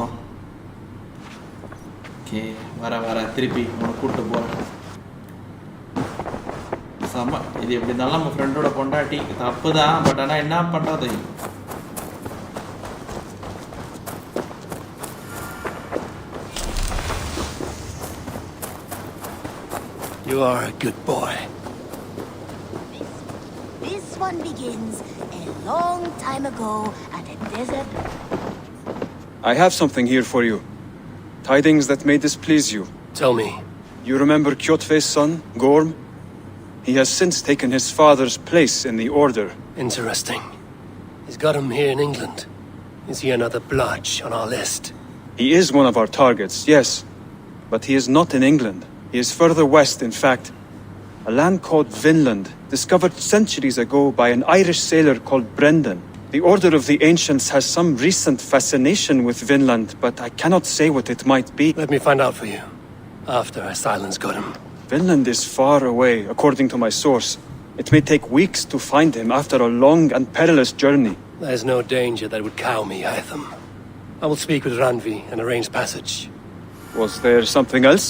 ஓகே வர திருப்பி உன்னை கூப்பிட்டு போகிறேன். செம்ம இது எப்படி இருந்தாலும் நம்ம ஃப்ரெண்டோட பொண்டாட்டி தப்பு தான். பட் ஆனால் என்ன பண்ணுறது? You are a good boy. This one begins a long time ago at a desert. I have something here for you. Tidings that may displease you. Tell me. You remember Kjotve's son, Gorm? He has since taken his father's place in the Order. Interesting. He's got him here in England. Is he another blotch on our list? He is one of our targets, yes. But he is not in England. He is further west, in fact. A land called Vinland, discovered centuries ago by an Irish sailor called Brendan. The Order of the Ancients has some recent fascination with Vinland, but I cannot say what it might be. Let me find out for you, after I silence Gotham. Vinland is far away, according to my source. It may take weeks to find him after a long and perilous journey. There's no danger that would cow me, Hytham. I will speak with Randvi and arrange passage. Was there something else?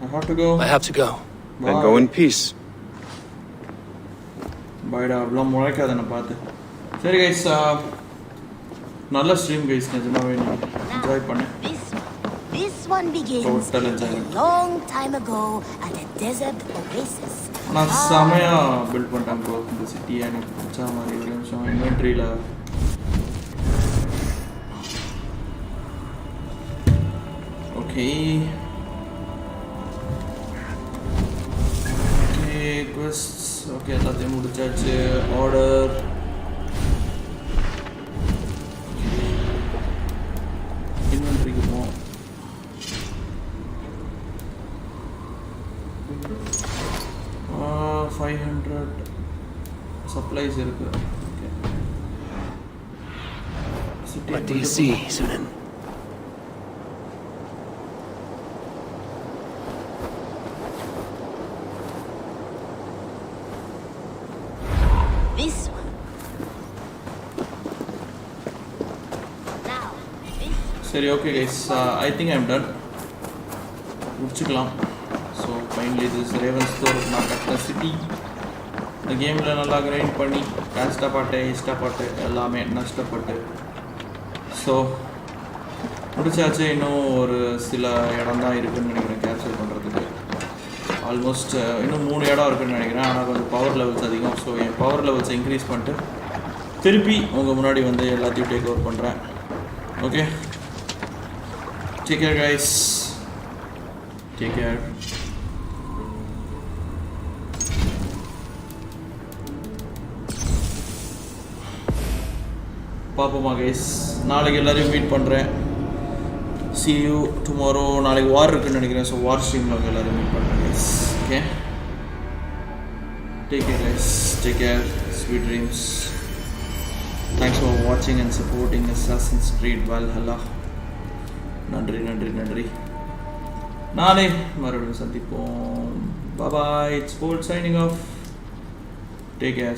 I have to go. I have to go. Then go in peace. பாய்டா அவ்வளோ முளைக்காத நான் பார்த்து. சரி guys நல்ல stream guys நிஜமாவே enjoy பண்ணேன். This one begins a long time ago at a desert oasis. நான் செமையாக பில்ட் பண்ணிட்டேன் ப்ரோ இந்த சிட்டியை. எனக்கு பிடிச்ச மாதிரி ஒரு நிமிஷம் இன்வென்ட்ரியில் ஓகே quests. ஓகே எல்லாத்தையும் முடிச்சாச்சு. ஆர்டர் இன்வென்ட்ரிக்கு போவோம். uh, 500 சப்ளைஸ் இருக்கு. Okay What do you see, Sunan? This one. Now, this. சரி okay guys I think I'm done. முடிச்சுக்கலாம். So finally this Ravensthorpe நான் கட்டின சிட்டி. இந்த கேமில் நல்லா கிரைண்ட் பண்ணி கஷ்டப்பட்டு இஷ்டப்பட்டு எல்லாமே நஷ்டப்பட்டு ஸோ முடிச்சாச்சு. இன்னும் ஒரு சில இடம் தான் இருக்குதுன்னு நினைக்கிறேன் கேப்சர் பண்ணுறதுக்கு. ஆல்மோஸ்ட் இன்னும் 3 இடம் இருக்குதுன்னு நினைக்கிறேன். ஆனால் கொஞ்சம் பவர் லெவல்ஸ் அதிகம். ஸோ என் பவர் லெவல்ஸை இன்க்ரீஸ் பண்ணிட்டு திருப்பி உங்கள் முன்னாடி வந்து எல்லாத்தையும் டேக் ஓவர் பண்ணுறேன். Okay take care guys. Take care. பார்ப்போமா கைஸ். நாளைக்கு எல்லோரையும் மீட் பண்ணுறேன். see you tomorrow. நாளைக்கு வார் இருக்குன்னு நினைக்கிறேன். ஸோ வார் ஸ்ட்ரீமில் எல்லோரும் மீட் பண்ணுறேன் guys. Okay take care guys. Take care. Sweet dreams. Thanks for வாட்சிங் and supporting Assassin's Creed Valhalla. நன்றி நன்றி நன்றி. நாளை மறுபடியும் சந்திப்போம். Bye. It's Bolt signing off. Take care.